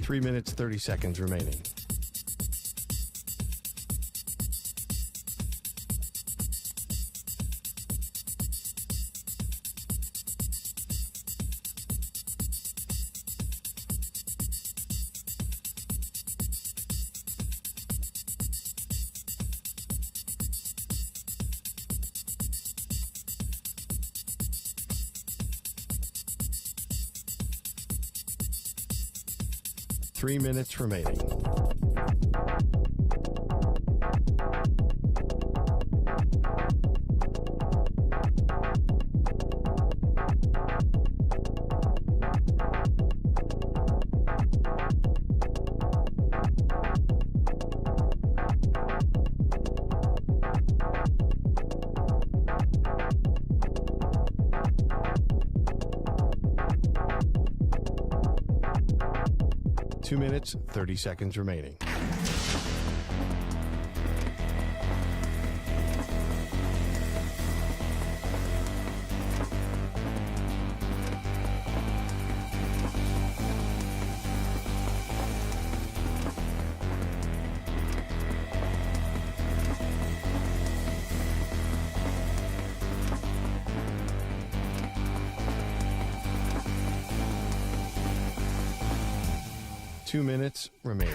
3 minutes, 30 seconds remaining. Three minutes remaining. Two minutes, 30 seconds remaining. Two minutes remaining.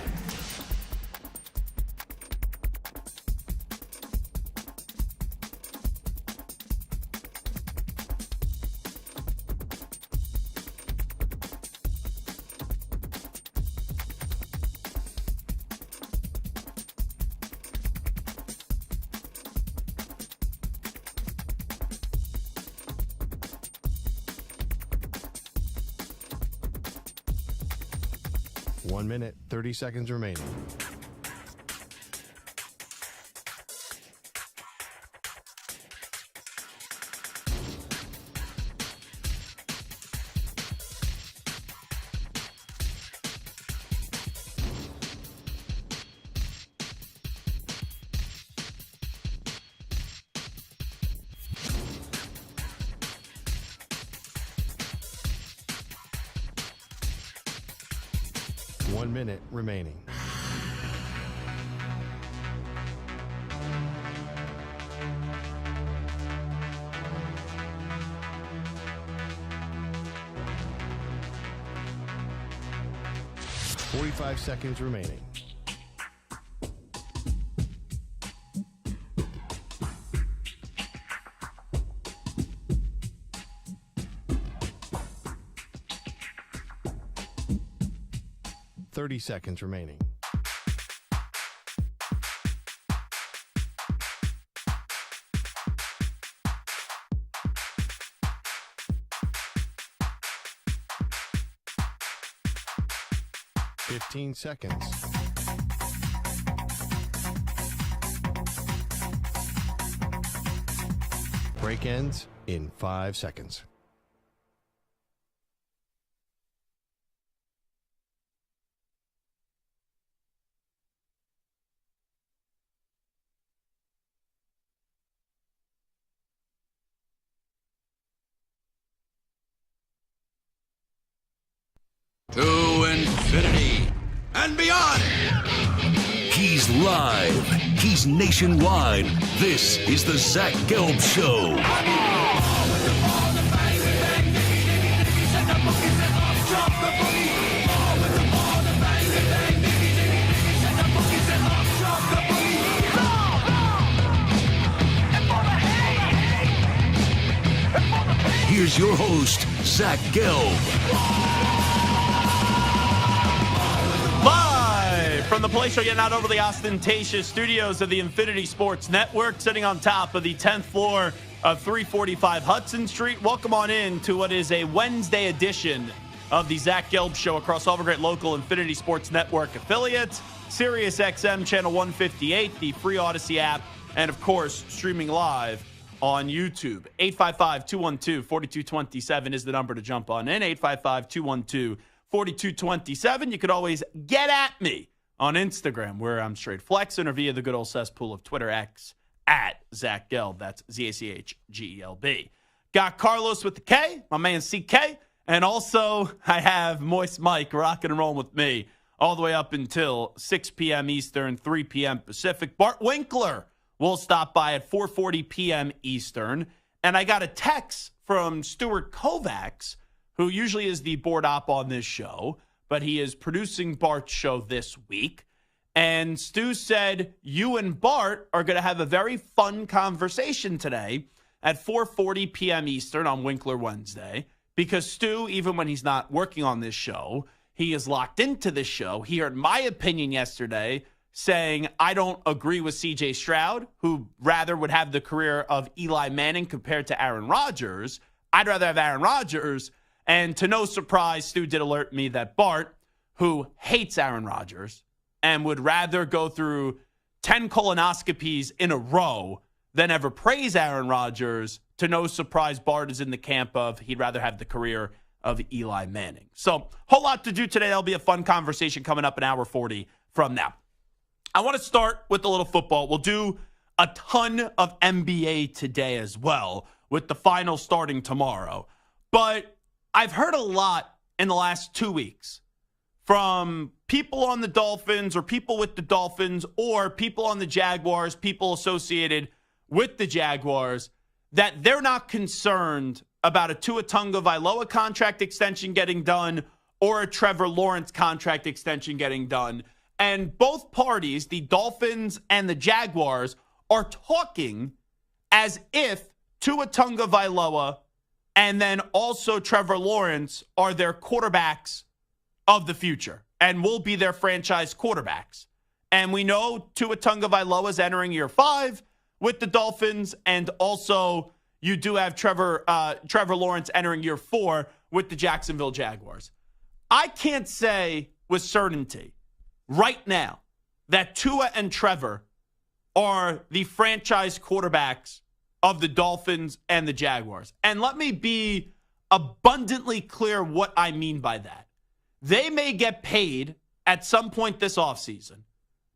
One minute, 30 seconds remaining. One minute remaining. Forty-five seconds remaining. Thirty seconds remaining. Fifteen seconds. Break ends in 5 seconds. To infinity and beyond. He's live. He's nationwide. This is the Zach Gelb Show. Here's your host, Zach Gelb. Live from the place you're getting out over the ostentatious studios of the Infinity Sports Network, sitting on top of the 10th floor of 345 Hudson Street. Welcome on in to what is a Wednesday edition of the Zach Gelb Show across all the great local Infinity Sports Network affiliates, Sirius XM Channel 158, the free Odyssey app, and of course, streaming live on YouTube. 855-212-4227 is the number to jump on in. 855-212-4227. You could always get at me on Instagram, where I'm straight flexing, or via the good old cesspool of Twitter X at Zach Gelb. That's ZACHGELB. Got Carlos with the K, my man CK, and also I have Moist Mike rocking and rolling with me all the way up until 6 p.m. Eastern, 3 p.m. Pacific. Bart Winkler will stop by at 4:40 p.m. Eastern. And I got a text from Stuart Kovacs, who usually is the board op on this show, but he is producing Bart's show this week. And Stu said, you and Bart are going to have a very fun conversation today at 4:40 p.m. Eastern on Winkler Wednesday, because Stu, even when he's not working on this show, he is locked into this show. He heard my opinion yesterday saying, I don't agree with C.J. Stroud, who rather would have the career of Eli Manning compared to Aaron Rodgers. I'd rather have Aaron Rodgers. And to no surprise, Stu did alert me that Bart, who hates Aaron Rodgers and would rather go through 10 colonoscopies in a row than ever praise Aaron Rodgers, to no surprise, Bart is in the camp of he'd rather have the career of Eli Manning. So, whole lot to do today. That'll be a fun conversation coming up an hour 40 from now. I want to start with a little football. We'll do a ton of NBA today as well, with the final starting tomorrow. But I've heard a lot in the last 2 weeks from people on the Dolphins or people with the Dolphins or people on the Jaguars, people associated with the Jaguars, that they're not concerned about a Tua Tagovailoa contract extension getting done or a Trevor Lawrence contract extension getting done. And both parties, the Dolphins and the Jaguars, are talking as if Tua Tagovailoa and then also Trevor Lawrence are their quarterbacks of the future and will be their franchise quarterbacks. And we know Tua Tagovailoa is entering year 5 with the Dolphins, and also you do have Trevor Lawrence entering year 4 with the Jacksonville Jaguars. I can't say with certainty right now that Tua and Trevor are the franchise quarterbacks of the Dolphins and the Jaguars. And let me be abundantly clear what I mean by that. They may get paid at some point this offseason,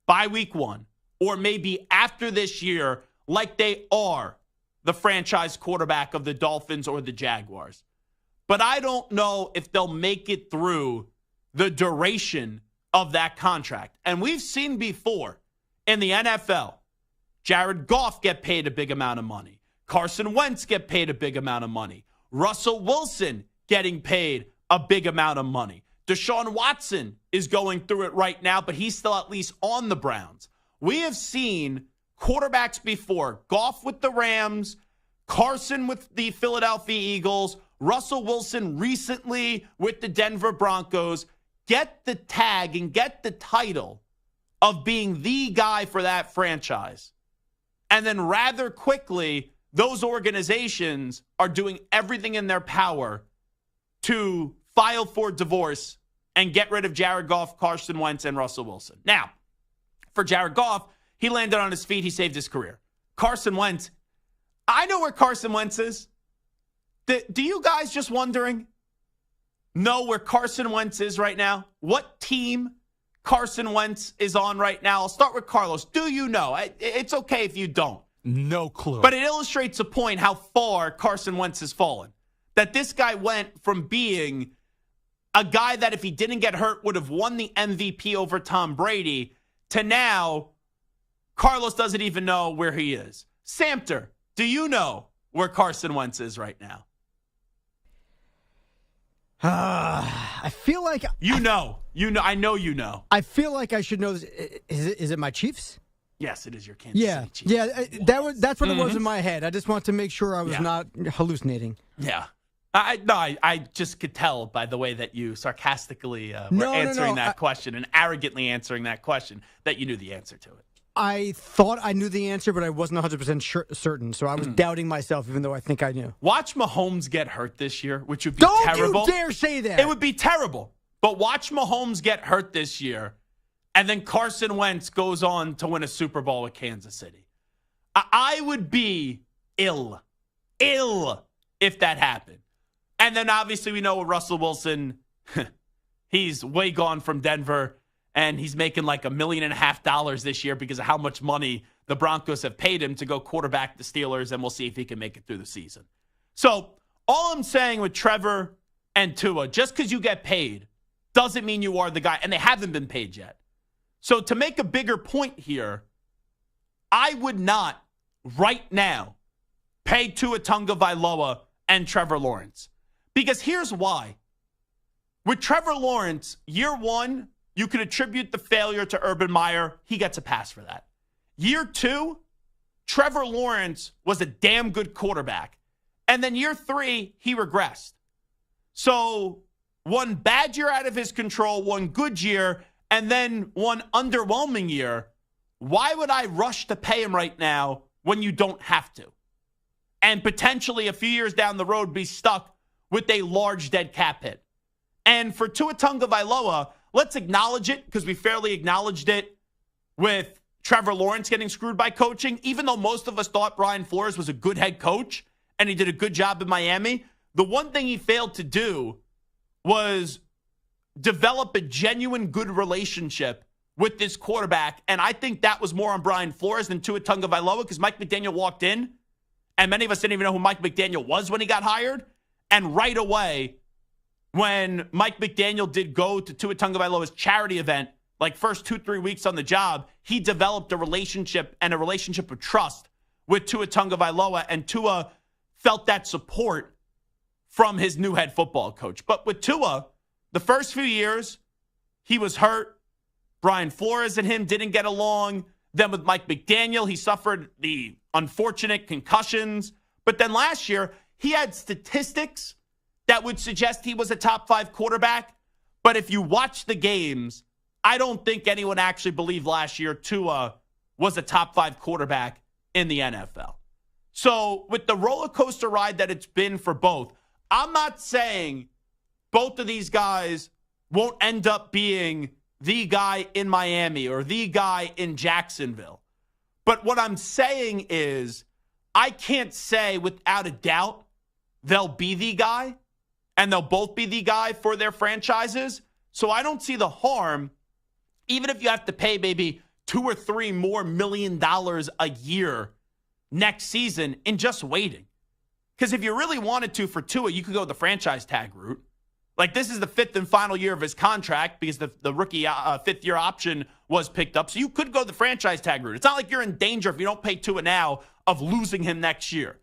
by week 1, or maybe after this year, like they are the franchise quarterback of the Dolphins or the Jaguars. But I don't know if they'll make it through the duration of that contract. And we've seen before in the NFL, Jared Goff get paid a big amount of money. Carson Wentz get paid a big amount of money. Russell Wilson getting paid a big amount of money. Deshaun Watson is going through it right now, but he's still at least on the Browns. We have seen quarterbacks before, Goff with the Rams, Carson with the Philadelphia Eagles, Russell Wilson recently with the Denver Broncos, get the tag and get the title of being the guy for that franchise. And then rather quickly, those organizations are doing everything in their power to file for divorce and get rid of Jared Goff, Carson Wentz, and Russell Wilson. Now, for Jared Goff, he landed on his feet. He saved his career. Carson Wentz, I know where Carson Wentz is. Do you guys just wondering know where Carson Wentz is right now? What team Carson Wentz is on right now? I'll start with Carlos. Do you know? It's okay if you don't. No clue. But it illustrates a point how far Carson Wentz has fallen. That this guy went from being a guy that if he didn't get hurt would have won the MVP over Tom Brady to now Carlos doesn't even know where he is. Samter, do you know where Carson Wentz is right now? I feel like I know you know. I feel like I should know this. Is it my Chiefs? Yes, it is your Kansas City Chiefs. Yeah. That's what it was in my head. I just want to make sure I was not hallucinating. Yeah. I just could tell by the way that you sarcastically were answering that question and arrogantly answering that question that you knew the answer to it. I thought I knew the answer, but I wasn't 100% certain, so I was doubting myself, even though I think I knew. Watch Mahomes get hurt this year, which would be terrible. Don't you dare say that. It would be terrible. But watch Mahomes get hurt this year, and then Carson Wentz goes on to win a Super Bowl with Kansas City. I would be ill if that happened. And then obviously we know with Russell Wilson, he's way gone from Denver, and he's making like $1.5 million this year because of how much money the Broncos have paid him to go quarterback the Steelers, and we'll see if he can make it through the season. So all I'm saying with Trevor and Tua, just because you get paid doesn't mean you are the guy, and they haven't been paid yet. So to make a bigger point here, I would not right now pay Tua Tagovailoa and Trevor Lawrence. Because here's why. With Trevor Lawrence, year one, you could attribute the failure to Urban Meyer. He gets a pass for that. Year two, Trevor Lawrence was a damn good quarterback. And then year three, he regressed. So one bad year out of his control, one good year, and then one underwhelming year. Why would I rush to pay him right now when you don't have to? And potentially a few years down the road be stuck with a large dead cap hit. And for Tua Tagovailoa, let's acknowledge it because we fairly acknowledged it with Trevor Lawrence getting screwed by coaching. Even though most of us thought Brian Flores was a good head coach and he did a good job in Miami, the one thing he failed to do was develop a genuine good relationship with this quarterback. And I think that was more on Brian Flores than Tua Tagovailoa because Mike McDaniel walked in and many of us didn't even know who Mike McDaniel was when he got hired. And right away, when Mike McDaniel did go to Tua Tagovailoa's charity event, like first 2-3 weeks on the job, he developed a relationship of trust with Tua Tagovailoa, and Tua felt that support from his new head football coach. But with Tua, the first few years, he was hurt. Brian Flores and him didn't get along. Then with Mike McDaniel, he suffered the unfortunate concussions. But then last year, he had statistics that would suggest he was a top 5 quarterback. But if you watch the games, I don't think anyone actually believed last year Tua was a top 5 quarterback in the NFL. So with the roller coaster ride that it's been for both, I'm not saying both of these guys won't end up being the guy in Miami or the guy in Jacksonville. But what I'm saying is I can't say without a doubt they'll be the guy and they'll both be the guy for their franchises. So I don't see the harm, even if you have to pay maybe $2 or $3 more million a year next season, in just waiting. Because if you really wanted to for Tua, you could go the franchise tag route. Like, this is the 5th and final year of his contract because the rookie 5th-year option was picked up. So you could go the franchise tag route. It's not like you're in danger if you don't pay Tua now of losing him next year.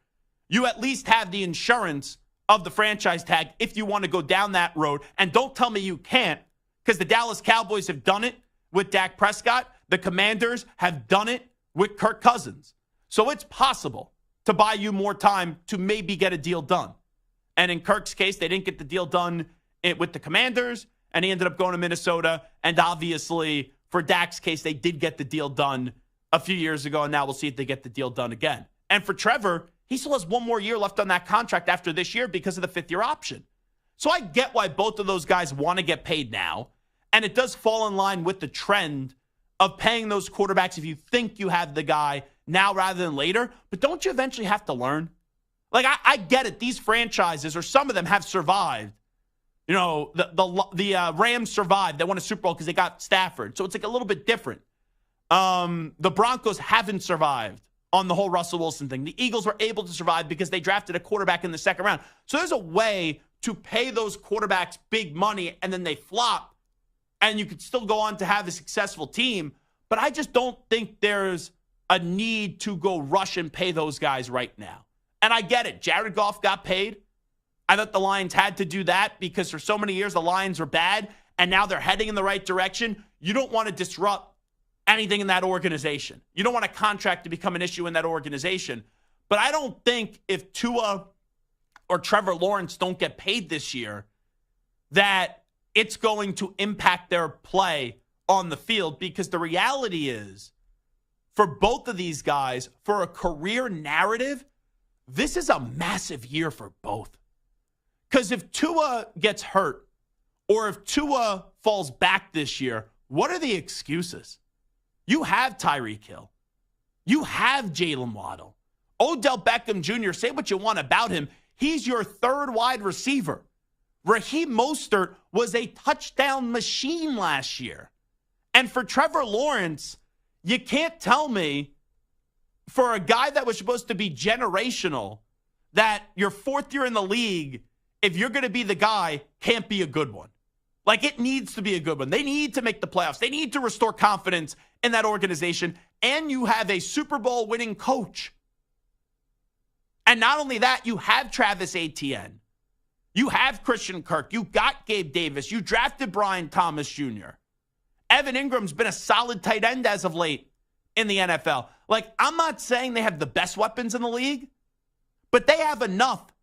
You at least have the insurance of the franchise tag if you want to go down that road. And don't tell me you can't, because the Dallas Cowboys have done it with Dak Prescott. The Commanders have done it with Kirk Cousins. So it's possible to buy you more time to maybe get a deal done. And in Kirk's case, they didn't get the deal done with the Commanders, and he ended up going to Minnesota. And obviously, for Dak's case, they did get the deal done a few years ago, and now we'll see if they get the deal done again. And for Trevor, he still has one more year left on that contract after this year because of the 5th-year option. So I get why both of those guys want to get paid now, and it does fall in line with the trend of paying those quarterbacks if you think you have the guy now rather than later. But don't you eventually have to learn? Like, I get it. These franchises, or some of them, have survived. You know, the Rams survived. They won a Super Bowl because they got Stafford. So it's like a little bit different. The Broncos haven't survived on the whole Russell Wilson thing. The Eagles were able to survive because they drafted a quarterback in the 2nd round. So there's a way to pay those quarterbacks big money and then they flop and you could still go on to have a successful team. But I just don't think there's a need to go rush and pay those guys right now. And I get it. Jared Goff got paid. I thought the Lions had to do that because for so many years the Lions were bad and now they're heading in the right direction. You don't want to disrupt anything in that organization. You don't want a contract to become an issue in that organization. But I don't think if Tua or Trevor Lawrence don't get paid this year that it's going to impact their play on the field, because the reality is for both of these guys, for a career narrative, this is a massive year for both. Because if Tua gets hurt or if Tua falls back this year, what are the excuses? You have Tyreek Hill. You have Jalen Waddle. Odell Beckham Jr., say what you want about him. He's your 3rd wide receiver. Raheem Mostert was a touchdown machine last year. And for Trevor Lawrence, you can't tell me for a guy that was supposed to be generational that your 4th year in the league, if you're going to be the guy, can't be a good one. Like, it needs to be a good one. They need to make the playoffs. They need to restore confidence in that organization. And you have a Super Bowl winning coach. And not only that, you have Travis Etienne. You have Christian Kirk. You got Gabe Davis. You drafted Brian Thomas Jr. Evan Ingram's been a solid tight end as of late in the NFL. Like, I'm not saying they have the best weapons in the league, but they have enough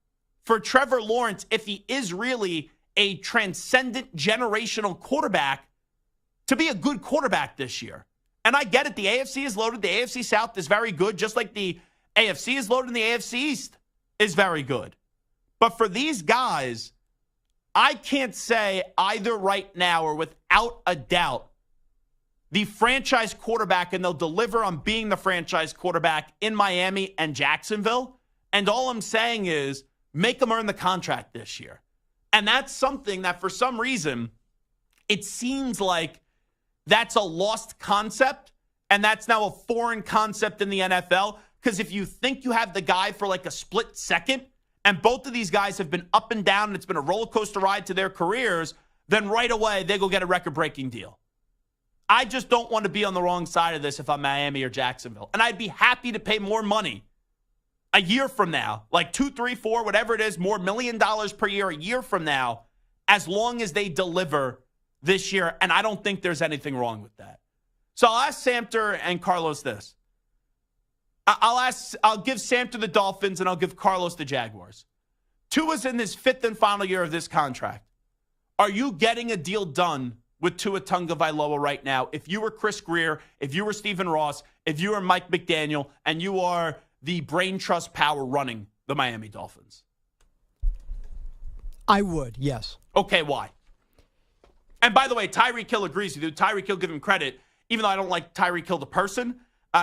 for Trevor Lawrence, if he is really a transcendent generational quarterback, to be a good quarterback this year. And I get it. The AFC is loaded. The AFC South is very good, just like the AFC is loaded and the AFC East is very good. But for these guys, I can't say either right now or without a doubt the franchise quarterback, and they'll deliver on being the franchise quarterback in Miami and Jacksonville. And all I'm saying is make them earn the contract this year. And that's something that for some reason, it seems like that's a lost concept, and that's now a foreign concept in the NFL. Because if you think you have the guy for like a split second, and both of these guys have been up and down, and it's been a roller coaster ride to their careers, then right away they go get a record-breaking deal. I just don't want to be on the wrong side of this if I'm Miami or Jacksonville. And I'd be happy to pay more money a year from now, like 2, 3, 4, whatever it is, more $1 million per year a year from now, as long as they deliver this year. And I don't think there's anything wrong with that. So I'll ask Samter and Carlos this. I'll give Samter the Dolphins and I'll give Carlos the Jaguars. Tua's in his 5th and final year of this contract. Are you getting a deal done with Tua Tagovailoa right now? If you were Chris Greer, if you were Stephen Ross, if you were Mike McDaniel, and you are the brain trust power running the Miami Dolphins? I would, yes. Okay, why? And by the way, Tyreek Hill agrees with you. Tyreek Hill, give him credit. Even though I don't like Tyreek Hill the person,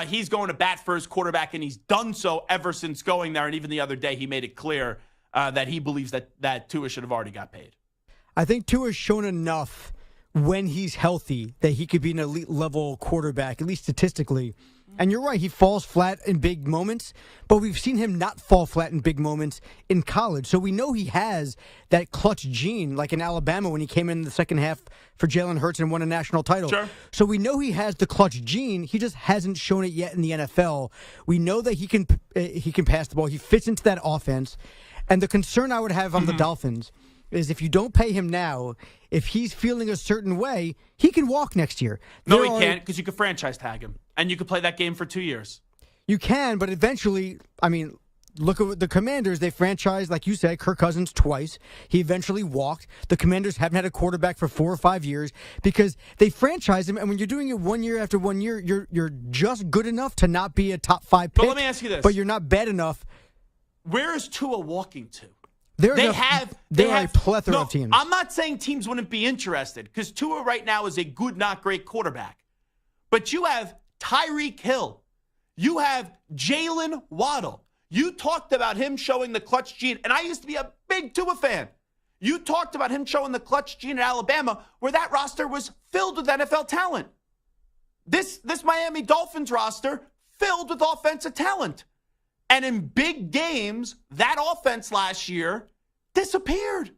he's going to bat for his quarterback, and he's done so ever since going there. And even the other day, he made it clear that he believes that Tua should have already got paid. I think Tua's shown enough when he's healthy that he could be an elite level quarterback, at least statistically. And you're right, he falls flat in big moments, but we've seen him not fall flat in big moments in college. So we know he has that clutch gene, like in Alabama when he came in the second half for Jalen Hurts and won a national title. Sure. So we know he has the clutch gene. He just hasn't shown it yet in the NFL. We know that he can pass the ball. He fits into that offense. And the concern I would have on the Dolphins is if you don't pay him now, if he's feeling a certain way, he can walk next year. No, he can't, because you could franchise tag him, and you could play that game for 2 years. You can, but eventually, I mean, look at the Commanders. They franchised, like you said, Kirk Cousins twice. He eventually walked. The Commanders haven't had a quarterback for 4 or 5 years because they franchised him, and when you're doing it 1 year after 1 year, you're just good enough to not be a top 5 pick. But let me ask you this. But you're not bad enough. Where is Tua walking to? There are a plethora of teams. I'm not saying teams wouldn't be interested, because Tua right now is a good, not great quarterback. But you have Tyreek Hill. You have Jalen Waddle. You talked about him showing the clutch gene, and I used to be a big Tua fan. You talked about him showing the clutch gene at Alabama, where that roster was filled with NFL talent. This Miami Dolphins roster filled with offensive talent. And in big games, that offense last year disappeared.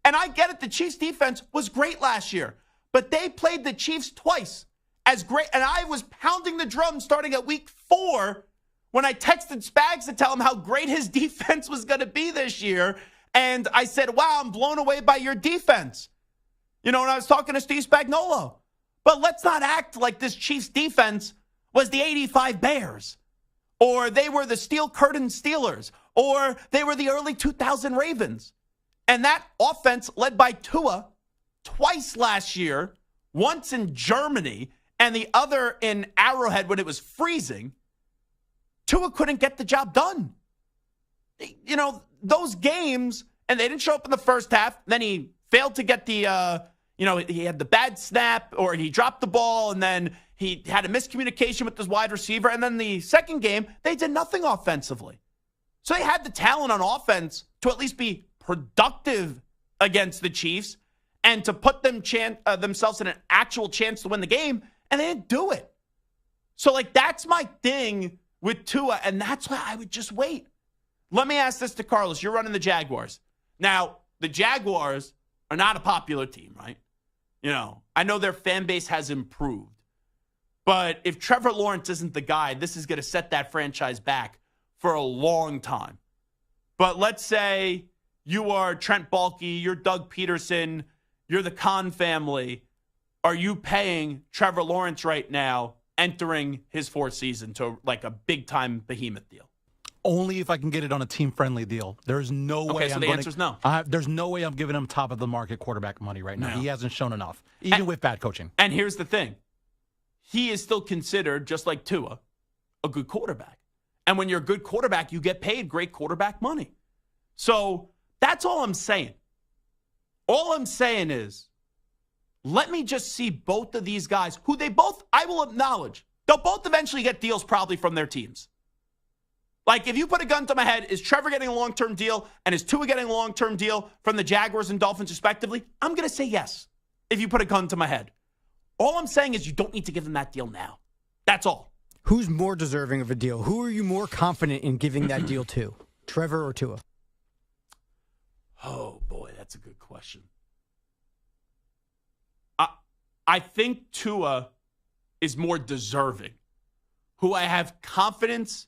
And I get it, the Chiefs' defense was great last year, but they played the Chiefs twice as great. And I was pounding the drum starting at week 4 when I texted Spags to tell him how great his defense was going to be this year. And I said, wow, I'm blown away by your defense. You know, when I was talking to Steve Spagnuolo. But let's not act like this Chiefs defense was the 85 Bears, or they were the Steel Curtain Steelers, or they were the early 2000 Ravens. And that offense led by Tua twice last year, once in Germany and the other in Arrowhead when it was freezing. Tua couldn't get the job done. You know, those games, and they didn't show up in the first half. Then he failed to get the, he had the bad snap, or he dropped the ball, and then he had a miscommunication with his wide receiver. And then the second game, they did nothing offensively. So they had the talent on offense to at least be productive against the Chiefs and to put themselves in an actual chance to win the game, and they didn't do it. So, that's my thing with Tua, and that's why I would just wait. Let me ask this to Carlos. You're running the Jaguars. Now, the Jaguars are not a popular team, right? I know their fan base has improved. But if Trevor Lawrence isn't the guy, this is going to set that franchise back for a long time. But let's say you are Trent Baalke, you're Doug Peterson, you're the Khan family. Are you paying Trevor Lawrence right now entering his fourth season to like a big-time behemoth deal? Only if I can get it on a team-friendly deal. There's no way. Okay, so the answer is no. There's no way I'm giving him top-of-the-market quarterback money right now. No. He hasn't shown enough, even with bad coaching. And here's the thing. He is still considered, just like Tua, a good quarterback. And when you're a good quarterback, you get paid great quarterback money. So that's all I'm saying. All I'm saying is, let me just see both of these guys, who I will acknowledge, they'll both eventually get deals probably from their teams. Like, if you put a gun to my head, is Trevor getting a long-term deal and is Tua getting a long-term deal from the Jaguars and Dolphins respectively? I'm going to say yes, if you put a gun to my head. All I'm saying is you don't need to give them that deal now. That's all. Who's more deserving of a deal? Who are you more confident in giving that deal to? Trevor or Tua? Oh, boy, that's a good question. I think Tua is more deserving. Who I have confidence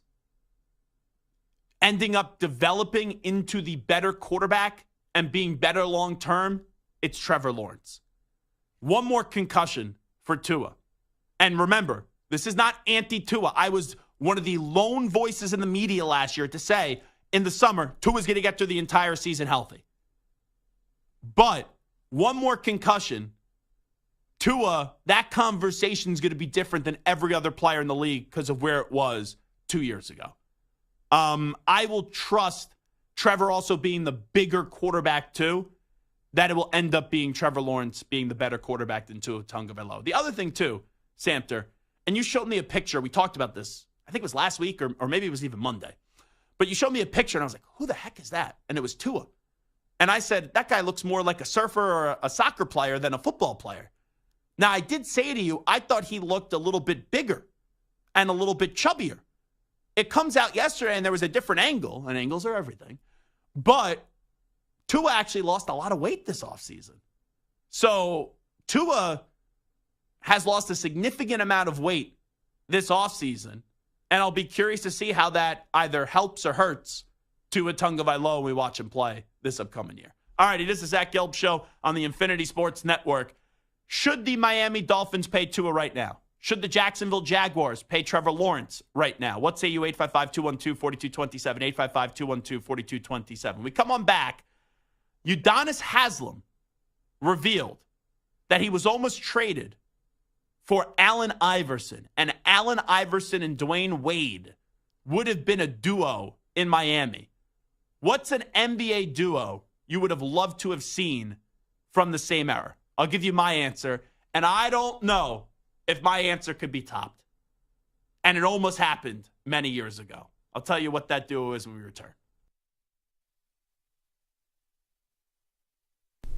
ending up developing into the better quarterback and being better long-term, it's Trevor Lawrence. One more concussion for Tua. And remember, this is not anti-Tua. I was one of the lone voices in the media last year to say, in the summer, Tua's going to get through the entire season healthy. But one more concussion, Tua, that conversation is going to be different than every other player in the league because of where it was 2 years ago. I will trust Trevor also being the bigger quarterback too, that it will end up being Trevor Lawrence being the better quarterback than Tua Tagovailoa. The other thing too, Samter, and you showed me a picture. We talked about this. I think it was last week or maybe it was even Monday. But you showed me a picture and I was like, who the heck is that? And it was Tua. And I said, that guy looks more like a surfer or a soccer player than a football player. Now, I did say to you, I thought he looked a little bit bigger and a little bit chubbier. It comes out yesterday and there was a different angle, and angles are everything. But Tua actually lost a lot of weight this offseason. So Tua has lost a significant amount of weight this offseason, and I'll be curious to see how that either helps or hurts Tua Tagovailoa when we watch him play this upcoming year. All righty, this is Zach Gelb Show on the Infinity Sports Network. Should the Miami Dolphins pay Tua right now? Should the Jacksonville Jaguars pay Trevor Lawrence right now? What say you, 855-212-4227, 855-212-4227. We come on back. Udonis Haslem revealed that he was almost traded for Allen Iverson, and Allen Iverson and Dwayne Wade would have been a duo in Miami. What's an NBA duo you would have loved to have seen from the same era? I'll give you my answer, and I don't know if my answer could be topped. And it almost happened many years ago. I'll tell you what that duo is when we return.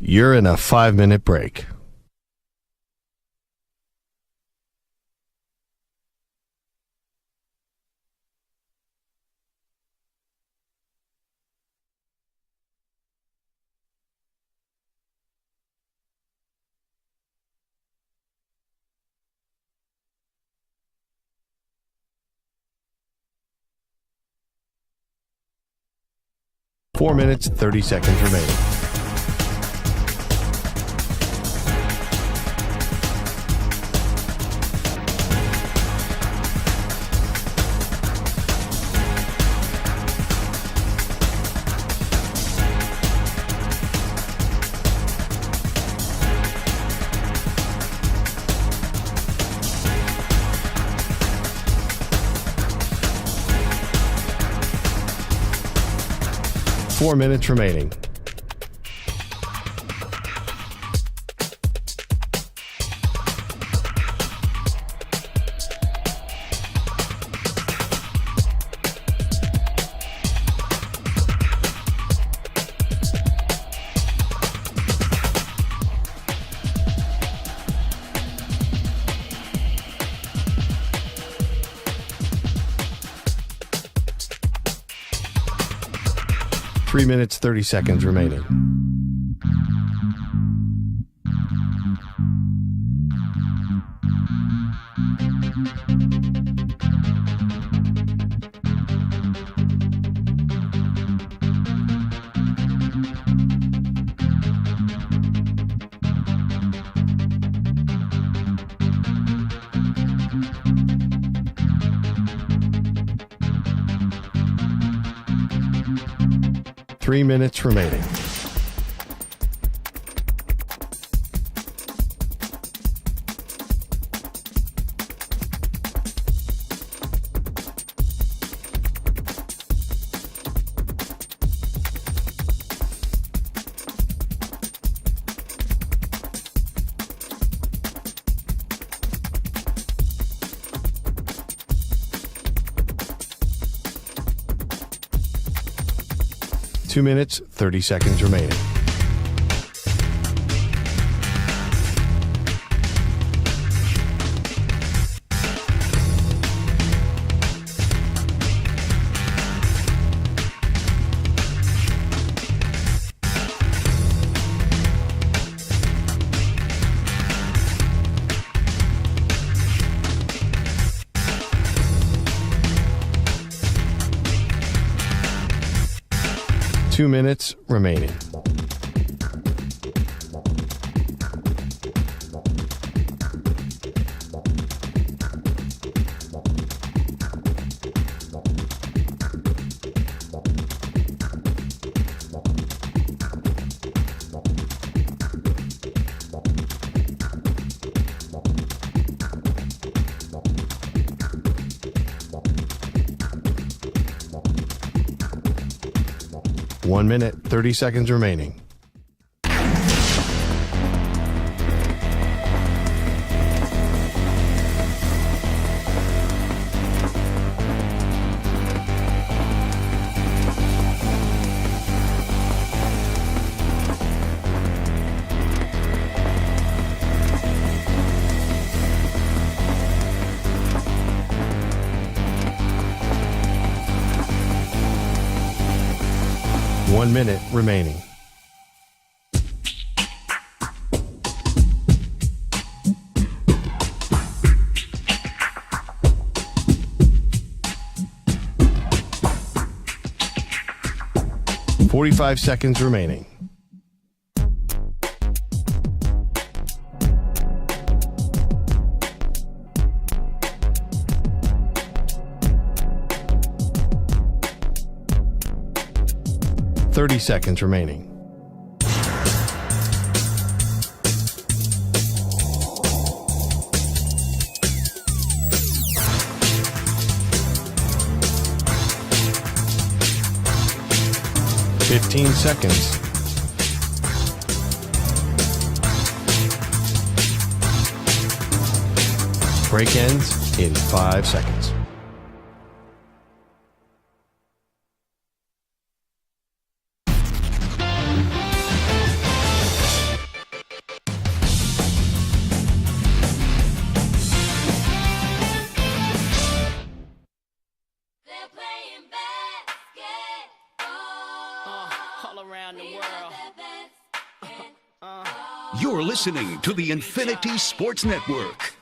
You're in a 5-minute break. Four minutes, 30 seconds remaining. Four minutes remaining. Three minutes, 30 seconds remaining. 3 minutes remaining. Two minutes, 30 seconds remaining. Two minutes remaining. One minute, 30 seconds remaining. One minute remaining. Forty-five seconds remaining. Thirty seconds remaining. Fifteen seconds. Break ends in 5 seconds. You're listening to the Infinity Sports Network.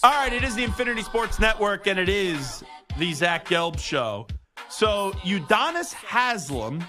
All right, it is the Infinity Sports Network, and it is the Zach Gelb Show. So Udonis Haslem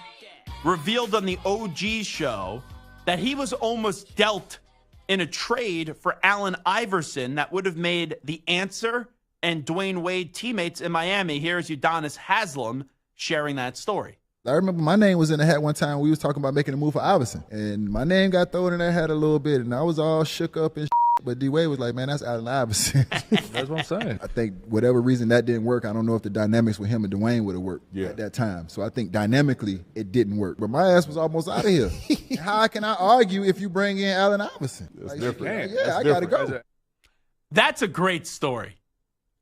revealed on the OG show that he was almost dealt in a trade for Allen Iverson that would have made the Answer and Dwayne Wade teammates in Miami. Here's Udonis Haslem sharing that story. I remember my name was in the hat one time. We was talking about making a move for Iverson, and my name got thrown in that hat a little bit, and I was all shook up and shit. But D-Wade was like, man, that's Allen Iverson. That's what I'm saying. I think whatever reason that didn't work, I don't know if the dynamics with him and Dwayne would have worked at that time. So I think dynamically it didn't work. But my ass was almost out of here. How can I argue if you bring in Allen Iverson? It's Like, different. Yeah, I got to go. That's a great story.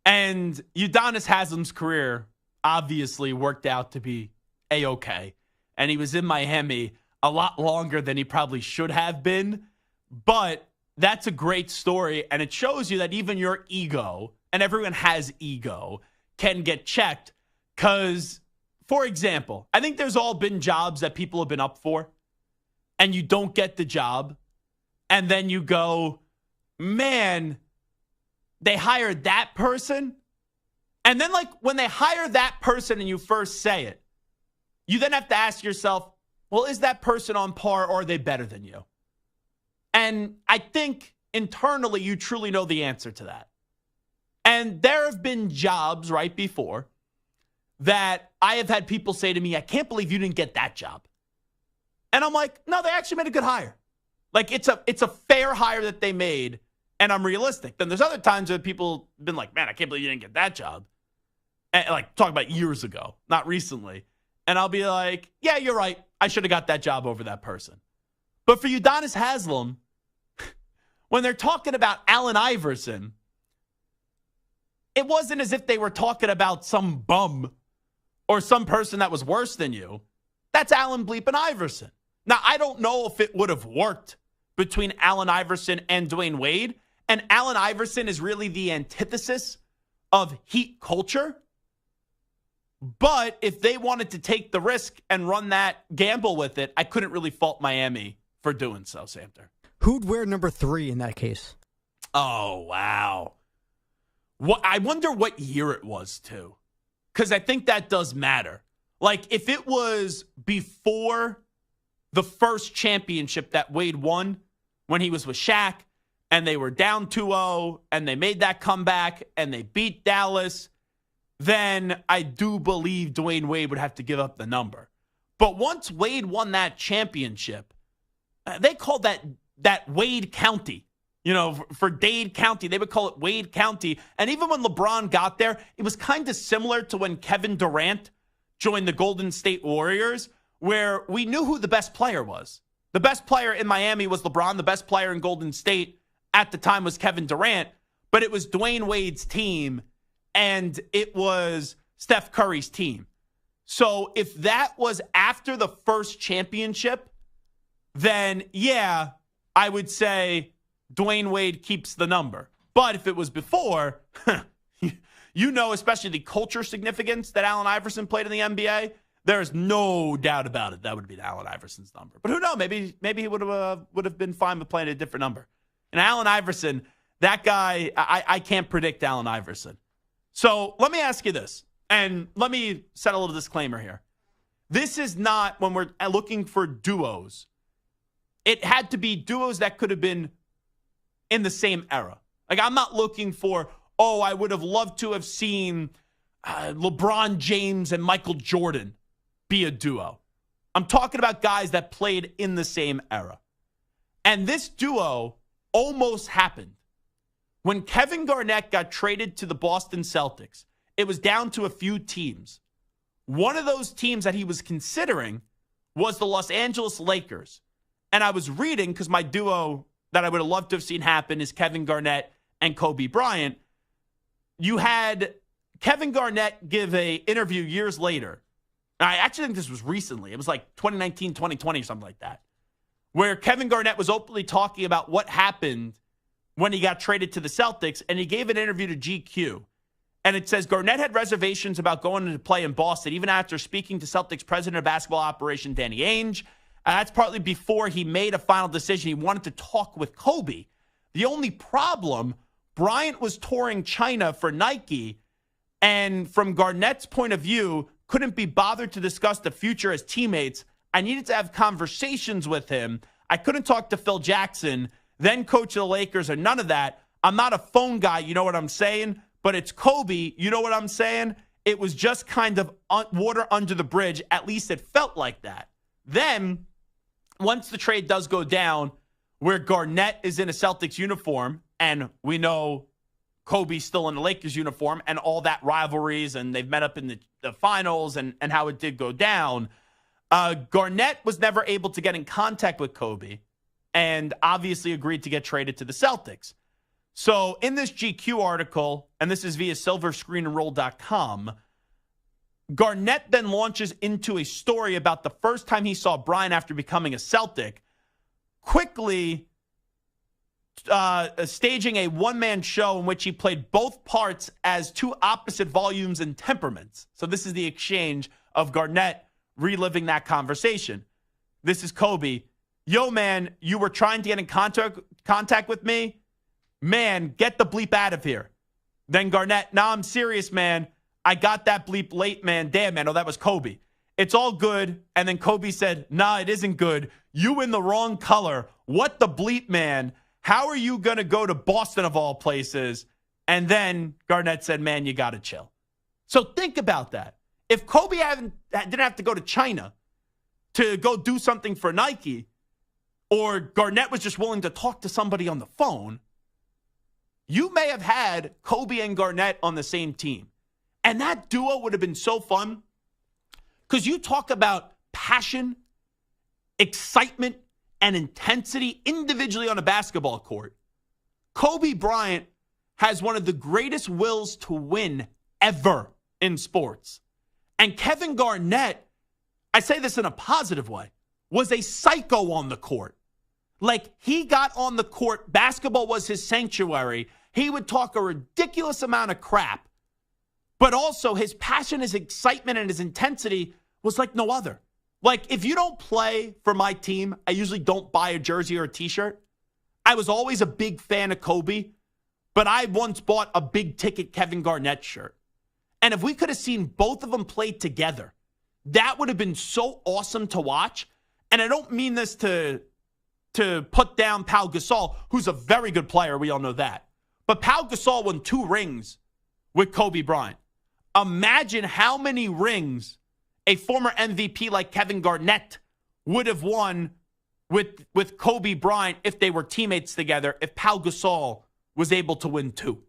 And Udonis Haslem's career obviously worked out to be A-okay. And he was in Miami a lot longer than he probably should have been. But that's a great story, and it shows you that even your ego, and everyone has ego, can get checked. Because, for example, I think there's all been jobs that people have been up for, and you don't get the job, and then you go, man, they hired that person? And then, like, when they hire that person and you first say it, you then have to ask yourself, well, is that person on par, or are they better than you? And I think internally you truly know the answer to that. And there have been jobs right before that I have had people say to me, I can't believe you didn't get that job. And I'm like, no, they actually made a good hire. Like, it's a fair hire that they made, and I'm realistic. Then there's other times where people have been like, man, I can't believe you didn't get that job. And, like, talking about years ago, not recently. And I'll be like, yeah, you're right. I should have got that job over that person. But for Udonis Haslem, when they're talking about Allen Iverson, it wasn't as if they were talking about some bum or some person that was worse than you. That's Allen bleeping Iverson. Now, I don't know if it would have worked between Allen Iverson and Dwayne Wade. And Allen Iverson is really the antithesis of Heat culture. But if they wanted to take the risk and run that gamble with it, I couldn't really fault Miami for doing so, Samter. Who'd wear number 3 in that case? Oh, wow. I wonder what year it was, too. Because I think that does matter. Like, if it was before the first championship that Wade won when he was with Shaq, and they were down 2-0, and they made that comeback, and they beat Dallas, then I do believe Dwayne Wade would have to give up the number. But once Wade won that championship, they called that Wade County. You know, for Dade County, they would call it Wade County. And even when LeBron got there, it was kind of similar to when Kevin Durant joined the Golden State Warriors, where we knew who the best player was. The best player in Miami was LeBron. The best player in Golden State at the time was Kevin Durant. But it was Dwayne Wade's team, and it was Steph Curry's team. So if that was after the first championship, then, yeah, I would say Dwayne Wade keeps the number. But if it was before, you know, especially the culture significance that Allen Iverson played in the NBA, there's no doubt about it. That would be Allen Iverson's number. But who knows? Maybe he would have been fine with playing a different number. And Allen Iverson, that guy, I can't predict Allen Iverson. So let me ask you this, and let me set a little disclaimer here. This is not when we're looking for duos. It had to be duos that could have been in the same era. Like, I'm not looking for, I would have loved to have seen LeBron James and Michael Jordan be a duo. I'm talking about guys that played in the same era. And this duo almost happened. When Kevin Garnett got traded to the Boston Celtics, it was down to a few teams. One of those teams that he was considering was the Los Angeles Lakers. And I was reading, because my duo that I would have loved to have seen happen is Kevin Garnett and Kobe Bryant. You had Kevin Garnett give an interview years later. I actually think this was recently. It was like 2019, 2020, something like that, where Kevin Garnett was openly talking about what happened when he got traded to the Celtics, and he gave an interview to GQ. And it says, Garnett had reservations about going to play in Boston, even after speaking to Celtics president of basketball operation Danny Ainge. That's partly before he made a final decision. He wanted to talk with Kobe. The only problem, Bryant was touring China for Nike, and from Garnett's point of view, couldn't be bothered to discuss the future as teammates. I needed to have conversations with him. I couldn't talk to Phil Jackson, then coach of the Lakers, or none of that. I'm not a phone guy, you know what I'm saying? But it's Kobe, you know what I'm saying? It was just kind of water under the bridge. At least it felt like that. Then, once the trade does go down, where Garnett is in a Celtics uniform, and we know Kobe's still in the Lakers uniform, and all that rivalries, and they've met up in the finals, and how it did go down, Garnett was never able to get in contact with Kobe, and obviously agreed to get traded to the Celtics. So in this GQ article, and this is via silverscreenandroll.com, Garnett then launches into a story about the first time he saw Bryant after becoming a Celtic, quickly staging a one-man show in which he played both parts as two opposite volumes and temperaments. So this is the exchange of Garnett reliving that conversation. This is Kobe. Yo, man, you were trying to get in contact with me? Man, get the bleep out of here. Then Garnett, nah, I'm serious, man. I got that bleep late, man. Damn, man. Oh, that was Kobe. It's all good. And then Kobe said, nah, it isn't good. You in the wrong color. What the bleep, man? How are you going to go to Boston of all places? And then Garnett said, man, you got to chill. So think about that. If Kobe didn't have to go to China to go do something for Nike, or Garnett was just willing to talk to somebody on the phone, you may have had Kobe and Garnett on the same team. And that duo would have been so fun because you talk about passion, excitement, and intensity individually on a basketball court. Kobe Bryant has one of the greatest wills to win ever in sports. And Kevin Garnett, I say this in a positive way, was a psycho on the court. Like, he got on the court, basketball was his sanctuary. He would talk a ridiculous amount of crap, but also his passion, his excitement, and his intensity was like no other. Like, if you don't play for my team, I usually don't buy a jersey or a t-shirt. I was always a big fan of Kobe, but I once bought a big ticket Kevin Garnett shirt. And if we could have seen both of them play together, that would have been so awesome to watch. And I don't mean this to put down Pau Gasol, who's a very good player. We all know that. But Pau Gasol won 2 rings with Kobe Bryant. Imagine how many rings a former MVP like Kevin Garnett would have won with Kobe Bryant if they were teammates together, if Pau Gasol was able to win 2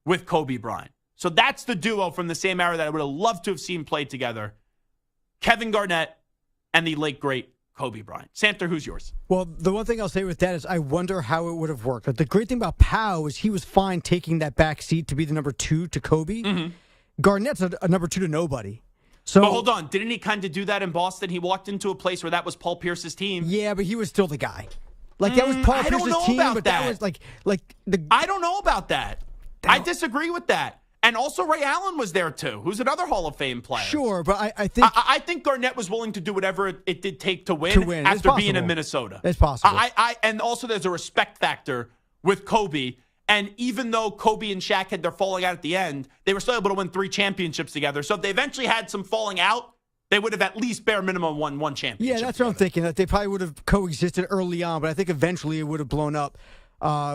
with Kobe Bryant. So that's the duo from the same era that I would have loved to have seen play together. Kevin Garnett and the late, great Kobe Bryant. Santer, who's yours? Well, the one thing I'll say with that is I wonder how it would have worked. But the great thing about Pau is he was fine taking that back seat to be the number 2 to Kobe. Mm-hmm. Garnett's a number 2 to nobody. So, but hold on. Didn't he kind of do that in Boston? He walked into a place where that was Paul Pierce's team. Yeah, but he was still the guy. Like, that was Paul Pierce's team, but that was like the... I don't know about that. I disagree with that. And also Ray Allen was there too, who's another Hall of Fame player. Sure, but I think... I think Garnett was willing to do whatever it did take to win after being in Minnesota. It's possible. And also there's a respect factor with Kobe. And even though Kobe and Shaq had their falling out at the end, they were still able to win 3 championships together. So if they eventually had some falling out, they would have at least bare minimum won 1 championship. Yeah, that's together. what I'm thinking, that they probably would have coexisted early on, but I think eventually it would have blown up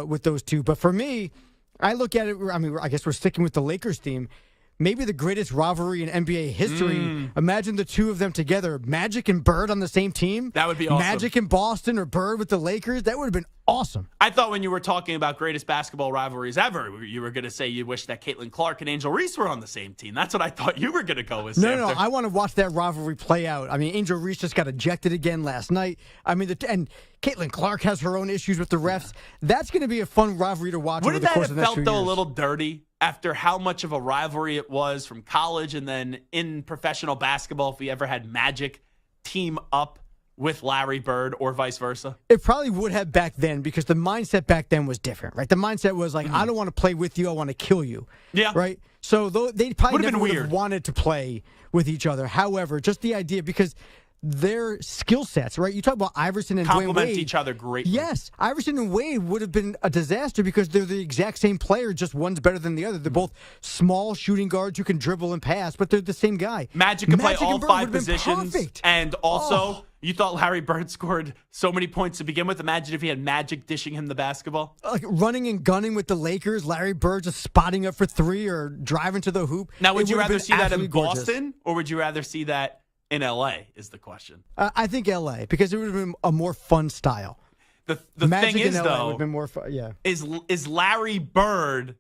with those two. But for me, I look at it, I mean, I guess we're sticking with the Lakers theme. Maybe the greatest rivalry in NBA history. Imagine the two of them together, Magic and Bird on the same team. That would be awesome. Magic in Boston or Bird with the Lakers. That would have been awesome. I thought when you were talking about greatest basketball rivalries ever, you were going to say you wish that Caitlin Clark and Angel Reese were on the same team. That's what I thought you were going to go with. No, I want to watch that rivalry play out. I mean, Angel Reese just got ejected again last night. I mean, and Caitlin Clark has her own issues with the refs. That's going to be a fun rivalry to watch over the course of the next few years. Wouldn't that have felt, though, a little dirty after how much of a rivalry it was from college and then in professional basketball if we ever had Magic team up with Larry Bird or vice versa? It probably would have back then because the mindset back then was different, right? The mindset was like, I don't want to play with you, I want to kill you. Yeah. Right? So they probably never would have wanted to play with each other. However, just the idea, because their skill sets, right? You talk about Iverson and Dwayne Wade. Complement each other greatly. Yes. Iverson and Wade would have been a disaster because they're the exact same player, just one's better than the other. They're both small shooting guards who can dribble and pass, but they're the same guy. Magic can play all 5 positions. And also, you thought Larry Bird scored so many points to begin with. Imagine if he had Magic dishing him the basketball. Like running and gunning with the Lakers, Larry Bird just spotting up for 3 or driving to the hoop. Now, would you rather see that in Boston or would you rather see that in L.A. is the question. I think L.A. because it would have been a more fun style. The Magic thing is, in LA though, would have been more fun, yeah. is Larry Bird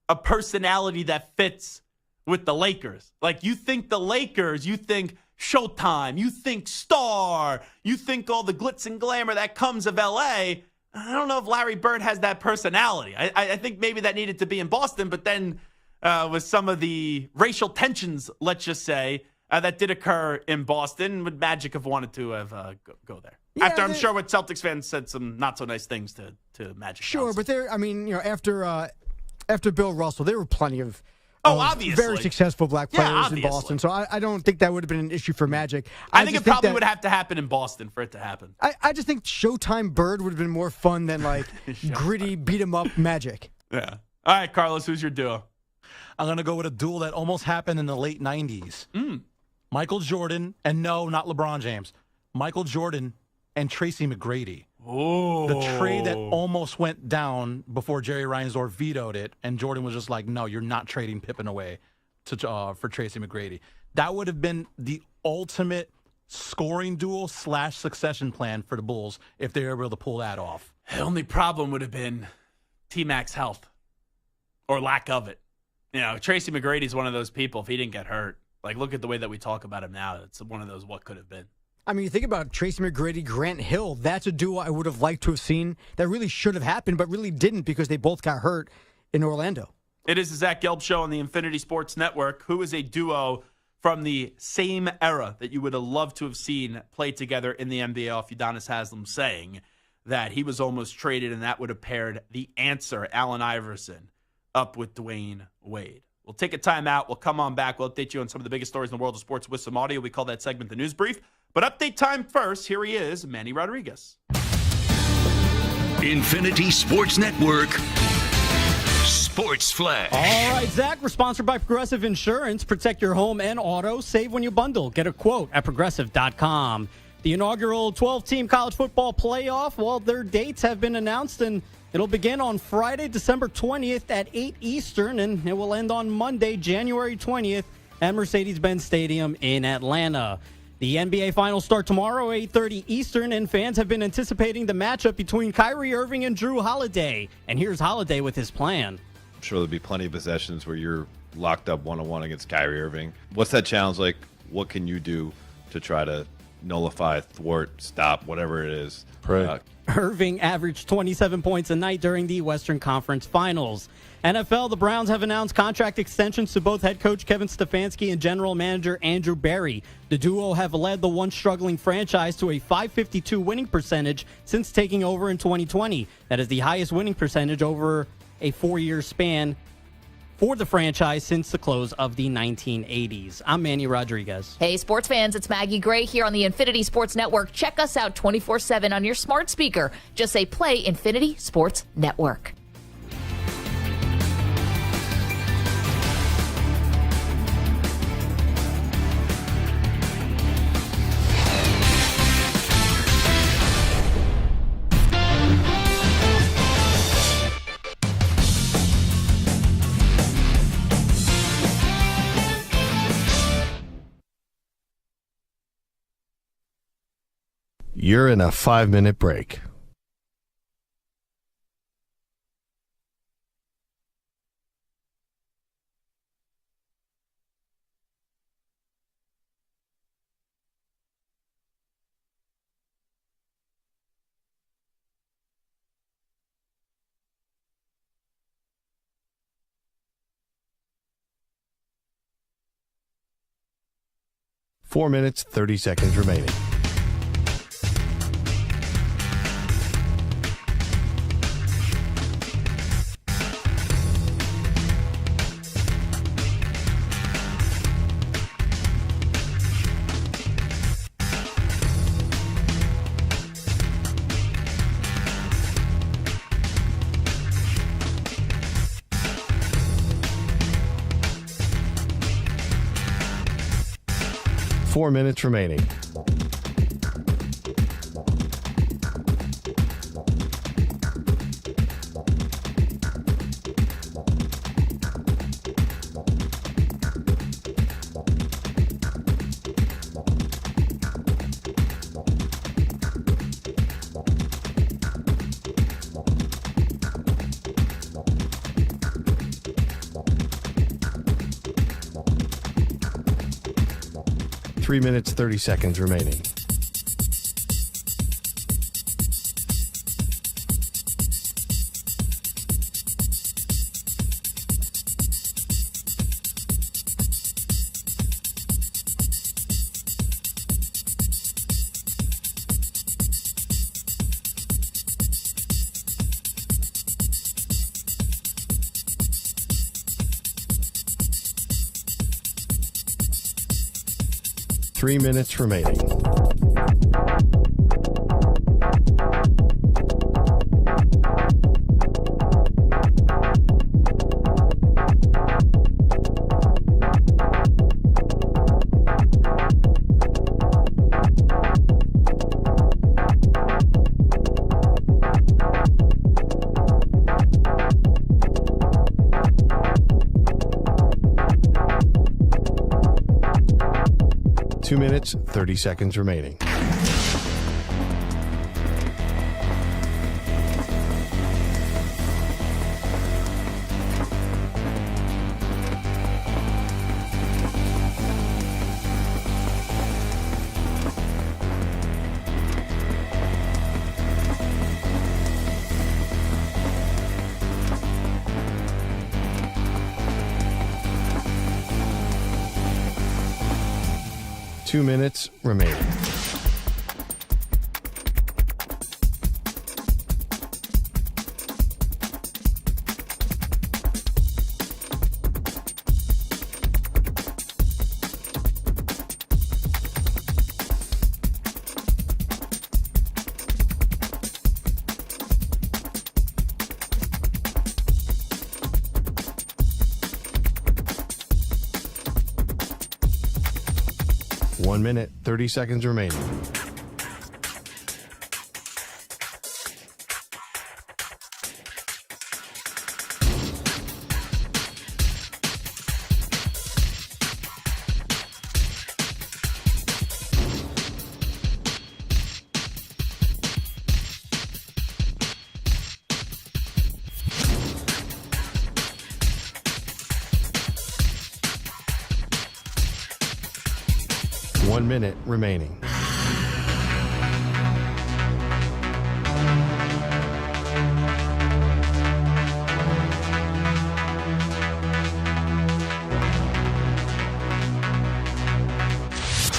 a personality that fits with the Lakers? Like, you think the Lakers, you think Showtime, you think star, you think all the glitz and glamour that comes of L.A. I don't know if Larry Bird has that personality. I think maybe that needed to be in Boston, but then with some of the racial tensions, let's just say, that did occur in Boston, would Magic have wanted to have go there? Yeah, after I'm sure what Celtics fans said some not so nice things to Magic. Sure, Johnson. But there, I mean, you know, after Bill Russell, there were plenty of obviously very successful black players in Boston. So I don't think that would have been an issue for Magic. I think it probably would have to happen in Boston for it to happen. I just think Showtime Bird would have been more fun than like gritty beat 'em up Magic. Yeah. All right, Carlos, who's your duo? I'm gonna go with a duel that almost happened in the late '90s. Michael Jordan, and no, not LeBron James. Michael Jordan and Tracy McGrady. Oh. The trade that almost went down before Jerry Reinsdorf vetoed it, and Jordan was just like, no, you're not trading Pippen away for Tracy McGrady. that would have been the ultimate scoring duel / succession plan for the Bulls if they were able to pull that off. The only problem would have been T-Mac's health or lack of it. You know, Tracy McGrady's one of those people, if he didn't get hurt, like look at the way that we talk about him now. It's one of those what could have been. I mean, you think about Tracy McGrady, Grant Hill. That's a duo I would have liked to have seen that really should have happened, but really didn't because they both got hurt in Orlando. It is the Zach Gelb Show on the Infinity Sports Network. Who is a duo from the same era that you would have loved to have seen play together in the NBA off Udonis Haslem saying that he was almost traded and that would have paired the answer, Allen Iverson, up with Dwayne Wade. We'll take a timeout. We'll come on back. We'll update you on some of the biggest stories in the world of sports with some audio. We call that segment the News Brief. But update time first. Here he is, Manny Rodriguez. Infinity Sports Network. Sports Flash. All right, Zach, we're sponsored by Progressive Insurance. Protect your home and auto. Save when you bundle. Get a quote at progressive.com. The inaugural 12-team college football playoff, well, their dates have been announced, and it'll begin on Friday, December 20th at 8 Eastern, and it will end on Monday, January 20th at Mercedes-Benz Stadium in Atlanta. The NBA Finals start tomorrow, 8:30 Eastern, and fans have been anticipating the matchup between Kyrie Irving and Drew Holiday. And here's Holiday with his plan. I'm sure there'll be plenty of possessions where you're locked up one-on-one against Kyrie Irving. What's that challenge like? What can you do to try to nullify, thwart, stop, whatever it is? Irving averaged 27 points a night during the Western Conference Finals. NFL, the Browns have announced contract extensions to both head coach Kevin Stefanski and general manager Andrew Berry. The duo have led the once struggling franchise to a .552 winning percentage since taking over in 2020. That is the highest winning percentage over a 4-year span for the franchise since the close of the 1980s. I'm Manny Rodriguez. Hey, sports fans, it's Maggie Gray here on the Infinity Sports Network. Check us out 24/7 on your smart speaker. Just say play Infinity Sports Network. You're in a 5-minute break. Four minutes, 30 seconds remaining. Four minutes remaining. Three minutes, 30 seconds remaining. Three minutes remaining. 2 minutes, 30 seconds remaining. Two minutes remaining. One minute, 30 seconds remaining. One minute remaining.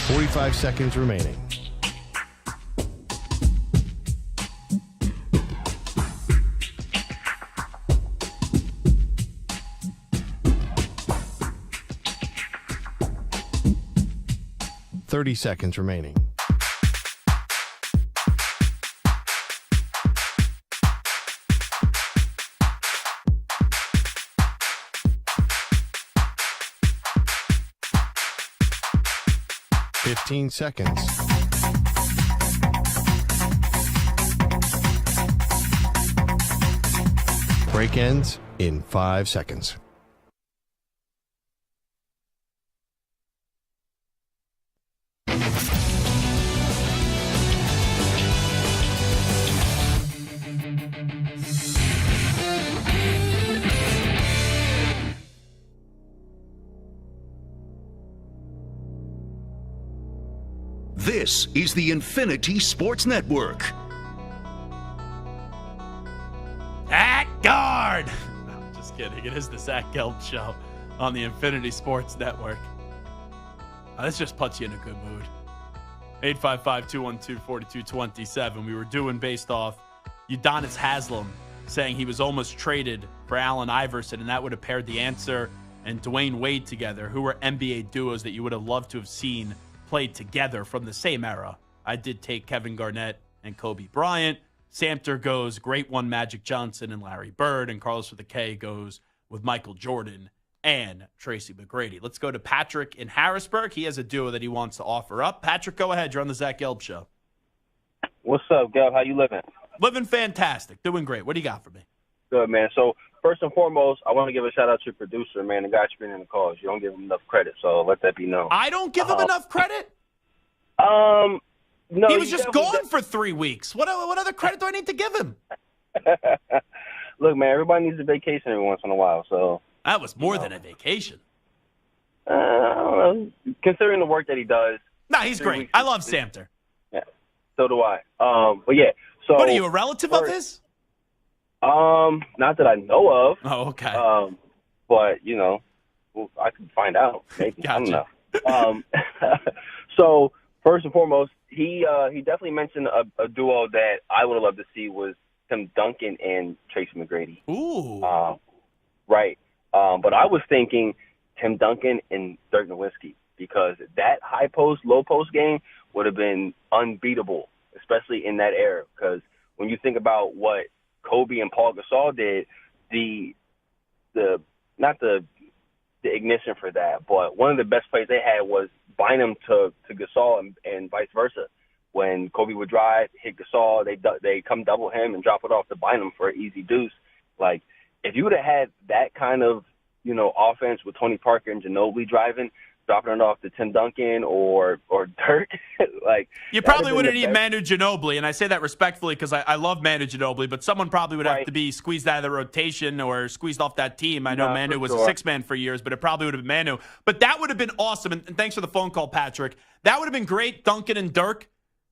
Forty-five seconds remaining. Thirty seconds remaining. Fifteen seconds. Break ends in 5 seconds. This is the Infinity Sports Network. At guard! No, just kidding. It is the Zach Gelb Show on the Infinity Sports Network. This just puts you in a good mood. 855-212-4227. We were doing based off Udonis Haslem saying he was almost traded for Allen Iverson, and that would have paired the answer and Dwayne Wade together, who were NBA duos that you would have loved to have seen played together from the same era. I did take Kevin Garnett and Kobe Bryant. Samter goes great one, Magic Johnson and Larry Bird, and Carlos with a K goes with Michael Jordan and Tracy McGrady. Let's go to Patrick in Harrisburg. He has a duo that he wants to offer up. Patrick, go ahead. You're on the Zach Gelb Show. What's up, Gelb? How you living? Living fantastic. Doing great. What do you got for me? Good, man. So, first and foremost, I want to give a shout-out to your producer, man, the guy screening the calls. You don't give him enough credit, so let that be known. I don't give him enough credit? No. He was just gone for 3 weeks. What other credit do I need to give him? Look, man, everybody needs a vacation every once in a while, so. That was more than a vacation. I don't know. Considering the work that he does. No, he's great. I love Samter. Yeah, so do I. But, yeah. So, what, are you a relative of his? Not that I know of. Oh, okay. But, you know, I could find out. Maybe. Gotcha. I don't know. So, first and foremost, he definitely mentioned a duo that I would have loved to see was Tim Duncan and Tracy McGrady. Ooh. Right. But I was thinking Tim Duncan and Dirk Nowitzki, because that high post, low post game would have been unbeatable, especially in that era. Because when you think about what Kobe and Paul Gasol did, not the ignition for that, but one of the best plays they had was Bynum to Gasol and vice versa. When Kobe would drive, hit Gasol, they come double him and drop it off to Bynum for an easy deuce. Like, if you would have had that kind of, offense with Tony Parker and Ginobili driving, dropping it off to Tim Duncan or Dirk. Like, you probably wouldn't need Manu Ginobili, and I say that respectfully because I love Manu Ginobili, but someone probably would have to be squeezed out of the rotation or squeezed off that team. I know Manu was a six-man for years, but it probably would have been Manu. But that would have been awesome, and thanks for the phone call, Patrick. That would have been great, Duncan and Dirk,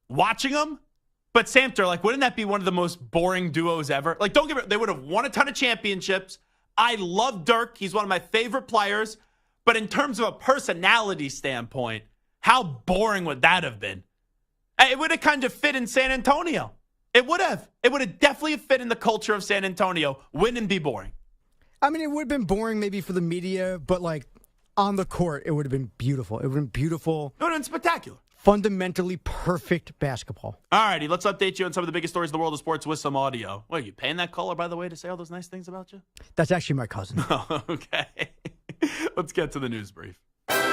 watching them. But Samter, like, wouldn't that be one of the most boring duos ever? Like, don't get me wrong, they would have won a ton of championships. I love Dirk. He's one of my favorite players. But in terms of a personality standpoint, how boring would that have been? It would have kind of fit in San Antonio. It would have. It would have definitely fit in the culture of San Antonio. Wouldn't be boring. I mean, it would have been boring maybe for the media, but, like, on the court, it would have been beautiful. It would have been beautiful. It would have been spectacular. Fundamentally perfect basketball. All righty, let's update you on some of the biggest stories in the world of sports with some audio. What, are you paying that caller, by the way, to say all those nice things about you? That's actually my cousin. Oh, okay. Let's get to the news brief. Extra,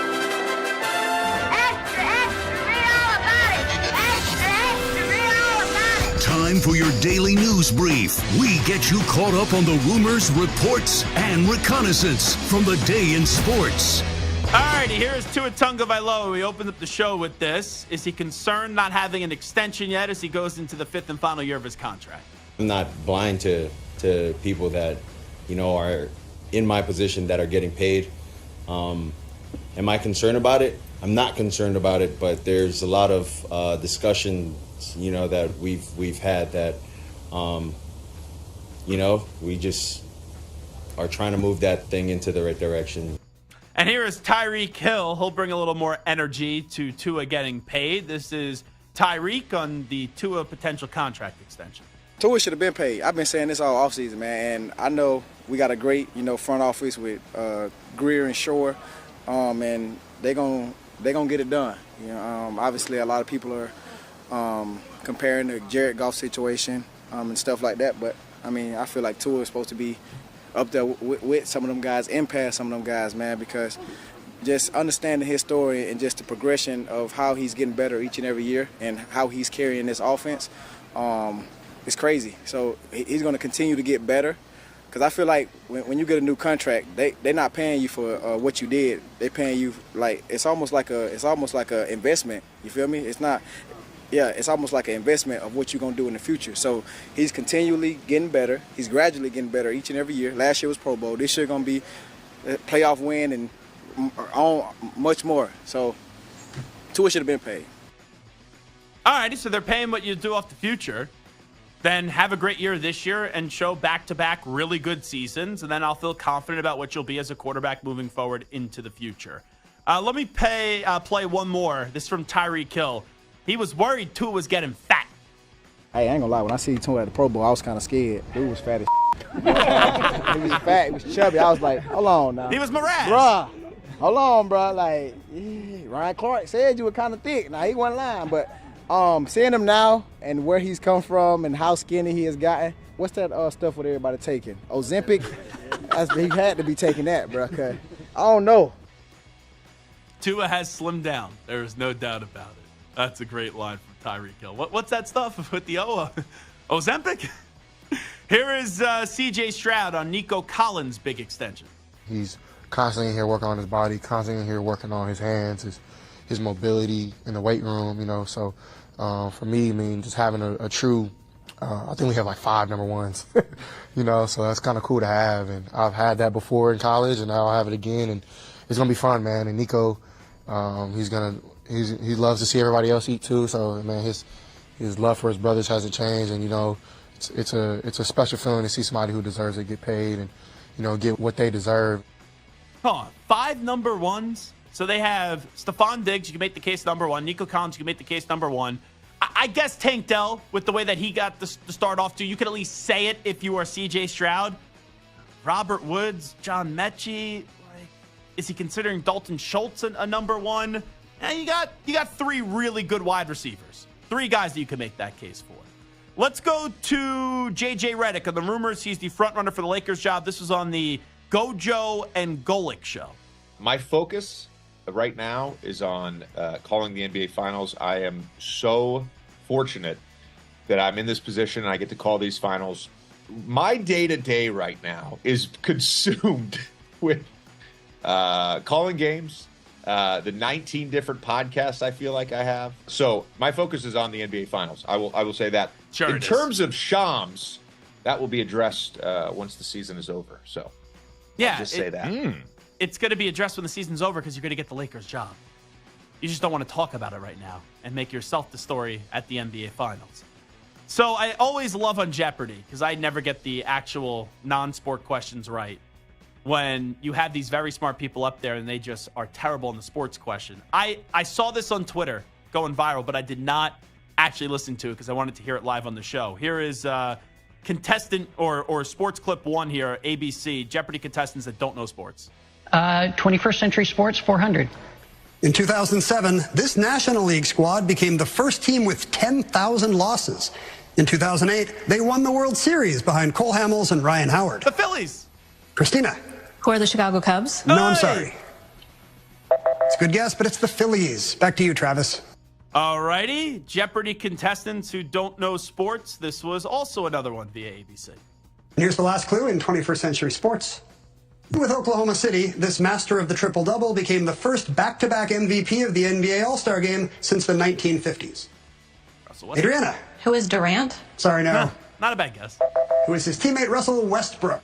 read all about it. Extra, read all about it. Time for your daily news brief. We get you caught up on the rumors, reports, and reconnaissance from the day in sports. Alrighty, here's Tua Tagovailoa. We opened up the show with this. Is he concerned not having an extension yet as he goes into the fifth and final year of his contract? I'm not blind to people that, are in my position that are getting paid. Am I concerned about it? I'm not concerned about it, but there's a lot of discussions, that we've had that, we just are trying to move that thing into the right direction. And here is Tyreek Hill. He'll bring a little more energy to Tua getting paid. This is Tyreek on the Tua potential contract extension. Tua should have been paid. I've been saying this all offseason, man. And I know we got a great, front office with Greer and Shore, and they're gonna get it done. Obviously a lot of people are comparing the Jared Goff situation and stuff like that. But I mean, I feel like Tua is supposed to be up there with some of them guys and past some of them guys, man, because just understanding his story and just the progression of how he's getting better each and every year and how he's carrying this offense is crazy. So he's going to continue to get better because I feel like when you get a new contract, they're not paying you for what you did. They're paying you like it's almost like a investment. You feel me? It's almost like an investment of what you're going to do in the future. So he's continually getting better. He's gradually getting better each and every year. Last year was Pro Bowl. This year going to be a playoff win and on much more. So Tua should have been paid. All righty, so they're paying what you do off the future. Then have a great year this year and show back-to-back really good seasons, and then I'll feel confident about what you'll be as a quarterback moving forward into the future. Let me play one more. This is from Tyreek Hill. He was worried Tua was getting fat. Hey, I ain't gonna lie. When I see Tua at the Pro Bowl, I was kind of scared. Dude was fat as He was fat. He was chubby. I was like, hold on now. He was Mraz. Bruh, hold on, bruh. Like, Ryan Clark said you were kind of thick. Now, he wasn't lying. But seeing him now and where he's come from and how skinny he has gotten, what's that stuff with everybody taking? Ozempic? He had to be taking that, bruh. Cause I don't know. Tua has slimmed down. There is no doubt about it. That's a great line from Tyreek Hill. What's that stuff with the Ozempic? Here is C.J. Stroud on Nico Collins' big extension. He's constantly here working on his body, constantly here working on his hands, his mobility in the weight room, So for me, I mean, just having a true, I think we have like 5 number ones, So that's kind of cool to have. And I've had that before in college, and now I'll have it again. And it's going to be fun, man. And Nico, he loves to see everybody else eat too. So man, his love for his brothers hasn't changed, and it's a special feeling to see somebody who deserves it get paid and get what they deserve. Hold on, 5 number ones. So they have Stephon Diggs. You can make the case number 1. Nico Collins. You can make the case number 1. I guess Tank Dell, with the way that he got the start off to, you could at least say it if you are C.J. Stroud. Robert Woods, John Mechie. Is he considering Dalton Schultz a number 1? And you got 3 really good wide receivers. 3 guys that you can make that case for. Let's go to J.J. Redick on the rumors. He's the front runner for the Lakers job. This was on the Gojo and Golick show. My focus right now is on calling the NBA Finals. I am so fortunate that I'm in this position and I get to call these finals. My day-to-day right now is consumed with calling games, the 19 different podcasts I feel like I have. So my focus is on the NBA Finals. I will say that. Sure. In terms of Shams, that will be addressed once the season is over. So I'll just say that. It's going to be addressed when the season's over because you're going to get the Lakers' job. You just don't want to talk about it right now and make yourself the story at the NBA Finals. So I always love on Jeopardy because I never get the actual non-sport questions right when you have these very smart people up there and they just are terrible in the sports question. I saw this on Twitter going viral, but I did not actually listen to it because I wanted to hear it live on the show. Here is contestant or sports clip 1 here, ABC, Jeopardy contestants that don't know sports. 21st Century Sports 400. In 2007, this National League squad became the first team with 10,000 losses. In 2008, they won the World Series behind Cole Hamels and Ryan Howard. The Phillies. Christina. Who are the Chicago Cubs? No, I'm sorry. It's a good guess, but it's the Phillies. Back to you, Travis. All righty. Jeopardy contestants who don't know sports. This was also another one via ABC. And here's the last clue in 21st Century Sports. With Oklahoma City, this master of the triple-double became the first back-to-back MVP of the NBA All-Star Game since the 1950s. Adriana. Who is Durant? Sorry, no. Not a bad guess. Who is his teammate Russell Westbrook?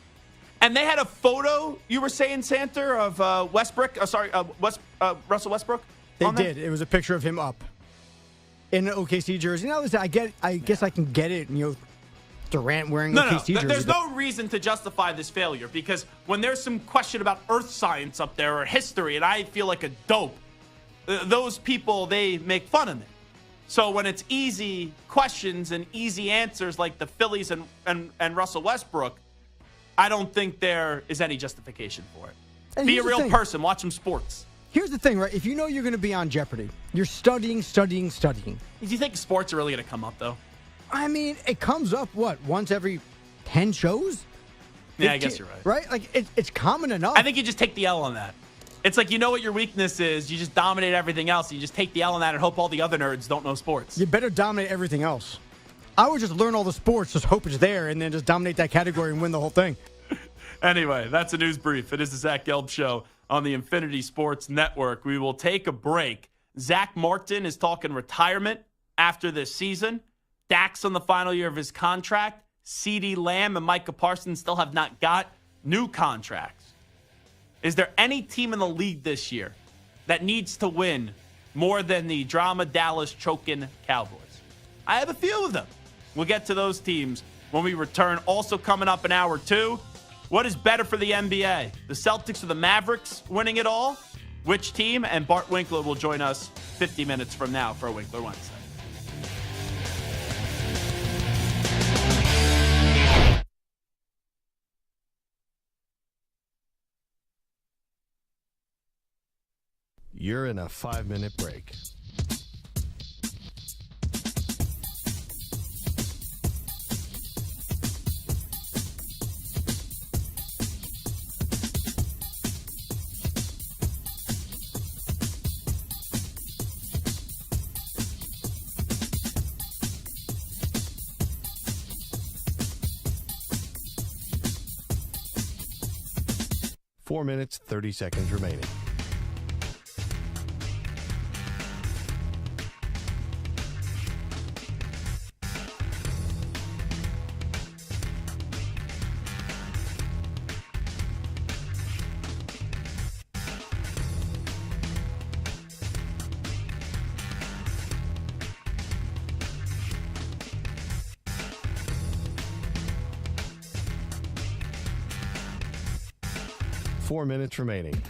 And they had a photo, you were saying, Santer, of Russell Westbrook? They did. It was a picture of him up in an OKC jersey. Now, listen, I guess I can get it, Durant wearing OKC jersey. There's no reason to justify this failure because when there's some question about earth science up there or history and I feel like a dope, those people, they make fun of me. So when it's easy questions and easy answers like the Phillies and Russell Westbrook, I don't think there is any justification for it. And Be a real person. Watch some sports. Here's the thing, right? If you know you're going to be on Jeopardy, you're studying. Do you think sports are really going to come up, though? I mean, it comes up, once every 10 shows? Yeah, I guess you're right. Right? Like, it's common enough. I think you just take the L on that. It's like you know what your weakness is. You just dominate everything else. You just take the L on that and hope all the other nerds don't know sports. You better dominate everything else. I would just learn all the sports, just hope it's there, and then just dominate that category and win the whole thing. Anyway, that's a news brief. It is the Zach Gelb Show on the Infinity Sports Network. We will take a break. Zach Martin is talking retirement after this season. Dak's on the final year of his contract. CeeDee Lamb and Micah Parsons still have not got new contracts. Is there any team in the league this year that needs to win more than the drama Dallas choking Cowboys? I have a few of them. We'll get to those teams when we return. Also coming up in hour 2, what is better for the NBA? The Celtics or the Mavericks winning it all? Which team? And Bart Winkler will join us 50 minutes from now for a Winkler Wednesday. You're in a 5-minute break. Four minutes, 30 seconds remaining. Four minutes remaining.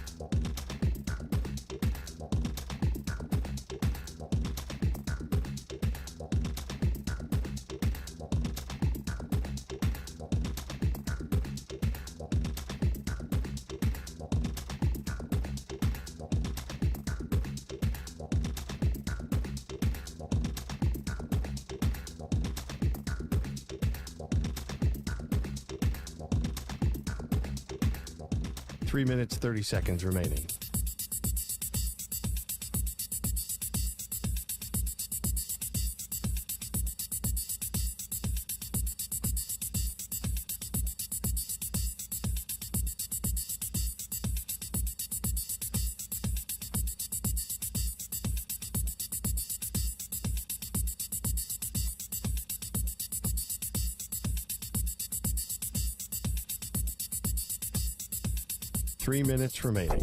Three minutes, 30 seconds remaining. 3 minutes remaining.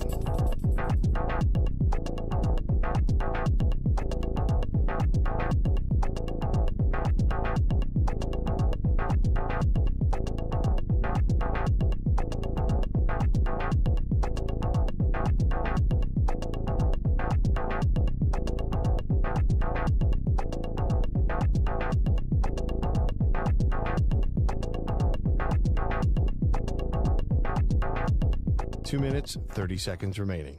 Two minutes, 30 seconds remaining.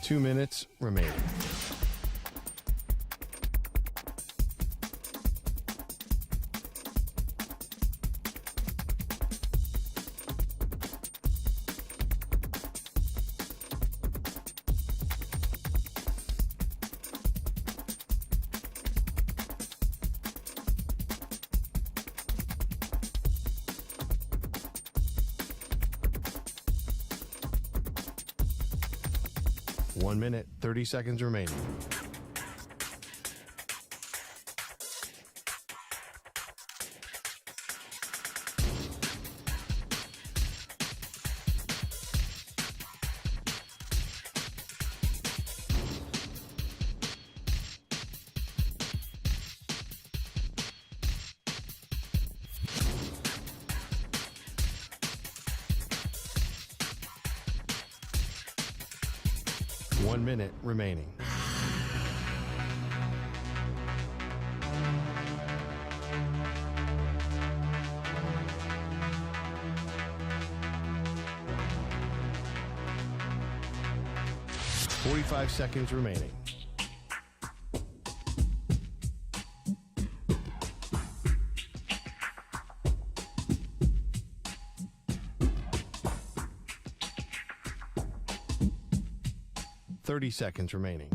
Two minutes remaining. One minute, 30 seconds remaining. One minute remaining. Forty-five seconds remaining. Seconds remaining.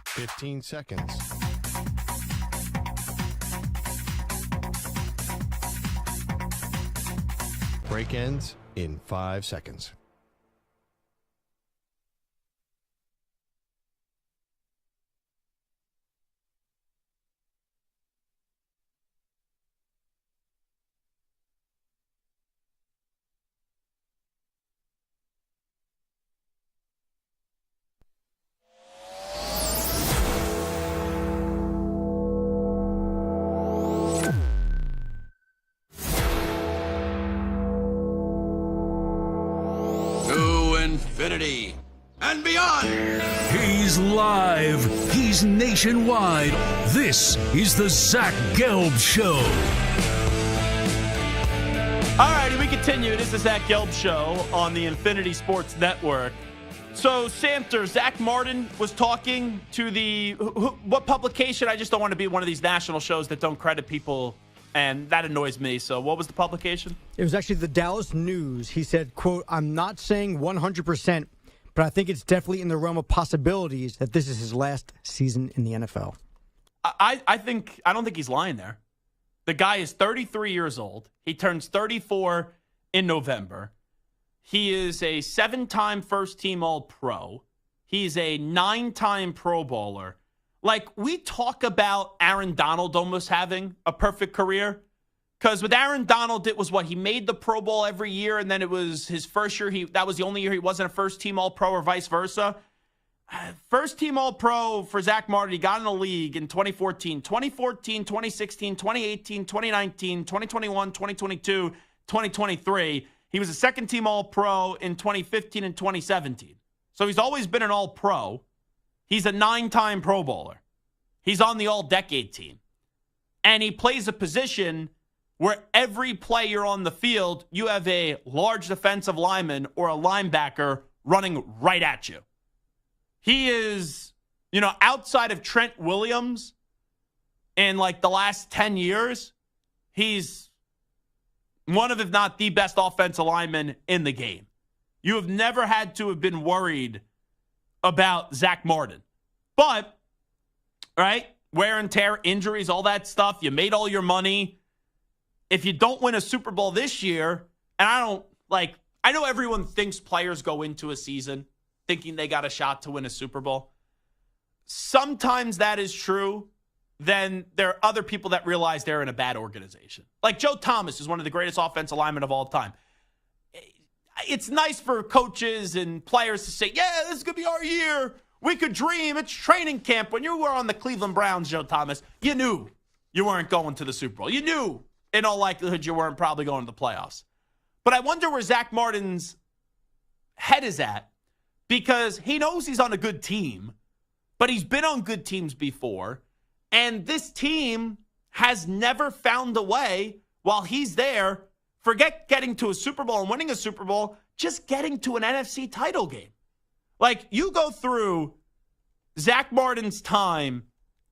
Fifteen seconds. Break ends in 5 seconds. Infinity and beyond. He's live. He's nationwide. This is the Zach Gelb Show. All righty, we continue. It is the Zach Gelb Show on the Infinity Sports Network. So, Samter, Zach Martin was talking to what publication? I just don't want to be one of these national shows that don't credit people, and that annoys me. So what was the publication? It was actually the Dallas News. He said, quote, "I'm not saying 100%, but I think it's definitely in the realm of possibilities that this is his last season in the NFL." I don't think he's lying there. The guy is 33 years old. He turns 34 in November. He is a 7-time first-team All-Pro. He's a 9-time Pro Bowler. Like, we talk about Aaron Donald almost having a perfect career. Because with Aaron Donald, it was he made the Pro Bowl every year, and then it was his first year. That was the only year he wasn't a first-team All-Pro or vice versa. First-team All-Pro for Zach Martin, he got in the league in 2014, 2016, 2018, 2019, 2021, 2022, 2023. He was a second-team All-Pro in 2015 and 2017. So he's always been an All-Pro. He's a 9-time Pro Bowler. He's on the All-Decade team. And he plays a position where every player on the field, you have a large defensive lineman or a linebacker running right at you. He is outside of Trent Williams in like the last 10 years, he's one of, if not the best offensive lineman in the game. You have never had to have been worried about Zach Martin. But, right, wear and tear, injuries, all that stuff, you made all your money. If you don't win a Super Bowl this year, and I know everyone thinks players go into a season thinking they got a shot to win a Super Bowl. Sometimes that is true. Then there are other people that realize they're in a bad organization. Like Joe Thomas is one of the greatest offensive linemen of all time. It's nice for coaches and players to say, yeah, this is going to be our year. We could dream. It's training camp. When you were on the Cleveland Browns, Joe Thomas, you knew you weren't going to the Super Bowl. You knew, in all likelihood, you weren't probably going to the playoffs. But I wonder where Zach Martin's head is at, because he knows he's on a good team, but he's been on good teams before. And this team has never found a way while he's there. Forget getting to a Super Bowl and winning a Super Bowl, just getting to an NFC title game. Like, you go through Zach Martin's time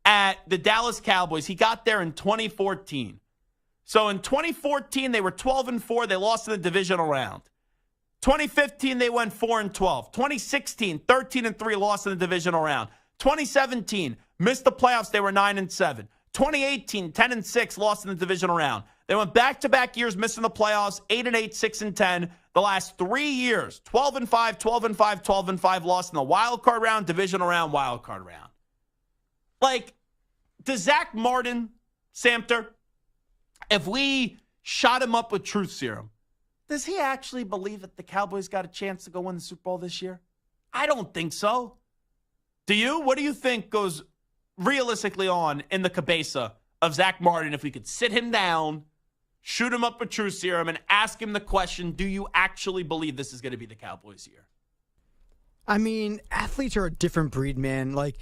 at the Dallas Cowboys. He got there in 2014. So in 2014, they were 12-4. They lost in the divisional round. 2015, they went 4-12. 2016, 13-3, lost in the divisional round. 2017, missed the playoffs. They were 9-7. 2018, 10-6, lost in the divisional round. They went back-to-back years missing the playoffs, 8-8, 6-10. The last 3 years, 12-5, 12-5, 12-5, lost in the wild card round, divisional round, wild card round. Like, does Zach Martin, Samter, if we shot him up with truth serum, does he actually believe that the Cowboys got a chance to go win the Super Bowl this year? I don't think so. Do you? What do you think goes realistically on in the cabeza of Zach Martin if we could sit him down, shoot him up with truth serum, and ask him the question, do you actually believe this is going to be the Cowboys' year? I mean, athletes are a different breed, man. Like,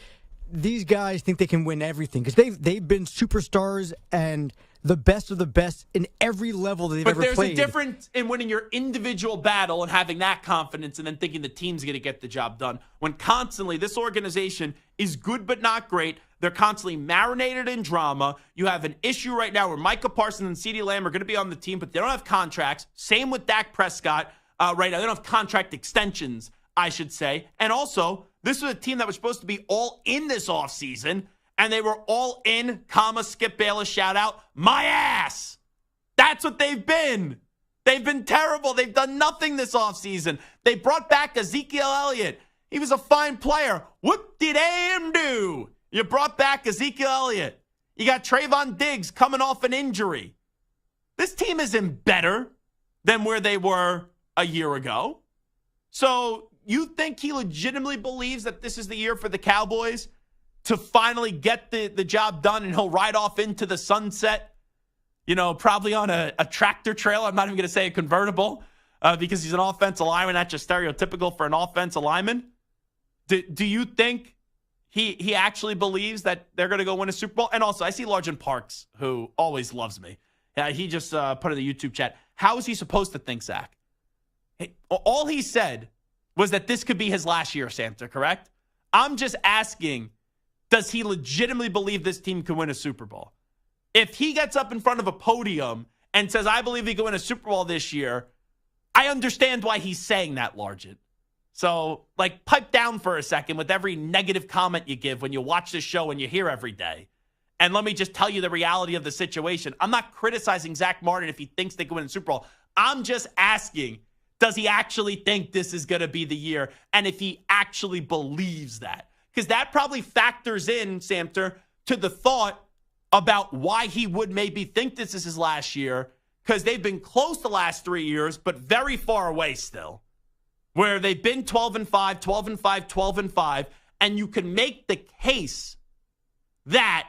these guys think they can win everything because they've been superstars and the best of the best in every level that they've ever played. But there's a difference in winning your individual battle and having that confidence and then thinking the team's going to get the job done. When constantly this organization is good but not great, they're constantly marinated in drama. You have an issue right now where Micah Parsons and CeeDee Lamb are going to be on the team, but they don't have contracts. Same with Dak Prescott right now. They don't have contract extensions, I should say. And also, this was a team that was supposed to be all in this offseason, and they were all in, Skip Bayless, shout out, my ass. That's what they've been. They've been terrible. They've done nothing this offseason. They brought back Ezekiel Elliott. He was a fine player. What did AM do? You brought back Ezekiel Elliott. You got Trayvon Diggs coming off an injury. This team isn't better than where they were a year ago. So you think he legitimately believes that this is the year for the Cowboys to finally get the job done and he'll ride off into the sunset, probably on a tractor trailer? I'm not even going to say a convertible because he's an offensive lineman. That's just stereotypical for an offensive lineman. Do you think he actually believes that they're going to go win a Super Bowl? And also, I see Largent Parks, who always loves me. He just put in the YouTube chat, how is he supposed to think, Zach? All he said was that this could be his last year, Santa, correct? I'm just asking, does he legitimately believe this team can win a Super Bowl? If he gets up in front of a podium and says, I believe he can win a Super Bowl this year, I understand why he's saying that, Largent. So, pipe down for a second with every negative comment you give when you watch this show and you hear every day. And let me just tell you the reality of the situation. I'm not criticizing Zach Martin if he thinks they can win a Super Bowl. I'm just asking, does he actually think this is going to be the year? And if he actually believes that. Because that probably factors in, Samter, to the thought about why he would maybe think this is his last year. Because they've been close the last 3 years, but very far away still. Where they've been 12-5, 12-5, 12-5. And you can make the case that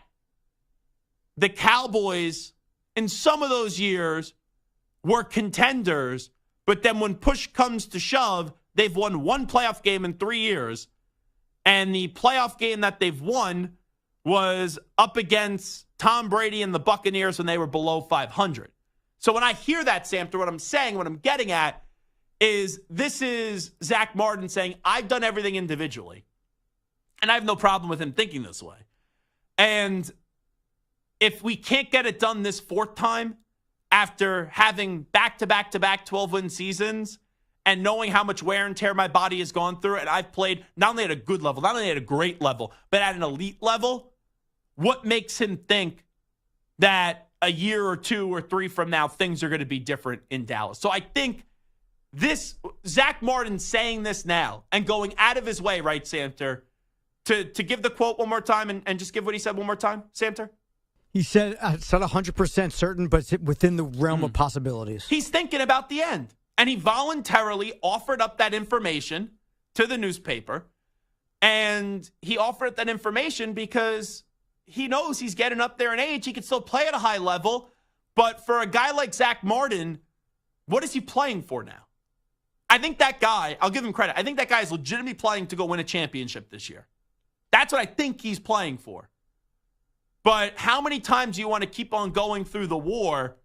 the Cowboys, in some of those years, were contenders. But then when push comes to shove, they've won one playoff game in 3 years. And the playoff game that they've won was up against Tom Brady and the Buccaneers when they were below 500. So when I hear that, Samter, what I'm saying, what I'm getting at is this is Zach Martin saying, I've done everything individually. And I have no problem with him thinking this way. And if we can't get it done this fourth time after having back-to-back-to-back 12-win seasons and knowing how much wear and tear my body has gone through, and I've played not only at a good level, not only at a great level, but at an elite level, what makes him think that a year or 2 or 3 from now, things are going to be different in Dallas? So I think this, Zach Martin saying this now and going out of his way, right, Samter, to give the quote one more time and just give what he said one more time, Samter? He said, it's not 100% certain, but it's within the realm of possibilities. He's thinking about the end. And he voluntarily offered up that information to the newspaper. And he offered that information because he knows he's getting up there in age. He can still play at a high level. But for a guy like Zach Martin, what is he playing for now? I think that guy, I'll give him credit, I think that guy is legitimately playing to go win a championship this year. That's what I think he's playing for. But how many times do you want to keep on going through the war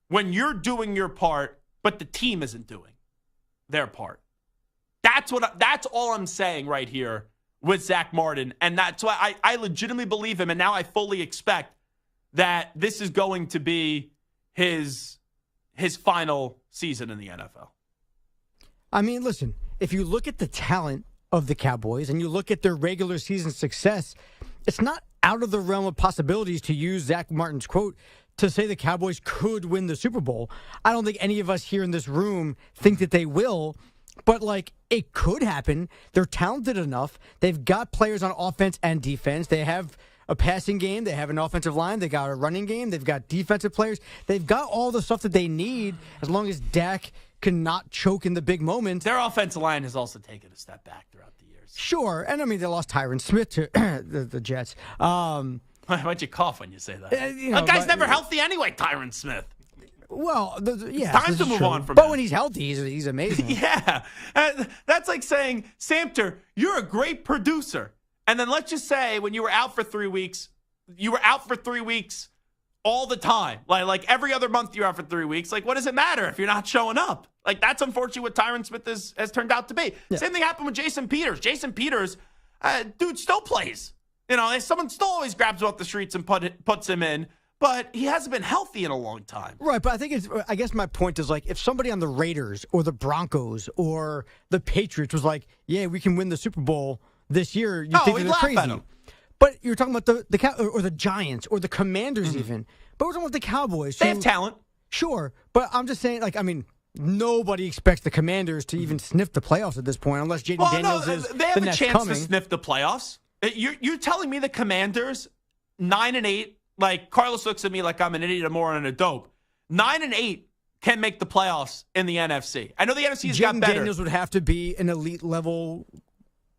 when you're doing your part, but the team isn't doing their part? That's all I'm saying right here with Zach Martin. And that's why I legitimately believe him. And now I fully expect that this is going to be his final season in the NFL. I mean, listen, if you look at the talent of the Cowboys and you look at their regular season success, it's not out of the realm of possibilities, to use Zach Martin's quote, to say the Cowboys could win the Super Bowl. I don't think any of us here in this room think that they will, but it could happen. They're talented enough. They've got players on offense and defense. They have a passing game. They have an offensive line. They got a running game. They've got defensive players. They've got all the stuff that they need as long as Dak cannot choke in the big moments. Their offensive line has also taken a step back throughout the years. Sure. And I mean, they lost Tyron Smith to the Jets. Why'd you cough when you say that? That guy's never healthy anyway, Tyron Smith. Well, yeah. Time to move on from But him. when he's healthy, he's amazing. Yeah. That's like saying, Samter, you're a great producer. And then let's just say when you were out for 3 weeks, you were out for 3 weeks all the time. Like every other month you're out for 3 weeks. What does it matter if you're not showing up? That's unfortunately what Tyron Smith has turned out to be. Yeah. Same thing happened with Jason Peters. Jason Peters, dude, still plays. Someone still always grabs him off the streets and puts him in, but he hasn't been healthy in a long time. Right, but I guess my point is, if somebody on the Raiders or the Broncos or the Patriots was like, yeah, we can win the Super Bowl this year, you think they're crazy. At him. But you're talking about the Giants or the Commanders even. But we're talking about the Cowboys. They have talent. Sure, but I'm just saying, nobody expects the Commanders to even sniff the playoffs at this point, unless Jaden Daniels is they have the a next chance coming. to sniff the playoffs. You're telling me the Commanders 9-8? Carlos looks at me like I'm an idiot, a moron, and a dope. 9-8 can make the playoffs in the NFC. I know the NFC's got better. Daniels would have to be an elite level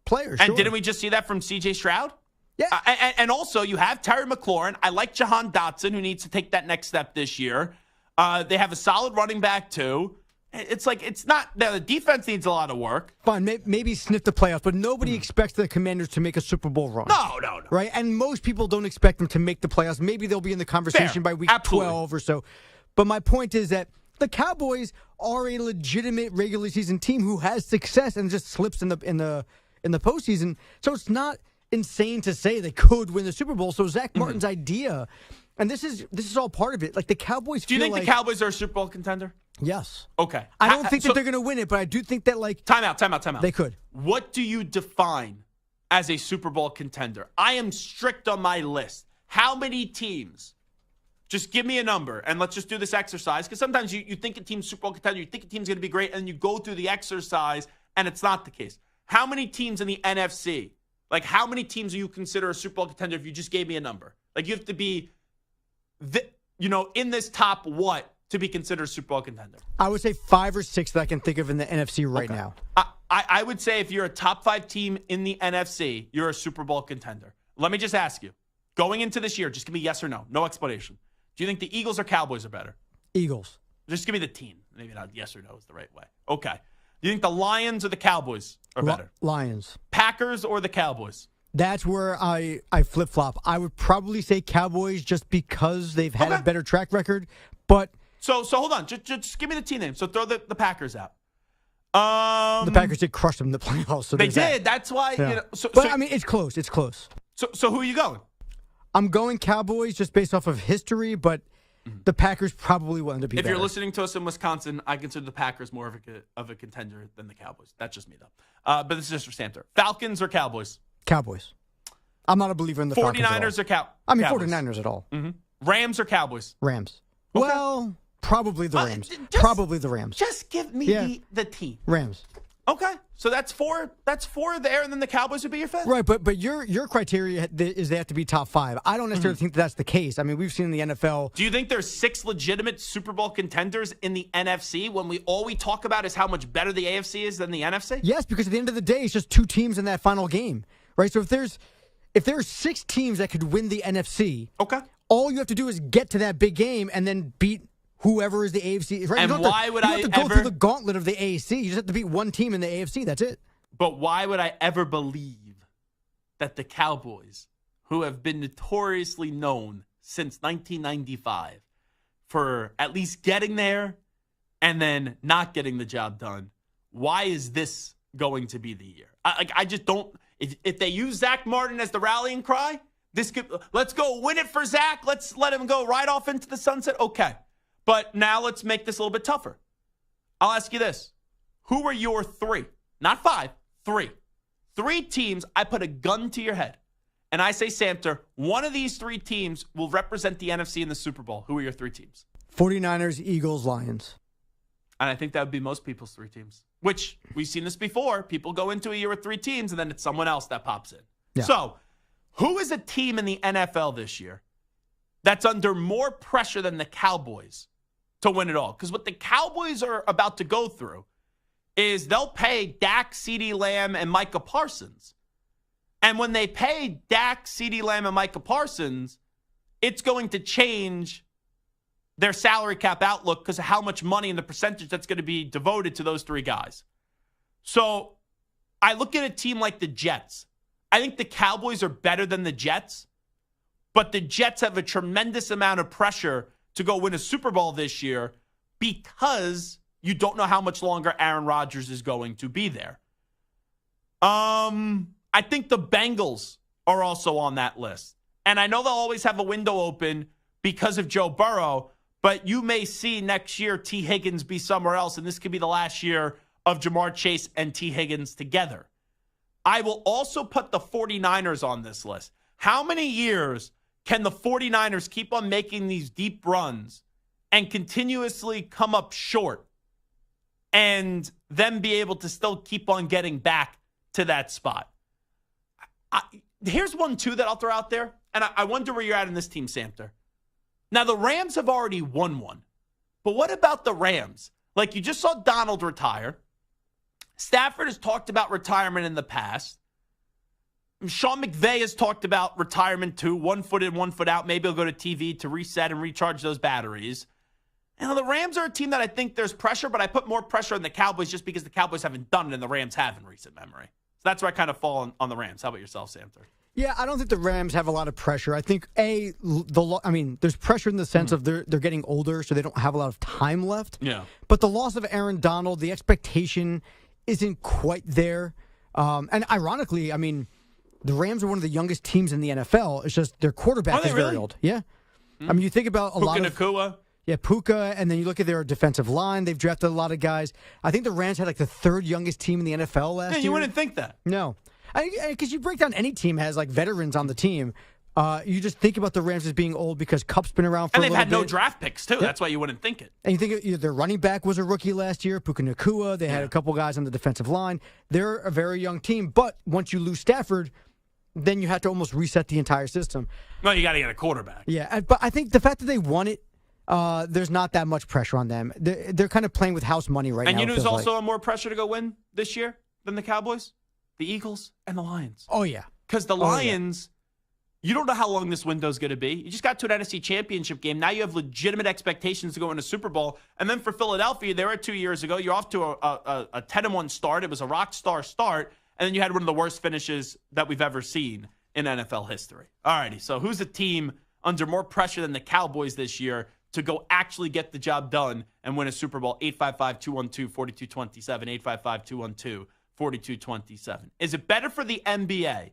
player. And didn't we just see that from C.J. Stroud? Yeah. And also, you have Terry McLaurin. I like Jahan Dotson, who needs to take that next step this year. They have a solid running back, too. It's not, the defense needs a lot of work. Fine, maybe sniff the playoffs, but nobody expects the Commanders to make a Super Bowl run. No. Right? And most people don't expect them to make the playoffs. Maybe they'll be in the conversation by week 12 or so. But my point is that the Cowboys are a legitimate regular season team who has success and just slips in the postseason. So it's not insane to say they could win the Super Bowl. So Zach Martin's idea, and this is all part of it. The Cowboys. Do you think the Cowboys are a Super Bowl contender? Yes. Okay. I don't think that they're going to win it, but I do think that Time out. They could. What do you define as a Super Bowl contender? I am strict on my list. How many teams? Just give me a number, and let's just do this exercise, because sometimes you think a team's Super Bowl contender, you think a team's going to be great, and you go through the exercise, and it's not the case. How many teams in the NFC? How many teams do you consider a Super Bowl contender if you just gave me a number? You have to be, in this top what to be considered a Super Bowl contender? I would say 5 or 6 that I can think of in the NFC right now. I would say if you're a top 5 team in the NFC, you're a Super Bowl contender. Let me just ask you, going into this year, just give me yes or no. No explanation. Do you think the Eagles or Cowboys are better? Eagles. Just give me the team. Maybe not yes or no is the right way. Okay. Do you think the Lions or the Cowboys are better? Lions. Packers or the Cowboys? That's where I flip-flop. I would probably say Cowboys just because they've had a better track record. But So hold on. Just give me the team name. So throw the Packers out. The Packers did crush them in the playoffs. So they did. That. That's why. Yeah. You know, but I mean, it's close. It's close. So who are you going? I'm going Cowboys just based off of history, but the Packers probably will end up being If better. you're listening to us in Wisconsin, I consider the Packers more of a contender than the Cowboys. That's just me, though. But this is just for Samter. Falcons or Cowboys? Cowboys. I'm not a believer in the 49ers or Cowboys? 49ers at all. Mm-hmm. Rams or Cowboys? Rams. Okay. Well, probably the Rams. Probably the Rams. Just give me the team. Rams. Okay, so that's four. That's four there, and then the Cowboys would be your fifth. Right, but your criteria is they have to be top 5. I don't necessarily think that's the case. I mean, we've seen in the NFL. Do you think there's 6 legitimate Super Bowl contenders in the NFC when all we talk about is how much better the AFC is than the NFC? Yes, because at the end of the day, it's just 2 teams in that final game, right? So if there's 6 teams that could win the NFC, okay, all you have to do is get to that big game and then beat whoever is the AFC. Right? And why would I You don't have to go through the gauntlet of the AFC. You just have to beat one team in the AFC. That's it. But why would I ever believe that the Cowboys, who have been notoriously known since 1995 for at least getting there and then not getting the job done, why is this going to be the year? I just don't. If they use Zach Martin as the rallying cry, let's go win it for Zach. Let's let him go right off into the sunset. Okay. But now let's make this a little bit tougher. I'll ask you this. Who are your 3? Not 5, 3. 3 teams, I put a gun to your head. And I say, Samter, one of these 3 teams will represent the NFC in the Super Bowl. Who are your 3 teams? 49ers, Eagles, Lions. And I think that would be most people's 3 teams. Which, we've seen this before. People go into a year with 3 teams, and then it's someone else that pops in. Yeah. So, who is a team in the NFL this year that's under more pressure than the Cowboys to win it all? Because what the Cowboys are about to go through is they'll pay Dak, CeeDee Lamb, and Micah Parsons. And when they pay Dak, CeeDee Lamb, and Micah Parsons, it's going to change their salary cap outlook because of how much money and the percentage that's going to be devoted to those 3 guys. So I look at a team like the Jets. I think the Cowboys are better than the Jets, but the Jets have a tremendous amount of pressure to go win a Super Bowl this year because you don't know how much longer Aaron Rodgers is going to be there. I think the Bengals are also on that list. And I know they'll always have a window open because of Joe Burrow, but you may see next year T. Higgins be somewhere else, and this could be the last year of Jamar Chase and T. Higgins together. I will also put the 49ers on this list. How many years can the 49ers keep on making these deep runs and continuously come up short and then be able to still keep on getting back to that spot? Here's one, too, that I'll throw out there, and I wonder where you're at in this team, Samter. Now, the Rams have already won one, but what about the Rams? Like, you just saw Donald retire. Stafford has talked about retirement in the past. Sean McVay has talked about retirement too, 1 foot in, 1 foot out. Maybe he'll go to TV to reset and recharge those batteries. And the Rams are a team that I think there's pressure, but I put more pressure on the Cowboys just because the Cowboys haven't done it and the Rams have in recent memory. So that's where I kind of fall on the Rams. How about yourself, Samter? Yeah, I don't think the Rams have a lot of pressure. I think, there's pressure in the sense of they're getting older, so they don't have a lot of time left. Yeah. But the loss of Aaron Donald, the expectation isn't quite there. And ironically, I mean, the Rams are one of the youngest teams in the NFL. It's just their quarterback is very old. Yeah. I mean, you think about a lot of Nakua. Yeah, Puka, and then you look at their defensive line. They've drafted a lot of guys. I think the Rams had like the 3rd youngest team in the NFL last year. You wouldn't think that. No. Because you break down any team has like veterans on the team. You just think about the Rams as being old because Cup's been around for a little bit. And they've had no draft picks, too. Yeah. That's why you wouldn't think it. And you think their running back was a rookie last year, Puka Nakua. They had a couple guys on the defensive line. They're a very young team. But once you lose Stafford, then you have to almost reset the entire system. No, you got to get a quarterback. Yeah, but I think the fact that they won it, there's not that much pressure on them. They're kind of playing with house money right now. And you know who's also more pressure to go win this year than the Cowboys? The Eagles and the Lions. Oh, yeah. Because the Lions, you don't know how long this window's going to be. You just got to an NFC championship game. Now you have legitimate expectations to go in a Super Bowl. And then for Philadelphia, they were 2 years ago. You're off to a 10-1 start. It was a rock star start. And then you had one of the worst finishes that we've ever seen in NFL history. All righty. So who's a team under more pressure than the Cowboys this year to go actually get the job done and win a Super Bowl. 855-212-4227, 855-212-4227. Is it better for the NBA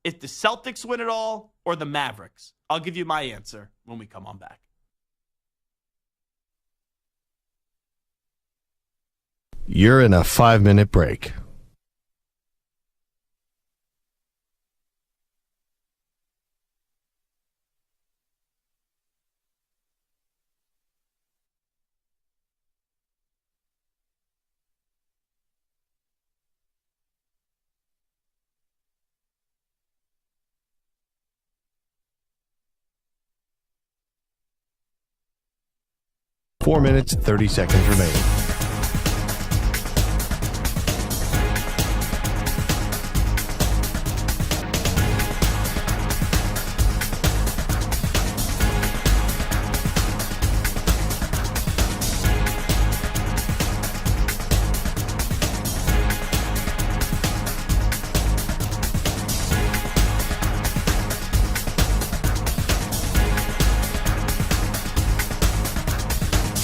if the Celtics win it all or the Mavericks? I'll give you my answer when we come on back. You're in a 5-minute break. Four minutes, 30 seconds remaining.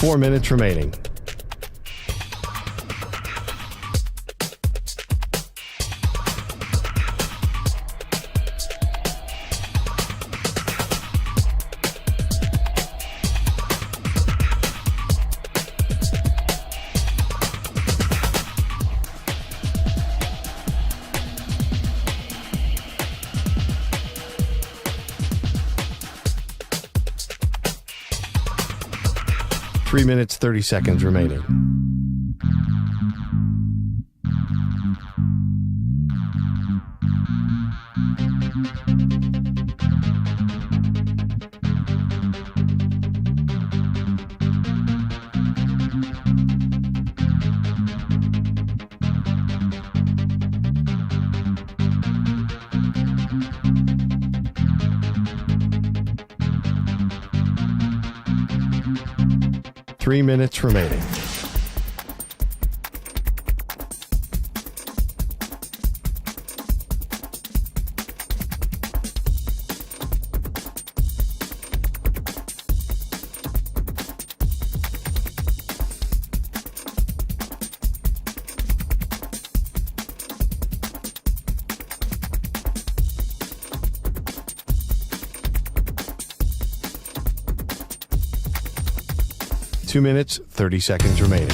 Four minutes remaining. Three minutes, 30 seconds remaining. Three minutes remaining. Two minutes, 30 seconds remaining.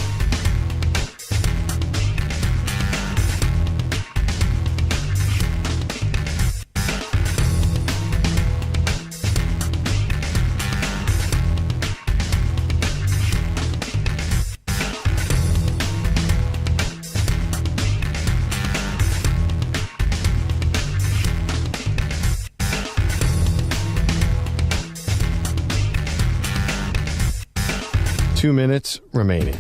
Two minutes remaining.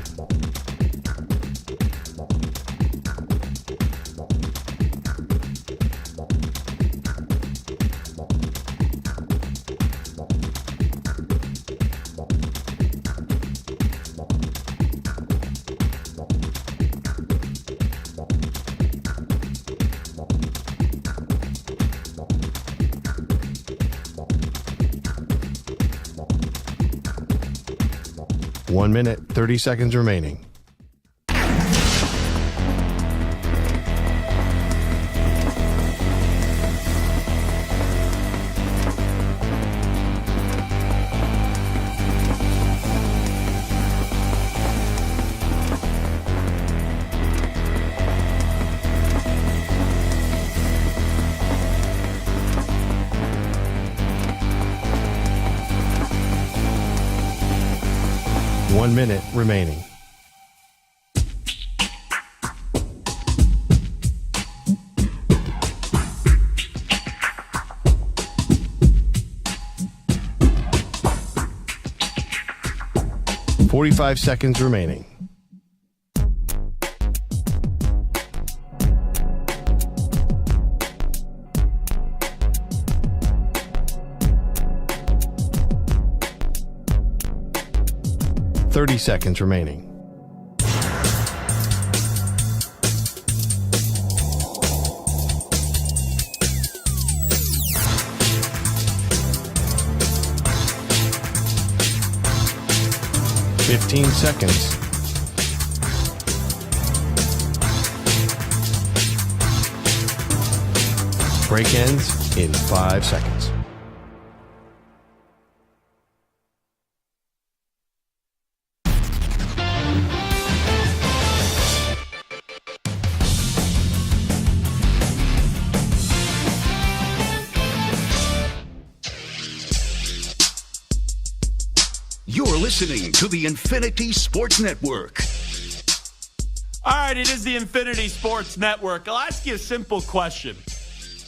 One minute, 30 seconds remaining. One minute remaining. .45 seconds remaining. .30 seconds remaining. 15 seconds. Break ends in 5 seconds. You're listening to the Infinity Sports Network. All right, it is the Infinity Sports Network. I'll ask you a simple question.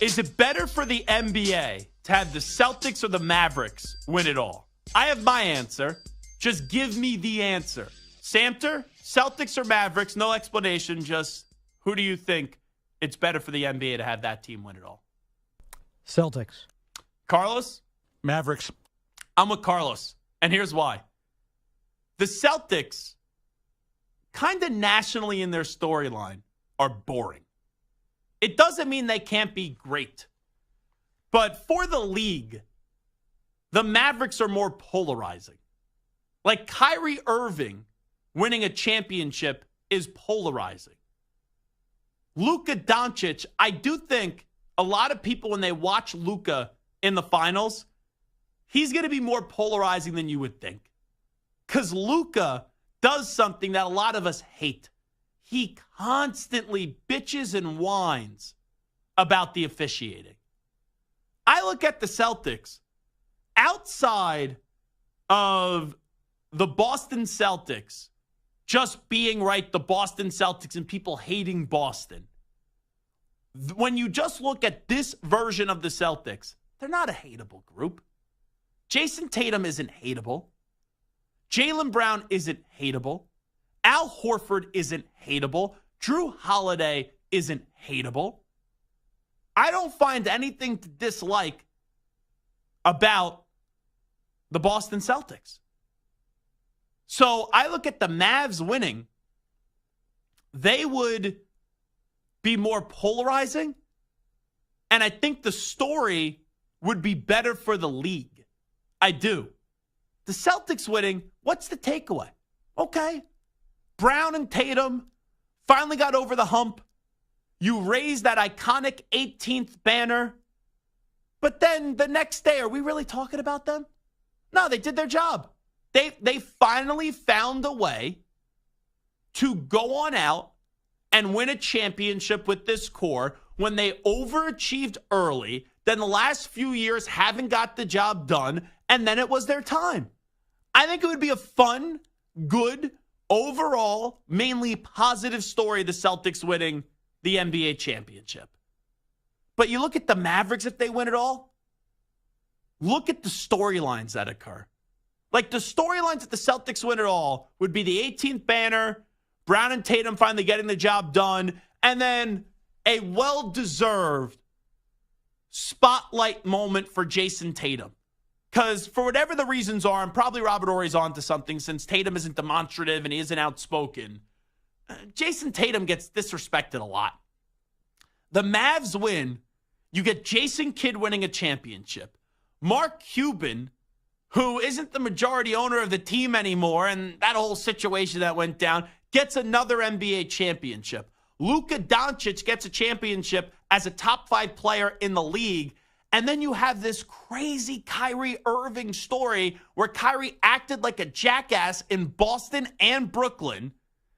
Is it better for the NBA to have the Celtics or the Mavericks win it all? I have my answer. Just give me the answer. Samter, Celtics or Mavericks? No explanation. Just who do you think it's better for the NBA to have that team win it all? Celtics. Carlos? Mavericks. I'm with Carlos. And here's why. The Celtics, kind of nationally in their storyline, are boring. It doesn't mean they can't be great. But for the league, the Mavericks are more polarizing. Like Kyrie Irving winning a championship is polarizing. Luka Doncic, I do think a lot of people, when they watch Luka in the finals, he's going to be more polarizing than you would think. Because Luka does something that a lot of us hate. He constantly bitches and whines about the officiating. I look at the Celtics, outside of the Boston Celtics just being right, the Boston Celtics and people hating Boston. When you just look at this version of the Celtics, they're not a hateable group. Jason Tatum isn't hateable. Jaylen Brown isn't hateable. Al Horford isn't hateable. Drew Holiday isn't hateable. I don't find anything to dislike about the Boston Celtics. So I look at the Mavs winning. They would be more polarizing. And I think the story would be better for the league. I do. The Celtics winning, what's the takeaway? Okay. Brown and Tatum finally got over the hump. You raised that iconic 18th banner. But then the next day, are we really talking about them? No, they did their job. They finally found a way to go on out and win a championship with this core when they overachieved early, then the last few years haven't got the job done, and then it was their time. I think it would be a fun, good, overall, mainly positive story, the Celtics winning the NBA championship. But you look at the Mavericks, if they win it all, look at the storylines that occur. Like the storylines if the Celtics win it all would be the 18th banner, Brown and Tatum finally getting the job done, and then a well-deserved spotlight moment for Jason Tatum. Because for whatever the reasons are, and probably Robert Ory's onto something since Tatum isn't demonstrative and he isn't outspoken, Jason Tatum gets disrespected a lot. The Mavs win, you get Jason Kidd winning a championship. Mark Cuban, who isn't the majority owner of the team anymore, and that whole situation that went down, gets another NBA championship. Luka Doncic gets a championship as a top 5 player in the league. And then you have this crazy Kyrie Irving story where Kyrie acted like a jackass in Boston and Brooklyn,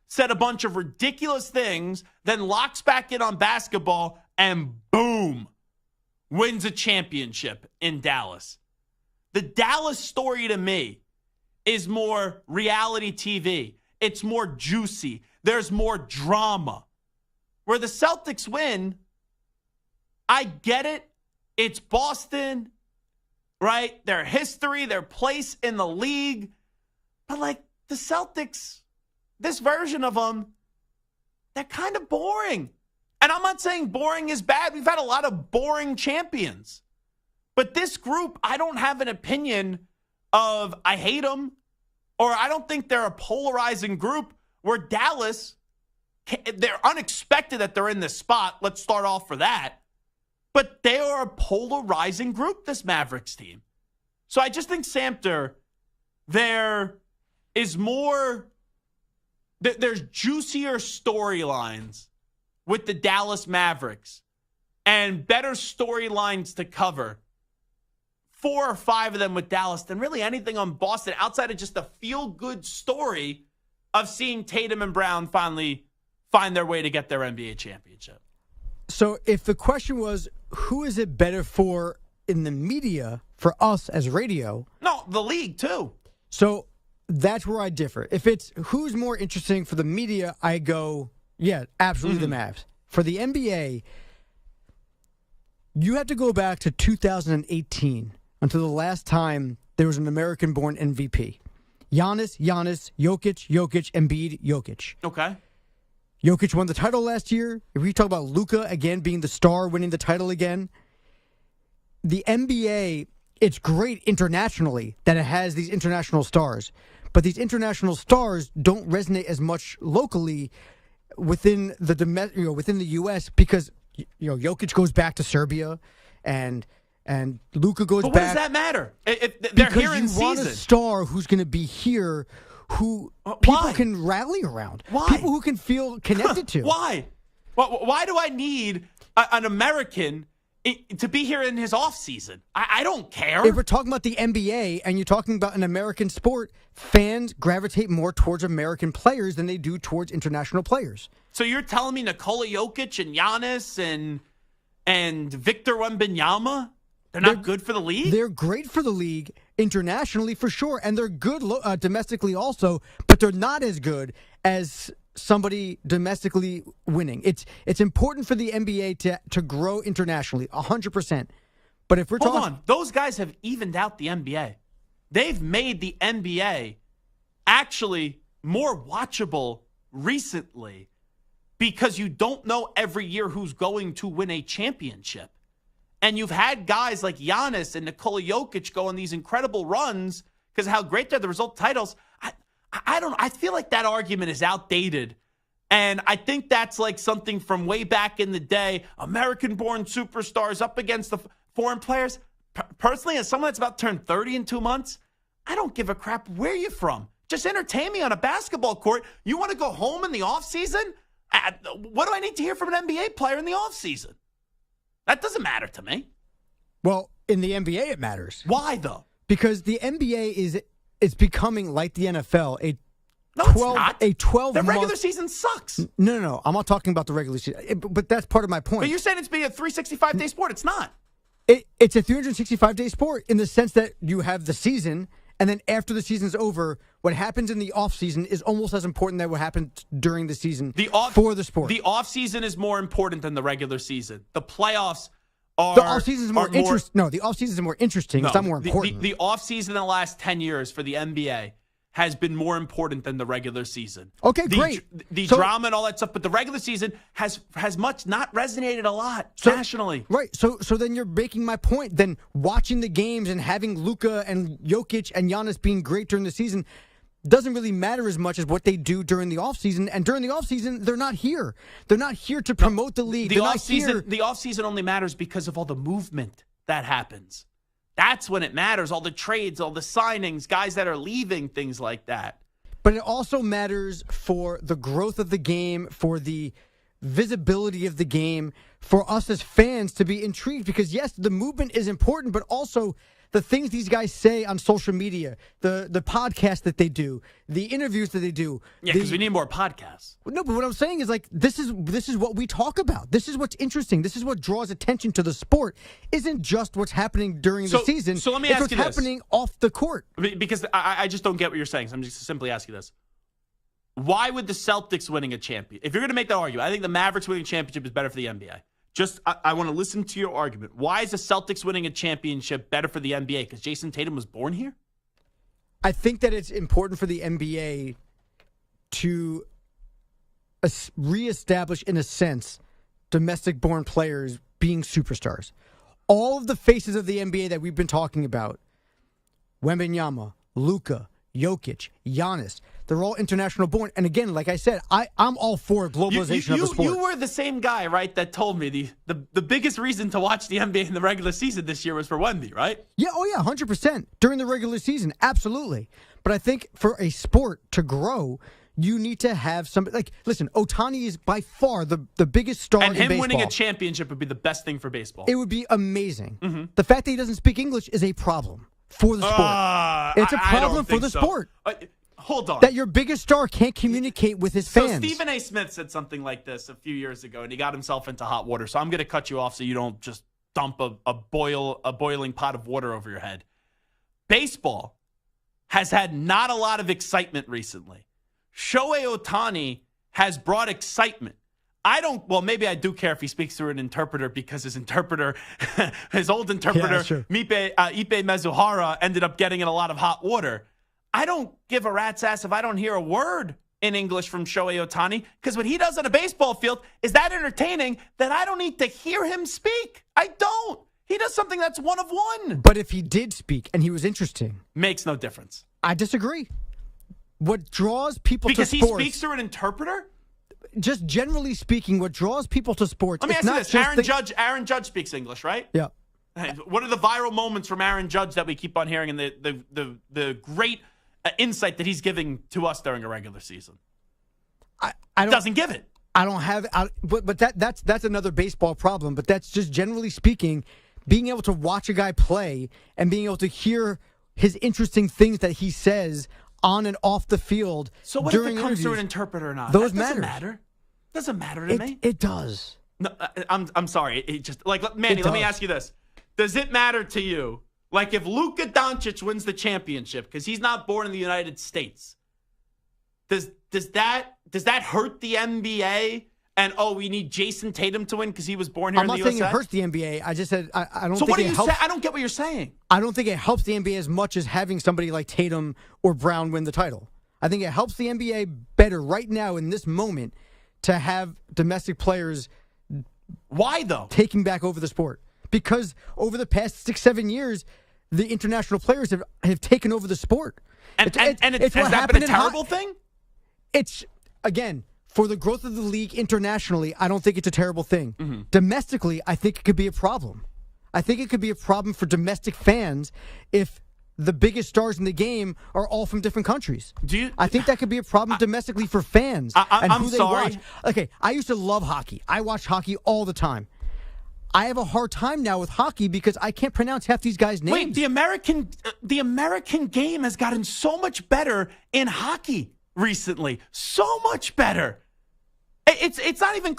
said a bunch of ridiculous things, then locks back in on basketball, and boom, wins a championship in Dallas. The Dallas story to me is more reality TV. It's more juicy. There's more drama. Where the Celtics win, I get it. It's Boston, right? Their history, their place in the league. But like the Celtics, this version of them, they're kind of boring. And I'm not saying boring is bad. We've had a lot of boring champions. But this group, I don't have an opinion of I hate them or I don't think they're a polarizing group where Dallas, they're unexpected that they're in this spot. Let's start off for that. But they are a polarizing group, this Mavericks team. So I just think, Samter, they're is more, there's juicier storylines with the Dallas Mavericks and better storylines to cover. 4 or 5 of them with Dallas than really anything on Boston outside of just a feel-good story of seeing Tatum and Brown finally find their way to get their NBA championship. So if the question was, who is it better for in the media, for us as radio? No, the league too. So that's where I differ. If it's who's more interesting for the media, I go, yeah, absolutely the Mavs. For the NBA, you have to go back to 2018 until the last time there was an American-born MVP. Giannis, Jokic, Embiid, Jokic. Okay. Jokic won the title last year. If we talk about Luka again being the star winning the title again, the NBA, it's great internationally that it has these international stars, but these international stars don't resonate as much locally within the within the U.S. because Jokic goes back to Serbia and Luka goes back. But what does that matter? They're here in season. You want a star who's going to be here, who people can rally around. Why? People who can feel connected to. Why? Why do I need an American to be here in his off season? I don't care. If we're talking about the NBA and you're talking about an American sport, fans gravitate more towards American players than they do towards international players. So you're telling me Nikola Jokic and Giannis and Victor Wembanyama, they're not good for the league? They're great for the league internationally for sure, and they're good domestically also, but they're not as good as somebody domestically winning. It's important for the NBA to grow internationally, 100%. But if we're Hold talking, on, those guys have evened out the NBA. They've made the NBA actually more watchable recently because you don't know every year who's going to win a championship. And you've had guys like Giannis and Nikola Jokic go on these incredible runs because of how great they're, the result titles. I feel like that argument is outdated. And I think that's like something from way back in the day, American-born superstars up against the foreign players. Personally, as someone that's about to turn 30 in 2 months, I don't give a crap where you're from. Just entertain me on a basketball court. You want to go home in the offseason? What do I need to hear from an NBA player in the offseason? That doesn't matter to me. well, in the NBA it matters. Why though? Because the NBA is becoming like the NFL, a No, 12 it's not. a 12 The month regular season sucks. No. I'm not talking about the regular season. But that's part of my point. But you're saying it's being a 365-day sport. It's not. It's a 365-day sport in the sense that you have the season, and then after the season's over, what happens in the offseason is almost as important than what happens during the season for the sport. The offseason is more important than the regular season. The playoffs are... The offseason is more interesting. No, the offseason is more interesting. It's not more important. The offseason in the last 10 years for the NBA has been more important than the regular season. Okay, great. The drama and all that stuff, but the regular season has much not resonated a lot nationally. Right. So then you're making my point. Then watching the games and having Luka and Jokic and Giannis being great during the season doesn't really matter as much as what they do during the offseason. And during the offseason, they're not here. They're not here to promote the league. The They're not here. The offseason only matters because of all the movement that happens. That's when it matters. All the trades, all the signings, guys that are leaving, things like that. But it also matters for the growth of the game, for the visibility of the game, for us as fans to be intrigued. Because, yes, the movement is important, but also the things these guys say on social media, the podcasts that they do, the interviews that they do. Yeah, because we need more podcasts. No, but what I'm saying is, like, this is what we talk about. This is what's interesting. This is what draws attention to the sport. Isn't just what's happening during the season. So let me it's ask what's you this. happening off the court. Because I just don't get what you're saying. So I'm just simply asking this. Why would the Celtics winning a champion? If you're going to make that argument, I think the Mavericks winning a championship is better for the NBA. I want to listen to your argument. Why is the Celtics winning a championship better for the NBA? Because Jason Tatum was born here? I think that it's important for the NBA to reestablish, in a sense, domestic-born players being superstars. All of the faces of the NBA that we've been talking about, Wembanyama, Luka, Jokic, Giannis, they're all international born. And again, like I said, I'm all for globalization of the sport. You were the same guy, right, that told me the biggest reason to watch the NBA in the regular season this year was for Wemby, right? Yeah, 100%. During the regular season, absolutely. But I think for a sport to grow, you need to have somebody like, listen, Ohtani is by far the biggest star in baseball. And him winning a championship would be the best thing for baseball. It would be amazing. Mm-hmm. The fact that he doesn't speak English is a problem for the sport. It's a problem for the sport. Hold on. That your biggest star can't communicate with his fans. So Stephen A. Smith said something like this a few years ago, and he got himself into hot water. So I'm going to cut you off so you don't just dump a boiling pot of water over your head. Baseball has had not a lot of excitement recently. Shohei Ohtani has brought excitement. Maybe I do care if he speaks through an interpreter because his old interpreter, Ipe Mizuhara, ended up getting in a lot of hot water. I don't give a rat's ass if I don't hear a word in English from Shohei Ohtani, because what he does on a baseball field is that entertaining that I don't need to hear him speak. I don't. He does something that's one of one. But if he did speak and he was interesting. Makes no difference. I disagree. What draws people to sports... Because he speaks through an interpreter? Just generally speaking, what draws people to sports... Let me ask you this. Aaron Judge speaks English, right? Yeah. What are the viral moments from Aaron Judge that we keep on hearing and the great insight that he's giving to us during a regular season? I doesn't give it. I don't have... But that's another baseball problem. But that's just generally speaking, being able to watch a guy play and being able to hear his interesting things that he says on and off the field. So what if it comes through an interpreter or not? Those doesn't matter. Doesn't matter to me. It does. No, I'm sorry. It just Manny. Let me ask you this: does it matter to you? Like if Luka Doncic wins the championship because he's not born in the United States, does that hurt the NBA? And we need Jason Tatum to win because he was born here in the USA? I'm not saying it hurts the NBA. I just said I don't. So think what do it you helps. say? I don't get what you're saying. I don't think it helps the NBA as much as having somebody like Tatum or Brown win the title. I think it helps the NBA better right now in this moment to have domestic players. Why though? Taking back over the sport, because over the past 6-7 years, the international players have taken over the sport. Has that been a terrible thing? It's again. For the growth of the league internationally, I don't think it's a terrible thing. Mm-hmm. Domestically, I think it could be a problem. I think it could be a problem for domestic fans if the biggest stars in the game are all from different countries. I think that could be a problem domestically for fans and who they watch. Okay, I used to love hockey. I watched hockey all the time. I have a hard time now with hockey because I can't pronounce half these guys' names. Wait, the American game has gotten so much better in hockey recently. So much better. It's not even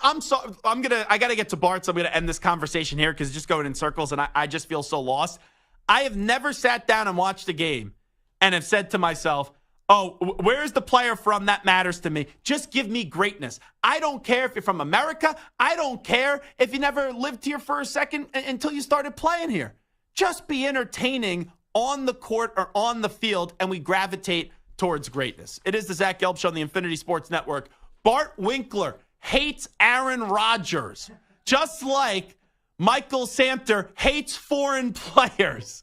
I'm sorry. I got to get to Bart, so I'm going to end this conversation here because it's just going in circles and I just feel so lost. I have never sat down and watched a game and have said to myself, where's the player from? That matters to me. Just give me greatness. I don't care if you're from America. I don't care if you never lived here for a second until you started playing here. Just be entertaining on the court or on the field, and we gravitate towards greatness. It is the Zach Gelb Show on the Infinity Sports Network. Bart Winkler hates Aaron Rodgers, just like Michael Samter hates foreign players.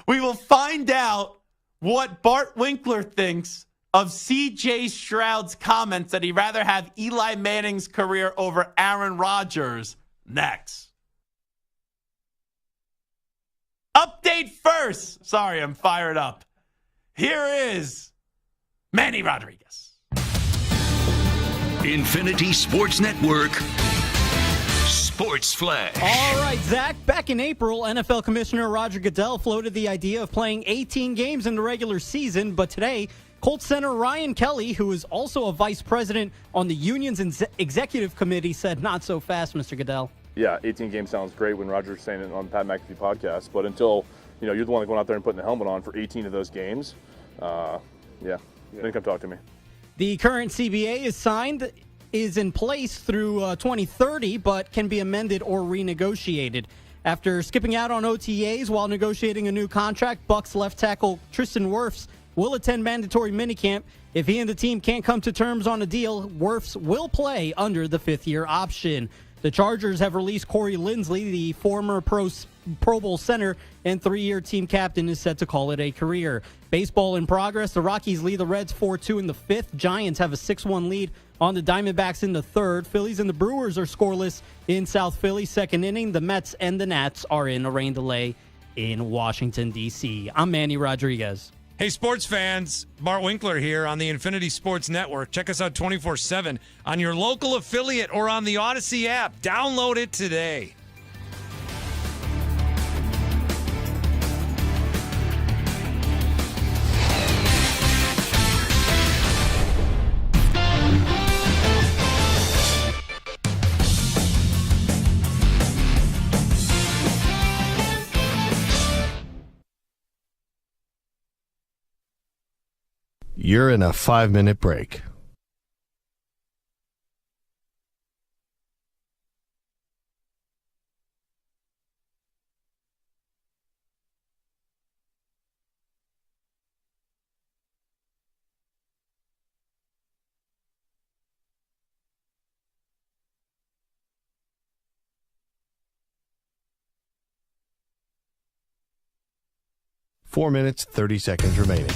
We will find out what Bart Winkler thinks of C.J. Stroud's comments that he'd rather have Eli Manning's career over Aaron Rodgers next. Update first. Sorry, I'm fired up. Here is Manny Rodriguez. Infinity Sports Network Sports Flash. All right, Zach, back in April, NFL Commissioner Roger Goodell floated the idea of playing 18 games in the regular season, but today, Colts center Ryan Kelly, who is also a vice president on the union's executive committee, said not so fast, Mr. Goodell. Yeah, 18 games sounds great when Roger's saying it on the Pat McAfee podcast, but until you're the one going out there and putting the helmet on for 18 of those games, then come talk to me. The current CBA is in place through 2030, but can be amended or renegotiated. After skipping out on OTAs while negotiating a new contract, Bucs left tackle Tristan Wirfs will attend mandatory minicamp. If he and the team can't come to terms on a deal, Wirfs will play under the fifth-year option. The Chargers have released Corey Linsley, the former Pro Bowl center and 3-year team captain, is set to call it a career. Baseball in progress. The Rockies lead the Reds 4-2 in the fifth. Giants have a 6-1 lead on the Diamondbacks in the third. Phillies and the Brewers are scoreless in South Philly. Second inning, the Mets and the Nats are in a rain delay in Washington, D.C. I'm Manny Rodriguez. Hey, sports fans, Bart Winkler here on the Infinity Sports Network. Check us out 24/7 on your local affiliate or on the Odyssey app. Download it today. You're in a 5-minute break. Four minutes, 30 seconds remaining.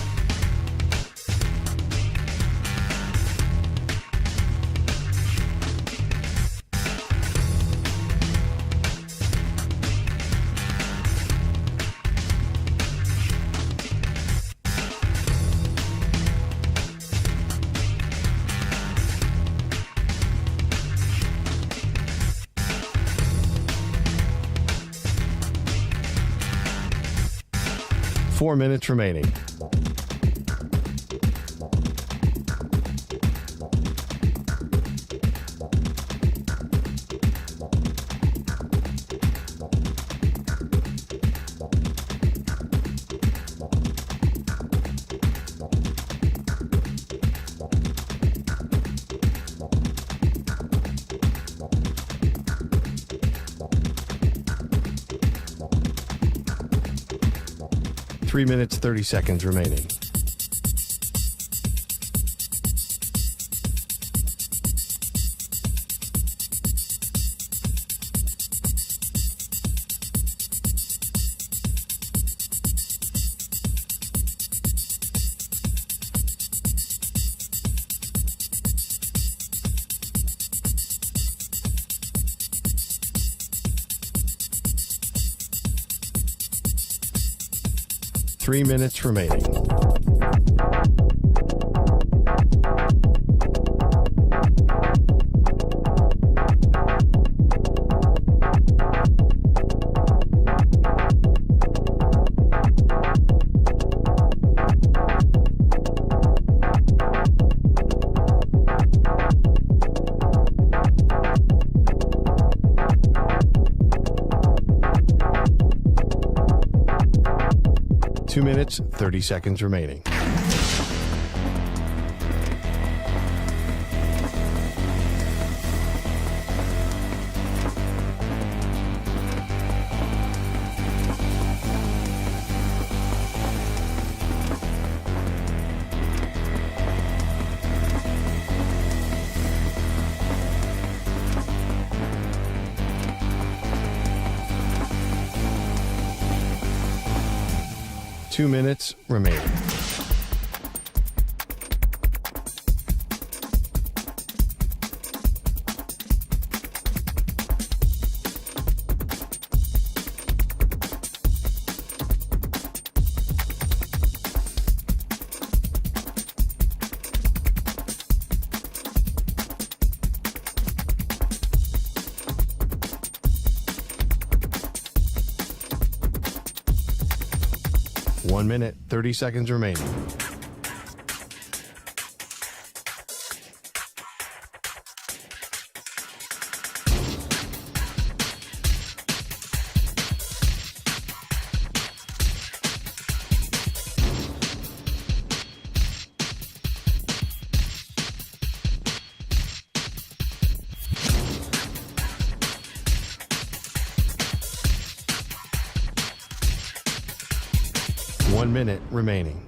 Four minutes remaining. Three minutes, 30 seconds remaining. Three minutes remaining. Two minutes, 30 seconds remaining. Two minutes remaining. One minute, 30 seconds remaining. One minute remaining.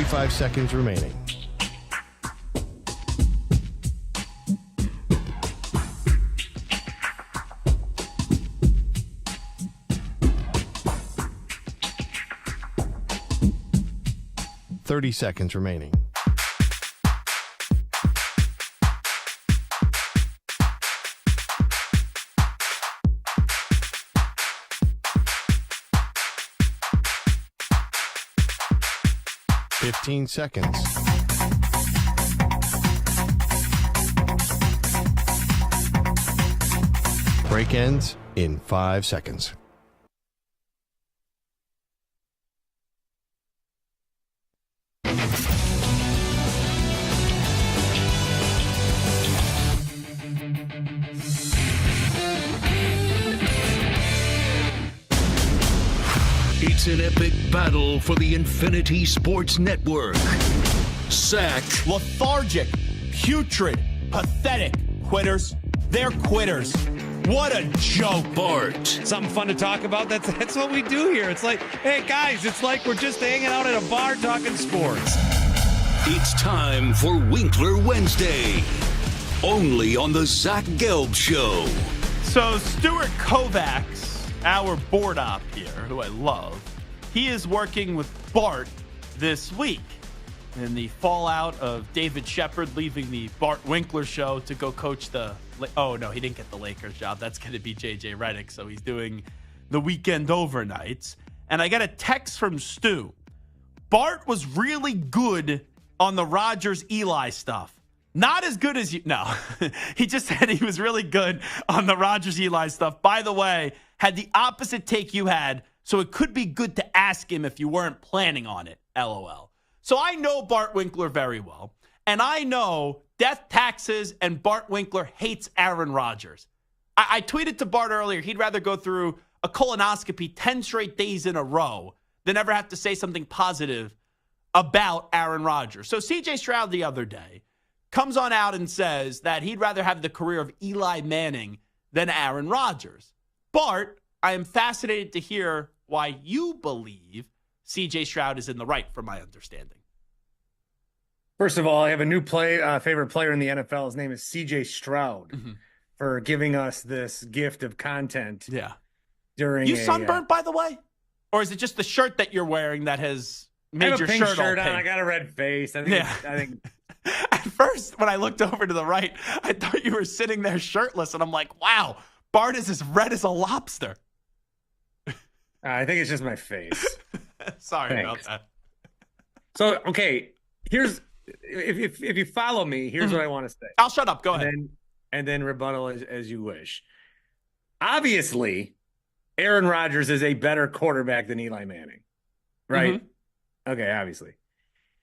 Five seconds remaining. .30 seconds remaining. 15 seconds. Break ends in 5 seconds. It's an epic battle for the Infinity Sports Network. Zach. Lethargic, putrid, pathetic. Quitters. They're quitters. What a joke. Bart. Something fun to talk about. That's what we do here. It's like, hey, guys, it's like we're just hanging out at a bar talking sports. It's time for Winkler Wednesday. Only on the Zach Gelb Show. So Stuart Kovacs, our board op here, who I love, he is working with Bart this week in the fallout of David Shepard leaving the Bart Winkler show to go coach the... Oh, no, he didn't get the Lakers job. That's going to be J.J. Redick, so he's doing the weekend overnights. And I got a text from Stu. Bart was really good on the Rodgers-Eli stuff. Not as good as you... No, he just said he was really good on the Rodgers-Eli stuff. By the way, had the opposite take you had, so it could be good to ask him if you weren't planning on it, LOL. So I know Bart Winkler very well, and I know death, taxes, and Bart Winkler hates Aaron Rodgers. I tweeted to Bart earlier he'd rather go through a colonoscopy 10 straight days in a row than ever have to say something positive about Aaron Rodgers. So CJ Stroud the other day comes on out and says that he'd rather have the career of Eli Manning than Aaron Rodgers. Bart, I am fascinated to hear why you believe CJ Stroud is in the right, from my understanding. First of all, I have a new favorite player in the NFL. His name is CJ Stroud for giving us this gift of content. Yeah. During you sunburnt, by the way? Or is it just the shirt that you're wearing that has made your pink shirt shirt all on. pink? I got a red face. I think At first, when I looked over to the right, I thought you were sitting there shirtless, and I'm like, wow, Bart is as red as a lobster. I think it's just my face. Sorry about that. So, okay, here's if you follow me, here's what I want to say. I'll shut up. Go ahead. And then rebuttal as you wish. Obviously, Aaron Rodgers is a better quarterback than Eli Manning, right? Okay, obviously.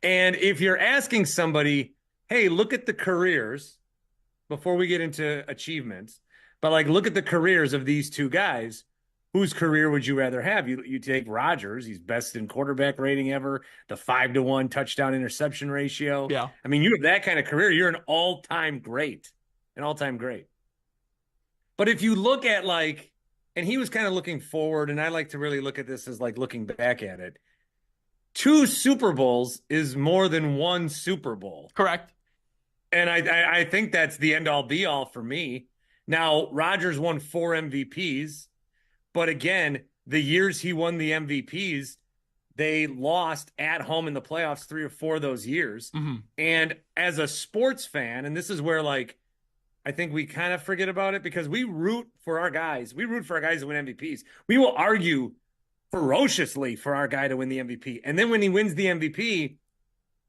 And if you're asking somebody, hey, look at the careers before we get into achievements, but like look at the careers of these two guys, whose career would you rather have? You take Rodgers, he's best in quarterback rating ever, the 5-to-1 touchdown interception ratio. Yeah. I mean, you have that kind of career, you're an all-time great. But if you look at and he was kind of looking forward, and I like to really look at this as like looking back at it. 2 Super Bowls is more than 1 Super Bowl. Correct. And I think that's the end-all, be-all for me. Now, Rodgers won 4 MVPs, but again, the years he won the MVPs, they lost at home in the playoffs 3 or 4 of those years. And as a sports fan, and this is where I think we kind of forget about it because we root for our guys. We root for our guys to win MVPs. We will argue ferociously for our guy to win the MVP. And then when he wins the MVP,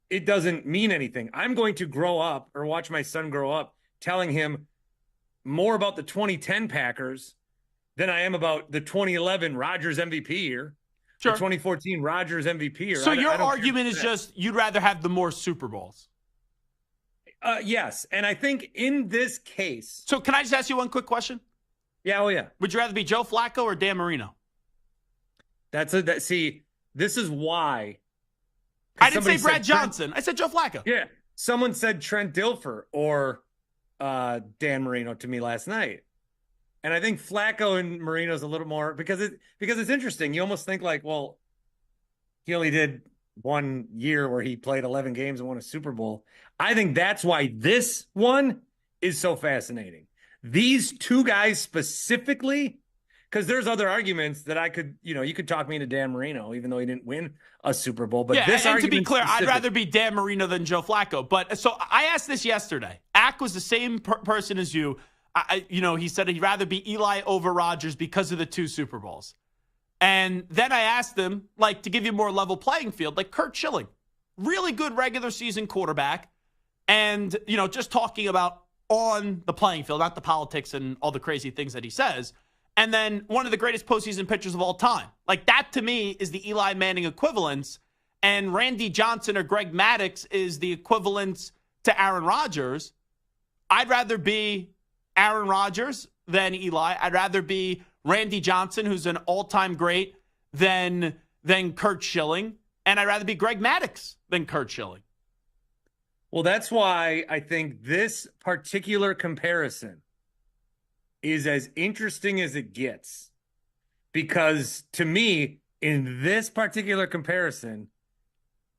it doesn't mean anything. I'm going to grow up or watch my son grow up telling him more about the 2010 Packers than I am about the 2011 Rodgers MVP year. Sure. The 2014 Rodgers MVP year. So your argument is just you'd rather have the more Super Bowls. Yes. And I think in this case. So can I just ask you one quick question? Yeah. Oh, yeah. Would you rather be Joe Flacco or Dan Marino? See, this is why. I didn't say Brad Johnson. I said Joe Flacco. Yeah. Someone said Trent Dilfer or Dan Marino to me last night. And I think Flacco and Marino's a little more because it's interesting. You almost think well, he only did 1 year where he played 11 games and won a Super Bowl. I think that's why this one is so fascinating. These 2 guys specifically, because there's other arguments that I could, you could talk me into Dan Marino, even though he didn't win a Super Bowl. But yeah, and to be clear, I'd rather be Dan Marino than Joe Flacco. But so I asked this yesterday. Ack was the same person as you. He said he'd rather be Eli over Rodgers because of the 2 Super Bowls. And then I asked him, to give you more level playing field, Kurt Schilling. really good regular season quarterback. And, just talking about on the playing field, not the politics and all the crazy things that he says. And then one of the greatest postseason pitchers of all time. Like, that to me is the Eli Manning equivalence. And Randy Johnson or Greg Maddux is the equivalence to Aaron Rodgers. I'd rather be Aaron Rodgers than Eli. I'd rather be Randy Johnson, who's an all-time great, than Kurt Schilling. And I'd rather be Greg Maddux than Kurt Schilling. Well, that's why I think this particular comparison is as interesting as it gets. Because to me, in this particular comparison,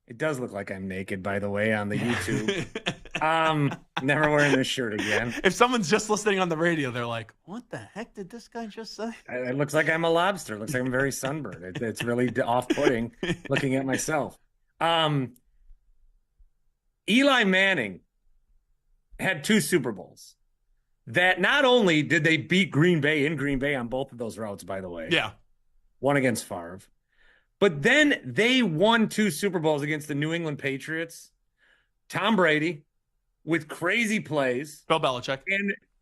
it does look like I'm naked, by the way, on the YouTube. Never wearing this shirt again. If someone's just listening on the radio, they're like, what the heck did this guy just say? It looks like I'm a lobster. It looks like I'm very sunburned. It's really off-putting looking at myself. Eli Manning had 2 Super Bowls that not only did they beat Green Bay in Green Bay on both of those routes, by the way. Yeah. One against Favre. But then they won 2 Super Bowls against the New England Patriots. Tom Brady with crazy plays. Bill Belichick.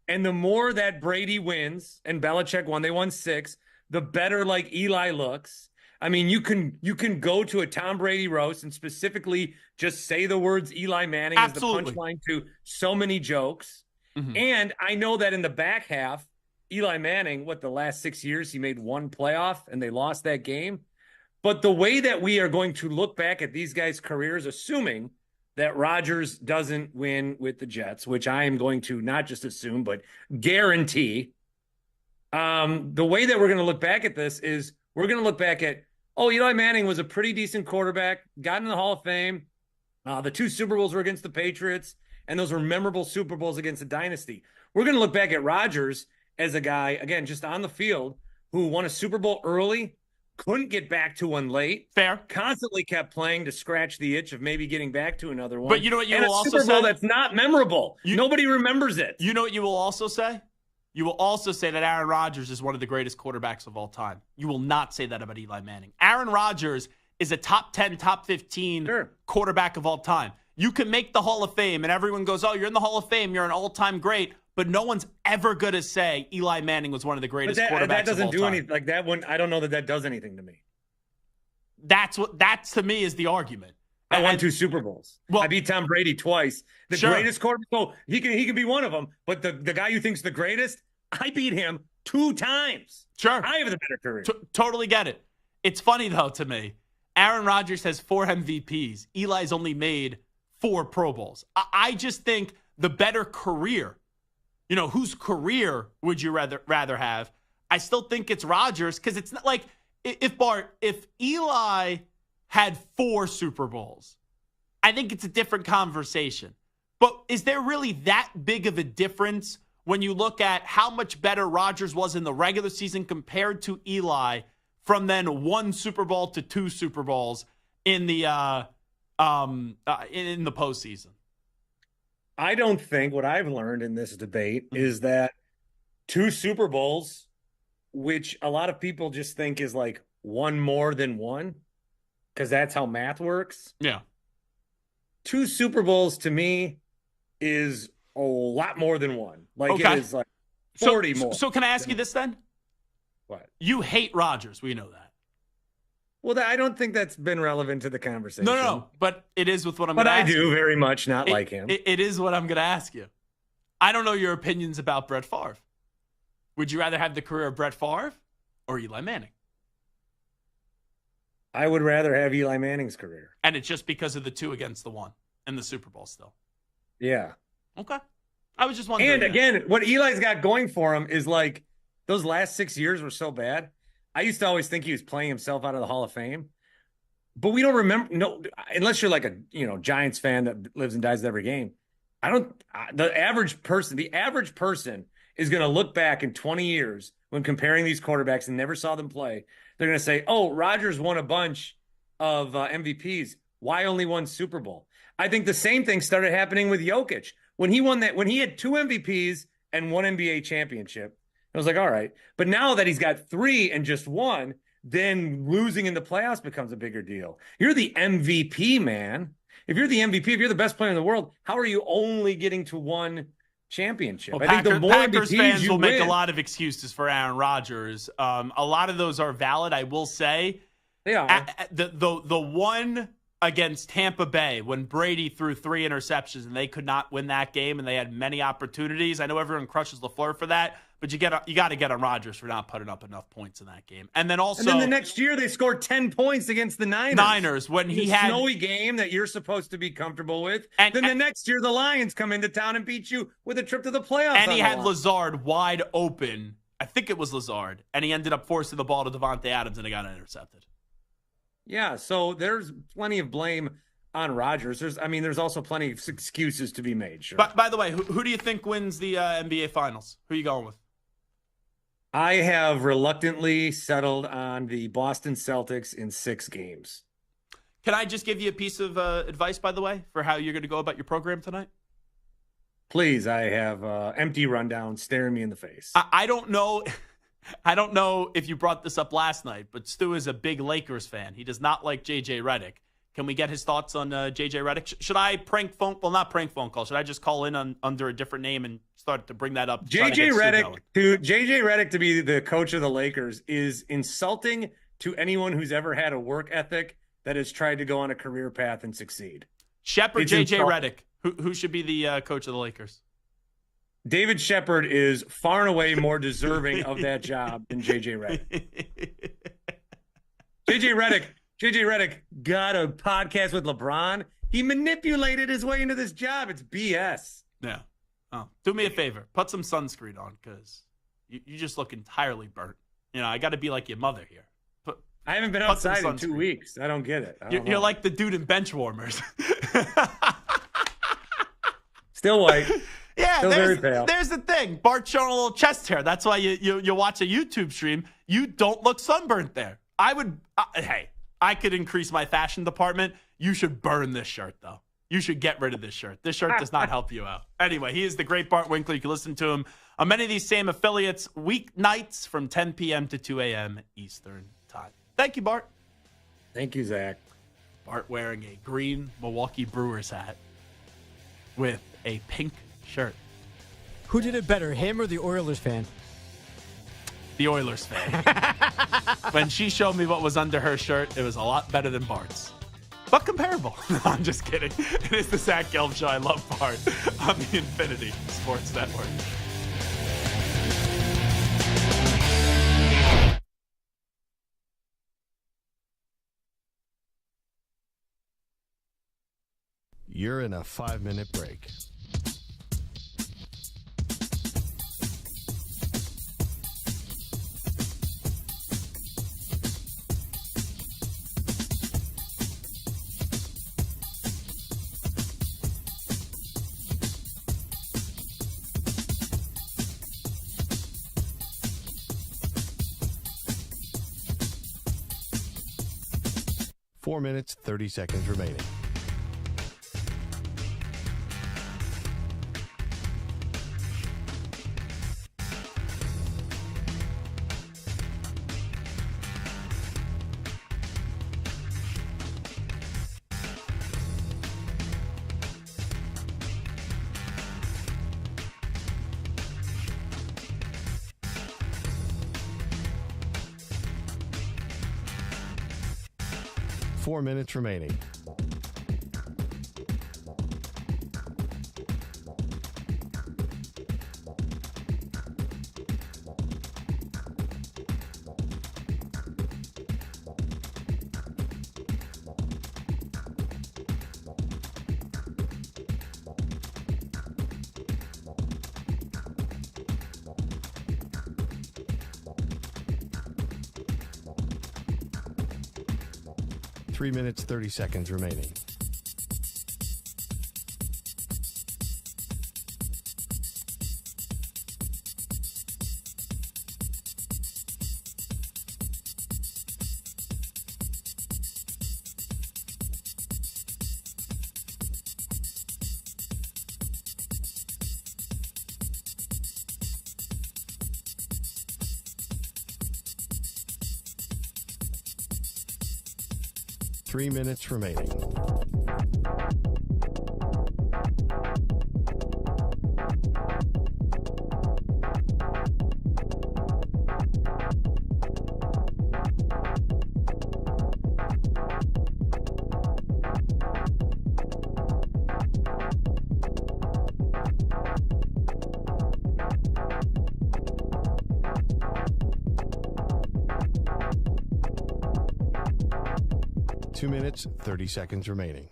And the more that Brady wins and Belichick won, they won 6, the better like Eli looks. I mean, you can go to a Tom Brady roast and specifically just say the words Eli Manning Absolutely. as the punchline to so many jokes. Mm-hmm. And I know that in the back half, Eli Manning, the last 6 years, he made 1 playoff and they lost that game. But the way that we are going to look back at these guys' careers, assuming that Rodgers doesn't win with the Jets, which I am going to not just assume, but guarantee, the way that we're going to look back at this is we're going to look back at, Eli Manning was a pretty decent quarterback, got in the Hall of Fame. The 2 Super Bowls were against the Patriots, and those were memorable Super Bowls against the dynasty. We're going to look back at Rodgers as a guy, again, just on the field, who won a Super Bowl early, couldn't get back to one late. Fair. Constantly kept playing to scratch the itch of maybe getting back to another one. But you know what you will also say? Super Bowl that's not memorable. Nobody remembers it. You know what you will also say? You will also say that Aaron Rodgers is one of the greatest quarterbacks of all time. You will not say that about Eli Manning. Aaron Rodgers is a top 10, top 15 quarterback of all time. You can make the Hall of Fame, and everyone goes, you're in the Hall of Fame, you're an all-time great, but no one's ever going to say Eli Manning was one of the greatest quarterbacks of all time. That doesn't do anything. Like that one, I don't know that does anything to me. That to me is the argument. I won 2 Super Bowls. Well, I beat Tom Brady twice. The greatest quarterback. So he can be one of them. But the guy you think's the greatest, I beat him 2 times. Sure. I have the better career. Totally get it. It's funny, though, to me. Aaron Rodgers has 4 MVPs. Eli's only made 4 Pro Bowls. I just think the better career, whose career would you rather have? I still think it's Rodgers because it's not like if Eli had 4 Super Bowls, I think it's a different conversation. But is there really that big of a difference when you look at how much better Rodgers was in the regular season compared to Eli from then 1 Super Bowl to 2 Super Bowls in the postseason? I don't think what I've learned in this debate is that 2 Super Bowls, which a lot of people just think is like 1 more than 1, because that's how math works. Yeah. 2 Super Bowls to me is a lot more than 1. Like it is like 40 more. So can I ask you this then? What? You hate Rodgers. We know that. Well, I don't think that's been relevant to the conversation. No, but it is with what I'm going to ask you. But I do very much not like him. It is what I'm going to ask you. I don't know your opinions about Brett Favre. Would you rather have the career of Brett Favre or Eli Manning? I would rather have Eli Manning's career. And it's just because of the 2 against the 1 and the Super Bowl still. Yeah. Okay. I was just wondering. And again, what Eli's got going for him is like those last 6 years were so bad. I used to always think he was playing himself out of the Hall of Fame. But we don't remember, unless you're like a Giants fan that lives and dies every game. The average person is going to look back in 20 years when comparing these quarterbacks and never saw them play. They're going to say, Rodgers won a bunch of MVPs. Why only 1 Super Bowl? I think the same thing started happening with Jokic. When he had 2 MVPs and 1 NBA championship, I was like, all right. But now that he's got 3 and just 1, then losing in the playoffs becomes a bigger deal. You're the MVP, man. If you're the MVP, if you're the best player in the world, how are you only getting to one championship? Well, I think the more Packers MVPs fans you will make a win- lot of excuses for Aaron Rodgers. A lot of those are valid, I will say. They are. The one against Tampa Bay when Brady threw 3 interceptions and they could not win that game and they had many opportunities. I know everyone crushes LaFleur for that, but you got to get on Rodgers for not putting up enough points in that game. And then also, and then the next year they scored 10 points against the Niners. When he a had snowy game that you're supposed to be comfortable with. And then the next year the Lions come into town and beat you with a trip to the playoffs. And he on the had line. Lazard wide open. I think it was Lazard, and he ended up forcing the ball to Devontae Adams and it got intercepted. Yeah, so there's plenty of blame on Rodgers. There's also plenty of excuses to be made. Sure. But by the way, who do you think wins the NBA Finals? Who are you going with? I have reluctantly settled on the Boston Celtics in 6 games. Can I just give you a piece of advice, by the way, for how you're going to go about your program tonight? Please, I have empty rundown staring me in the face. I don't know. I don't know if you brought this up last night, but Stu is a big Lakers fan. He does not like J.J. Redick. Can we get his thoughts on J.J. Redick? Should I not prank phone call. Should I just call in under a different name and start to bring that up? J.J. Redick to be the coach of the Lakers is insulting to anyone who's ever had a work ethic that has tried to go on a career path and succeed. Shep or J.J. Redick? Who should be the coach of the Lakers? David Shepard is far and away more deserving of that job than J.J. Redick. J.J. Redick got a podcast with LeBron. He manipulated his way into this job. It's BS. Yeah. Oh, do me a favor. Put some sunscreen on because you just look entirely burnt. I got to be like your mother here. I haven't been outside in 2 weeks. I don't get it. You're like the dude in bench warmers. Still white. Yeah, Still very pale. There's the thing. Bart's showing a little chest hair. That's why you watch a YouTube stream. You don't look sunburnt there. I could increase my fashion department. You should burn this shirt, though. You should get rid of this shirt. This shirt does not help you out. Anyway, he is the great Bart Winkler. You can listen to him on many of these same affiliates weeknights from 10 p.m. to 2 a.m. Eastern time. Thank you, Bart. Thank you, Zach. Bart wearing a green Milwaukee Brewers hat with a pink shirt. Who did it better, him or the Oilers fan? The Oilers fan. When she showed me what was under her shirt, it was a lot better than Bart's. But comparable. No, I'm just kidding. It is the Zach Gelb Show. I love Bart on the Infinity Sports Network. You're in a 5-minute break. Four minutes, 30 seconds remaining. Four minutes remaining. Three minutes, 30 seconds remaining. Three minutes remaining. 2 minutes, 30 seconds remaining.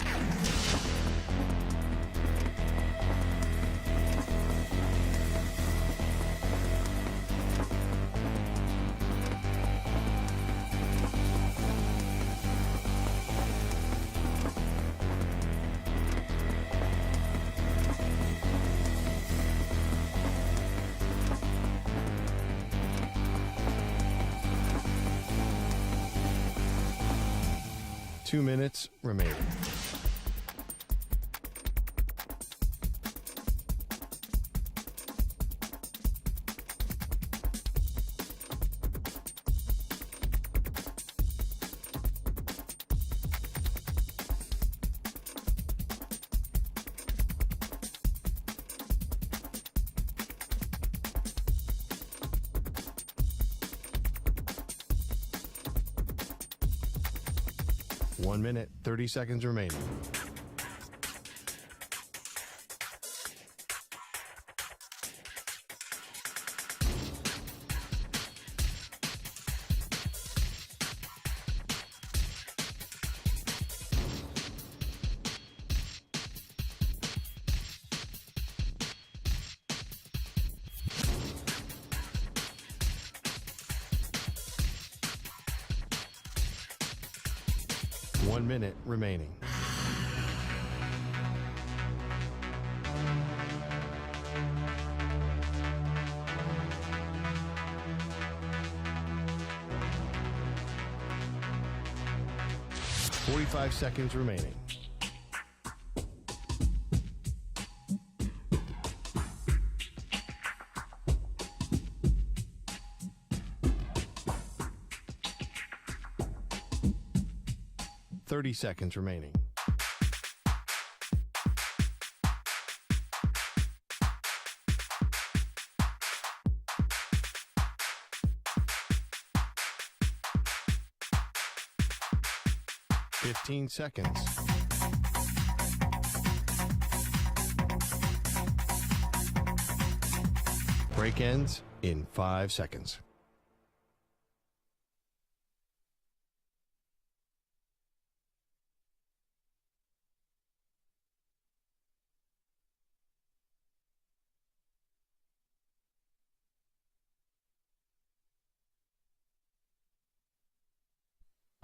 Two minutes remaining. One minute, 30 seconds remaining. One minute remaining. Forty-five seconds remaining. Seconds remaining. Fifteen seconds. Break ends in 5 seconds.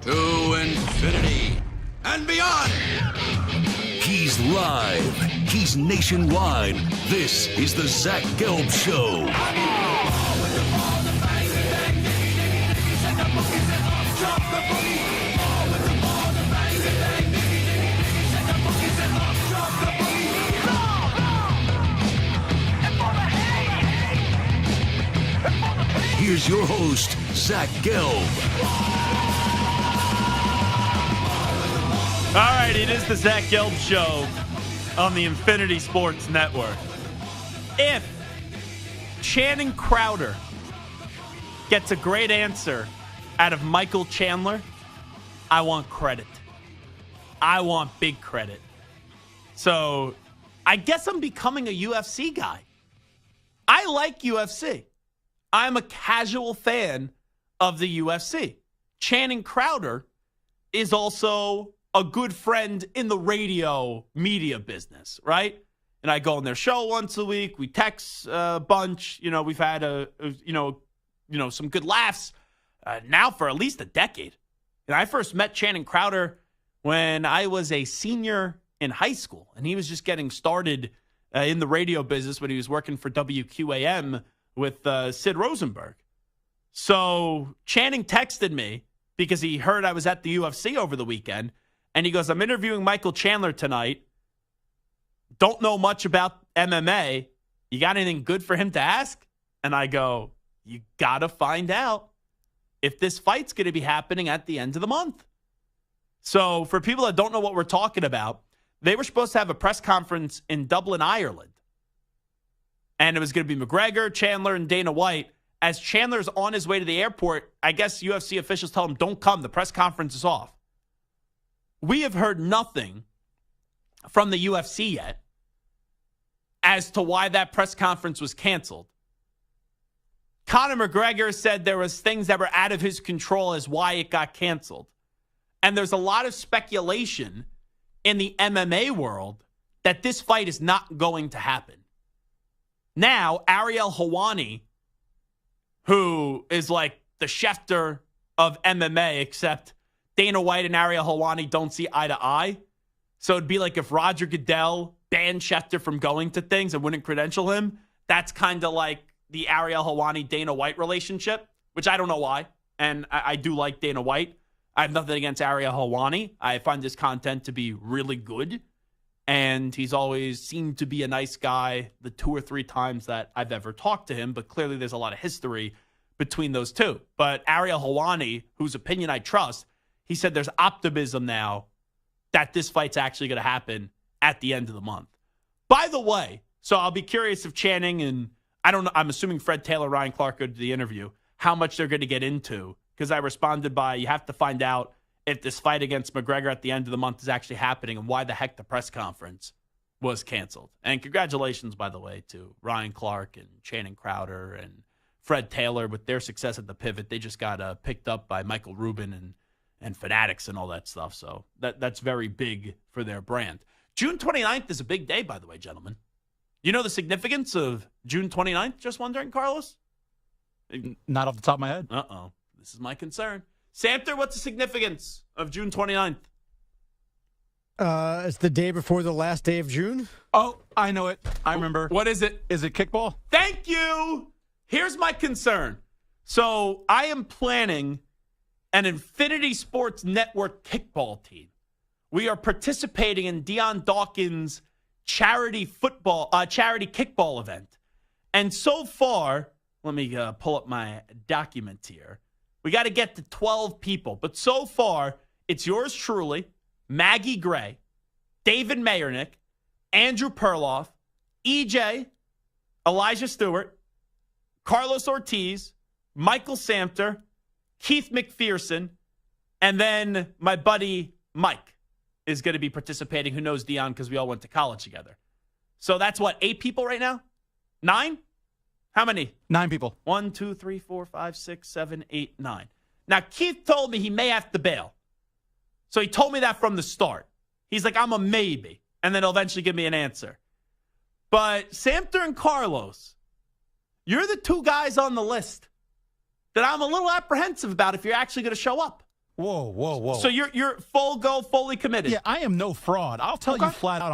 To infinity and beyond. He's live. He's nationwide. This is the Zach Gelb Show. Here's your host, Zach Gelb. All right, it is the Zach Gelb Show on the Infinity Sports Network. If Channing Crowder gets a great answer out of Michael Chandler, I want credit. I want big credit. So I guess I'm becoming a UFC guy. I like UFC. I'm a casual fan of the UFC. Channing Crowder is also a good friend in the radio media business, right? And I go on their show once a week. We text a bunch. You know, we've had some good laughs now for at least a decade. And I first met Channing Crowder when I was a senior in high school, and he was just getting started in the radio business when he was working for WQAM with Sid Rosenberg. So Channing texted me because he heard I was at the UFC over the weekend. And he goes, I'm interviewing Michael Chandler tonight. Don't know much about MMA. You got anything good for him to ask? And I go, you got to find out if this fight's going to be happening at the end of the month. So for people that don't know what we're talking about, they were supposed to have a press conference in Dublin, Ireland. And it was going to be McGregor, Chandler, and Dana White. As Chandler's on his way to the airport, I guess UFC officials tell him, don't come. The press conference is off. We have heard nothing from the UFC yet as to why that press conference was canceled. Conor McGregor said there was things that were out of his control as why it got canceled. And there's a lot of speculation in the MMA world that this fight is not going to happen. Now, Ariel Helwani, who is like the Schefter of MMA, except Dana White and Ariel Helwani don't see eye to eye. So it'd be like if Roger Goodell banned Schefter from going to things and wouldn't credential him. That's kind of like the Ariel Helwani-Dana White relationship, which I don't know why. And I do like Dana White. I have nothing against Ariel Helwani. I find his content to be really good. And he's always seemed to be a nice guy the 2 or 3 times that I've ever talked to him. But clearly there's a lot of history between those two. But Ariel Helwani, whose opinion I trust, he said there's optimism now that this fight's actually going to happen at the end of the month. By the way, so I'll be curious if Channing and, I don't know, I'm assuming Fred Taylor, Ryan Clark go to the interview, how much they're going to get into. Because I responded by, you have to find out if this fight against McGregor at the end of the month is actually happening and why the heck the press conference was canceled. And congratulations, by the way, to Ryan Clark and Channing Crowder and Fred Taylor with their success at the pivot. They just got picked up by Michael Rubin and Fanatics and all that stuff. So that's very big for their brand. June 29th is a big day, by the way, gentlemen. You know the significance of June 29th? Just wondering, Carlos? Not off the top of my head. Uh-oh. This is my concern. Samter, what's the significance of June 29th? It's the day before the last day of June. Oh, I know it. I remember. What is it? Is it kickball? Thank you. Here's my concern. So I am planning an Infinity Sports Network kickball team. We are participating in Dion Dawkins' charity kickball event. And so far, let me pull up my document here. We got to get to 12 people. But so far, it's yours truly, Maggie Gray, David Mayernick, Andrew Perloff, EJ, Elijah Stewart, Carlos Ortiz, Michael Samter, Keith McPherson, and then my buddy Mike is going to be participating, who knows Dion because we all went to college together. So that's what, 8 people right now? 9? How many? 9 people. 1, 2, 3, 4, 5, 6, 7, 8, 9. Now, Keith told me he may have to bail. So he told me that from the start. He's like, I'm a maybe. And then he'll eventually give me an answer. But Samter and Carlos, you're the 2 guys on the list that I'm a little apprehensive about if you're actually going to show up. Whoa, whoa, whoa. So you're full go, fully committed. Yeah, I am no fraud. I'll tell you flat out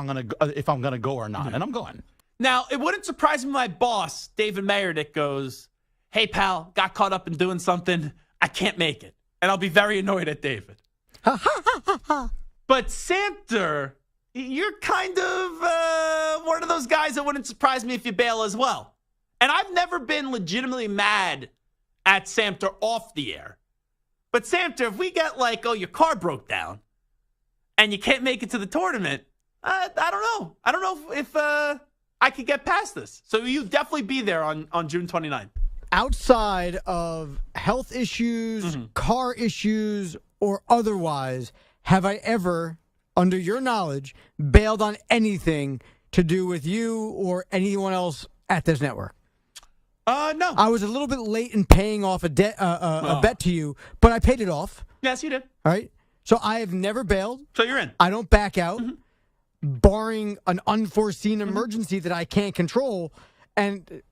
if I'm going to go or not, and I'm going. Now, it wouldn't surprise me my boss, David Mayernick, goes, hey, pal, got caught up in doing something. I can't make it. And I'll be very annoyed at David. But Samter, you're kind of one of those guys that wouldn't surprise me if you bail as well. And I've never been legitimately mad at Samter off the air. But Samter, if we get like, oh, your car broke down and you can't make it to the tournament, I don't know. I don't know if I could get past this. So you definitely be there on June 29th. Outside of health issues, car issues, or otherwise, have I ever, under your knowledge, bailed on anything to do with you or anyone else at this network? No. I was a little bit late in paying off a bet to you, but I paid it off. Yes, you did. All right. So I have never bailed. So you're in. I don't back out, barring an unforeseen emergency that I can't control. And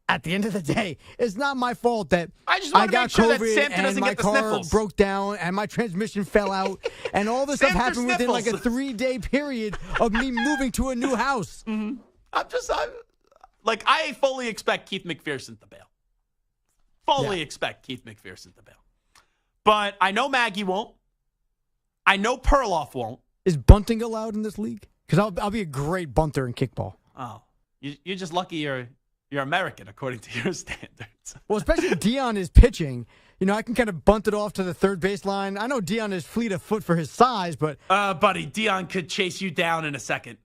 at the end of the day, it's not my fault that I got COVID and my car broke down and my transmission fell out and all this stuff happened within like a 3-day period of me moving to a new house. I fully expect Keith McPherson to bail. Fully expect Keith McPherson to bail. But I know Maggie won't. I know Perloff won't. Is bunting allowed in this league? Because I'll be a great bunter in kickball. Oh, you're just lucky you're American according to your standards. Well, especially if Dion is pitching. You know, I can kind of bunt it off to the third baseline. I know Dion is fleet of foot for his size, but... buddy, Dion could chase you down in a second.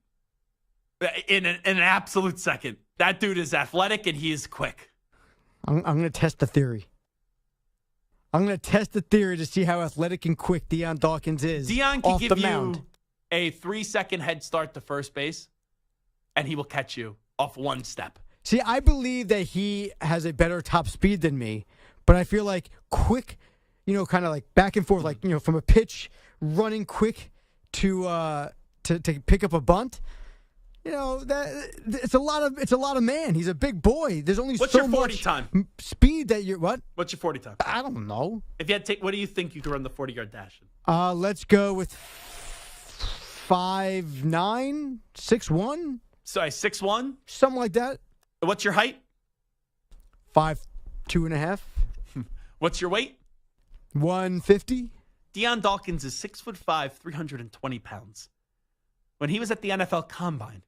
In an absolute second. That dude is athletic and he is quick. I'm going to test the theory. I'm going to test the theory to see how athletic and quick Dion Dawkins is. Dion can off give the you mound. a 3-second head start to first base, and he will catch you off one step. See, I believe that he has a better top speed than me, but I feel like quick, kind of like back and forth, like, from a pitch running quick to pick up a bunt. You know, that it's a lot of man. He's a big boy. There's only What's so your 40 much time? Speed that you're what? What's your 40 time? I don't know. If you had to take, what do you think you could run the 40-yard dash in? Let's go with 5'9", 6'1". Sorry, 6'1"? Something like that. What's your height? 5'2.5". What's your weight? 150. Deion Dawkins is 6'5", 320 pounds. When he was at the NFL Combine,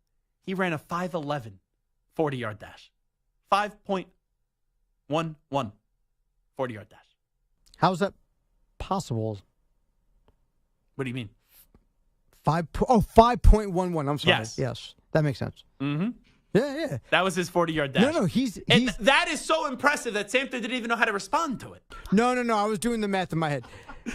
he ran a 5'11", 40-yard dash. 5.11 40-yard dash. How's that possible? What do you mean? 5.11. I'm sorry. Yes. That makes sense. Mm-hmm. Yeah. That was his 40-yard dash. No, he's that is so impressive that Samter didn't even know how to respond to it. No. I was doing the math in my head.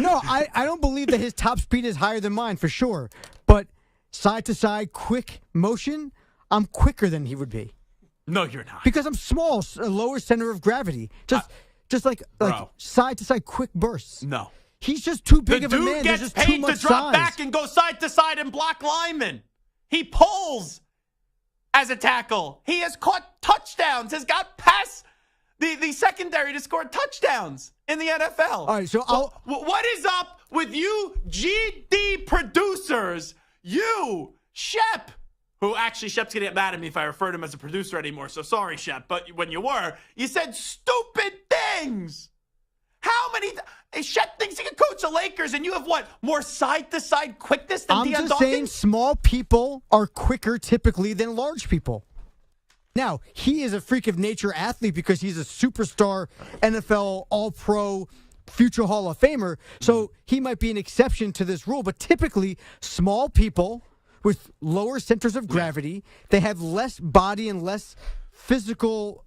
No, I don't believe that his top speed is higher than mine for sure. But side-to-side, quick motion, I'm quicker than he would be. No, you're not. Because I'm small, a lower center of gravity. Just like side-to-side quick bursts. No. He's just too big of a man. The dude gets There's just paid too much to drop size. back and go side-to-side and block linemen. He pulls as a tackle. He has caught touchdowns, has got past the secondary to score touchdowns in the NFL. All right, so what is up with you GD producers? You, Shep, who actually Shep's going to get mad at me if I refer to him as a producer anymore, so sorry, Shep, but when you were, you said stupid things. How many? Shep thinks he can coach the Lakers, and you have what? More side-to-side quickness than Deion Dawkins? I'm just saying small people are quicker typically than large people. Now, he is a freak of nature athlete because he's a superstar NFL All-Pro future Hall of Famer, so he might be an exception to this rule, but typically small people with lower centers of gravity, they have less body and less physical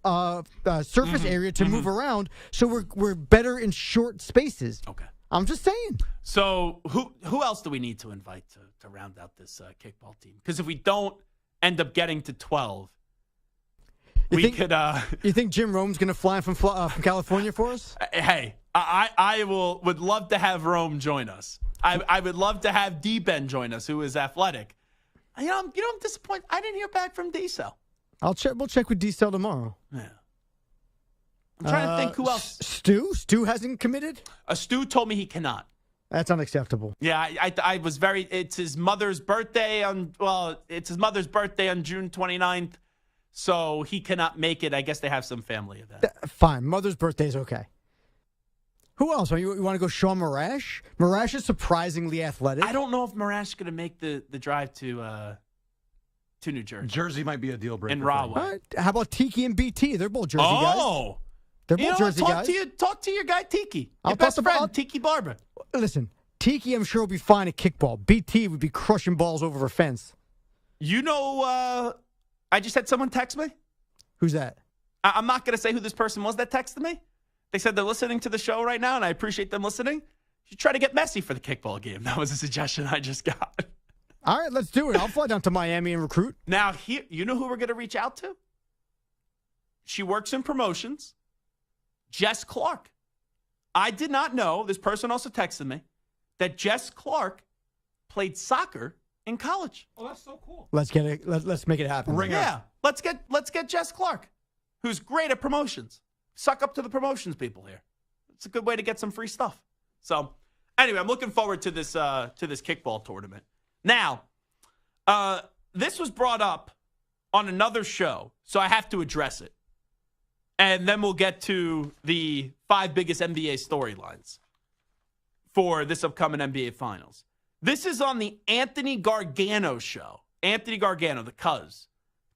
surface area to move around, so we're better in short spaces. Okay. I'm just saying. So who else do we need to invite to round out this kickball team? Because if we don't end up getting to 12, you think Jim Rome's going to fly from California for us? Hey, I would love to have Rome join us. I would love to have D-Ben join us, who is athletic. I'm disappointed. I didn't hear back from D-Cell. We'll check with D-Cell tomorrow. Yeah. I'm trying to think who else. Stu hasn't committed? Stu told me he cannot. That's unacceptable. Yeah, I was it's his mother's birthday on June 29th, so he cannot make it. I guess they have some family event. Fine. Mother's birthday is okay. Who else? You want to go Sean Marash? Marash is surprisingly athletic. I don't know if Marash is going to make the drive to New Jersey. Jersey might be a deal breaker. In Rahway. Right. How about Tiki and BT? They're both Jersey guys. Oh! They're both Jersey guys. Talk to your guy Tiki. I'll Your best talk friend, Tiki Barber. Listen, Tiki I'm sure will be fine at kickball. BT would be crushing balls over a fence. You know, I just had someone text me. Who's that? I'm not going to say who this person was that texted me. They said they're listening to the show right now, and I appreciate them listening. You should try to get messy for the kickball game. That was a suggestion I just got. All right, let's do it. I'll fly down to Miami and recruit. Now, here, you know who we're going to reach out to? She works in promotions. Jess Clark. I did not know, this person also texted me, that Jess Clark played soccer in college. Oh, that's so cool. Let's get it. Let's make it happen. Yeah, let's get Jess Clark, who's great at promotions. Suck up to the promotions people here. It's a good way to get some free stuff. So, anyway, I'm looking forward to this kickball tournament. Now, this was brought up on another show, so I have to address it. And then we'll get to the 5 biggest NBA storylines for this upcoming NBA Finals. This is on the Anthony Gargano show. Anthony Gargano, the Cuz,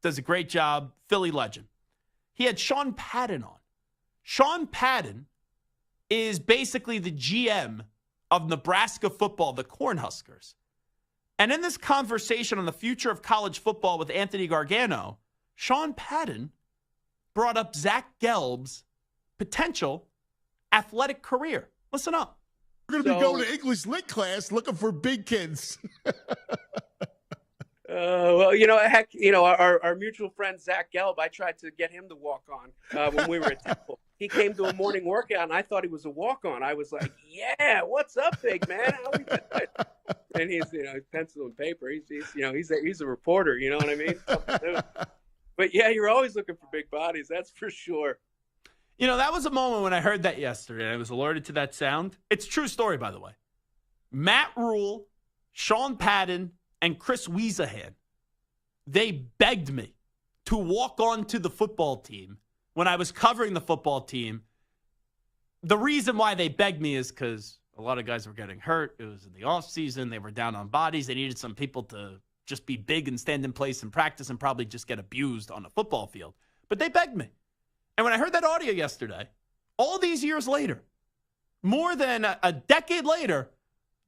does a great job, Philly legend. He had Sean Padden on. Sean Padden is basically the GM of Nebraska football, the Cornhuskers. And in this conversation on the future of college football with Anthony Gargano, Sean Padden brought up Zach Gelb's potential athletic career. Listen up. We're going to be going to English Lit class looking for big kids. Well, our mutual friend Zach Gelb, I tried to get him to walk on when we were at Temple. he came to a morning workout, and I thought he was a walk-on. I was like, "Yeah, what's up, big man? How we doing?" And he's, pencil and paper. He's a reporter. You know what I mean? But yeah, you're always looking for big bodies. That's for sure. That was a moment when I heard that yesterday. I was alerted to that sound. It's a true story, by the way. Matt Rule, Sean Padden, and Chris Wiesahan, they begged me to walk on to the football team when I was covering the football team. The reason why they begged me is because a lot of guys were getting hurt. It was in the offseason. They were down on bodies. They needed some people to just be big and stand in place and practice and probably just get abused on a football field. But they begged me. And when I heard that audio yesterday, all these years later, more than a decade later,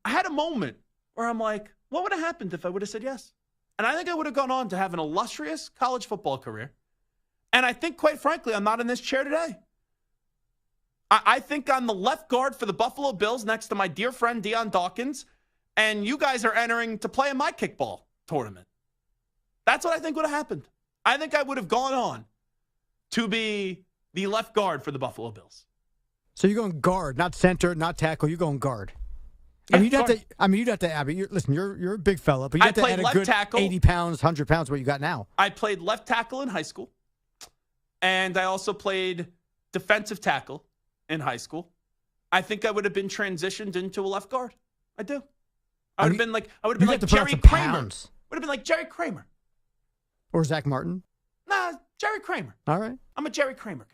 I had a moment where I'm like, what would have happened if I would have said yes? And I think I would have gone on to have an illustrious college football career. And I think, quite frankly, I'm not in this chair today. I think I'm the left guard for the Buffalo Bills next to my dear friend Deion Dawkins, and you guys are entering to play in my kickball tournament. That's what I think would have happened. I think I would have gone on to be the left guard for the Buffalo Bills. So you're going guard, not center, not tackle. You're going guard. Yeah, you'd have to. Listen, you're a big fella, but you have to add a good tackle, 80 pounds, 100 pounds. What you got now? I played left tackle in high school, and I also played defensive tackle in high school. I think I would have been transitioned into a left guard. I do. I would have been like Jerry Kramer. Would have been like Jerry Kramer or Zach Martin. Nah, Jerry Kramer. All right. I'm a Jerry Kramer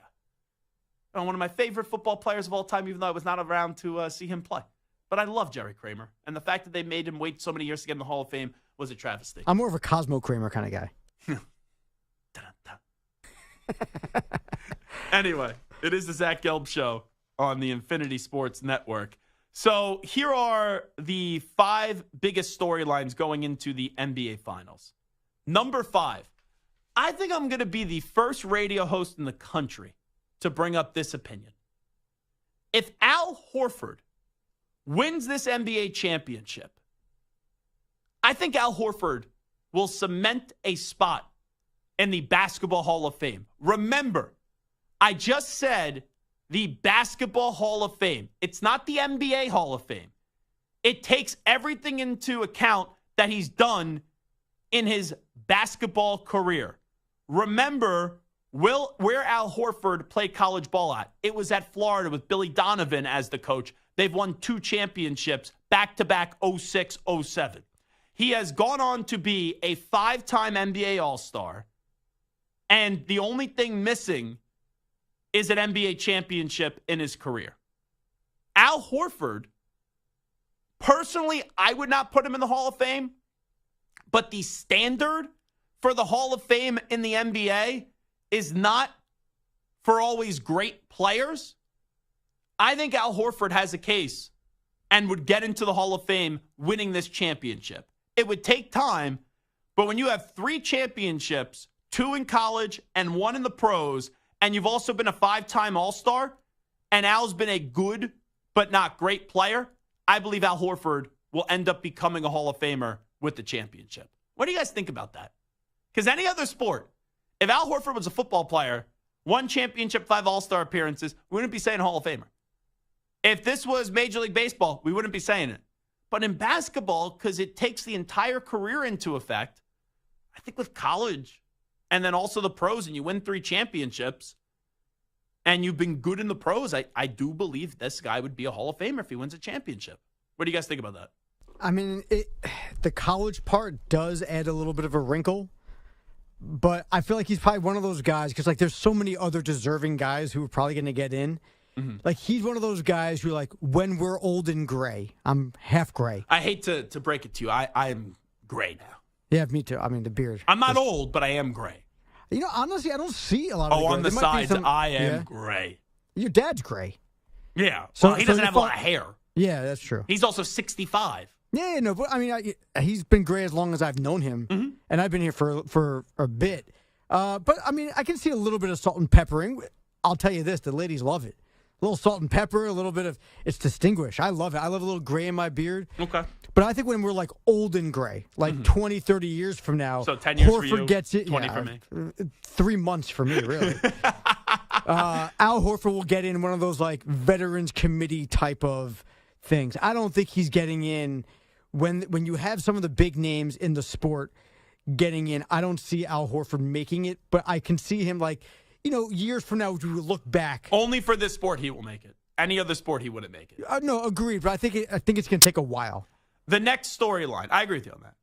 guy. One of my favorite football players of all time, even though I was not around to see him play. But I love Jerry Kramer. And the fact that they made him wait so many years to get in the Hall of Fame was a travesty. I'm more of a Cosmo Kramer kind of guy. Anyway, it is the Zach Gelb Show on the Infinity Sports Network. So here are the 5 biggest storylines going into the NBA Finals. Number 5. I think I'm going to be the first radio host in the country to bring up this opinion. If Al Horford wins this NBA championship, I think Al Horford will cement a spot in the Basketball Hall of Fame. Remember, I just said the Basketball Hall of Fame. It's not the NBA Hall of Fame. It takes everything into account that he's done in his basketball career. Remember where Al Horford played college ball at. It was at Florida with Billy Donovan as the coach. They've won 2 championships, back-to-back 06, 07. He has gone on to be a 5-time NBA All-Star, and the only thing missing is an NBA championship in his career. Al Horford, personally, I would not put him in the Hall of Fame, but the standard for the Hall of Fame in the NBA is not for always great players. I think Al Horford has a case and would get into the Hall of Fame winning this championship. It would take time, but when you have 3 championships, 2 in college and 1 in the pros, and you've also been a 5-time All-Star, and Al's been a good but not great player, I believe Al Horford will end up becoming a Hall of Famer with the championship. What do you guys think about that? Because any other sport, if Al Horford was a football player, 1 championship, 5 All-Star appearances, we wouldn't be saying Hall of Famer. If this was Major League Baseball, we wouldn't be saying it. But in basketball, because it takes the entire career into effect, I think with college and then also the pros, and you win 3 championships, and you've been good in the pros, I do believe this guy would be a Hall of Famer if he wins a championship. What do you guys think about that? I mean, the college part does add a little bit of a wrinkle, but I feel like he's probably one of those guys, because there's so many other deserving guys who are probably going to get in. Mm-hmm. He's one of those guys who, when we're old and gray, I'm half gray. I hate to break it to you. I am gray now. Yeah, me too. I mean, the beard. I'm not old, but I am gray. Honestly, I don't see a lot of on the sides, I am gray. Your dad's gray. Yeah. Well, he doesn't have a lot of hair. Yeah, that's true. He's also 65. Yeah, no, but I mean, he's been gray as long as I've known him, and I've been here for a bit. But, I mean, I can see a little bit of salt and peppering. I'll tell you this, the ladies love it. A little salt and pepper, a little bit of, it's distinguished. I love it. I love a little gray in my beard. Okay. But I think when we're old and gray, 20, 30 years from now, so 10 years Horford for you, gets it. 20 for me. 3 months for me, really. Al Horford will get in one of those like veterans committee type of things. I don't think he's getting in when you have some of the big names in the sport getting in. I don't see Al Horford making it, but I can see him years from now, we will look back. Only for this sport he will make it. Any other sport he wouldn't make it. No, agreed, but I think it's going to take a while. The next storyline, I agree with you on that.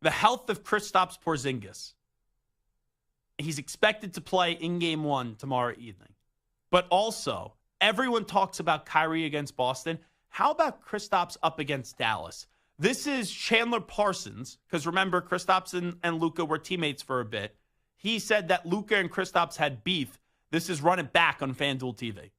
The health of Kristaps Porzingis. He's expected to play in Game 1 tomorrow evening. But also, everyone talks about Kyrie against Boston. How about Kristaps up against Dallas? This is Chandler Parsons, because remember, Kristaps and Luka were teammates for a bit. He said that Luka and Kristaps had beef. This is running back on FanDuel TV.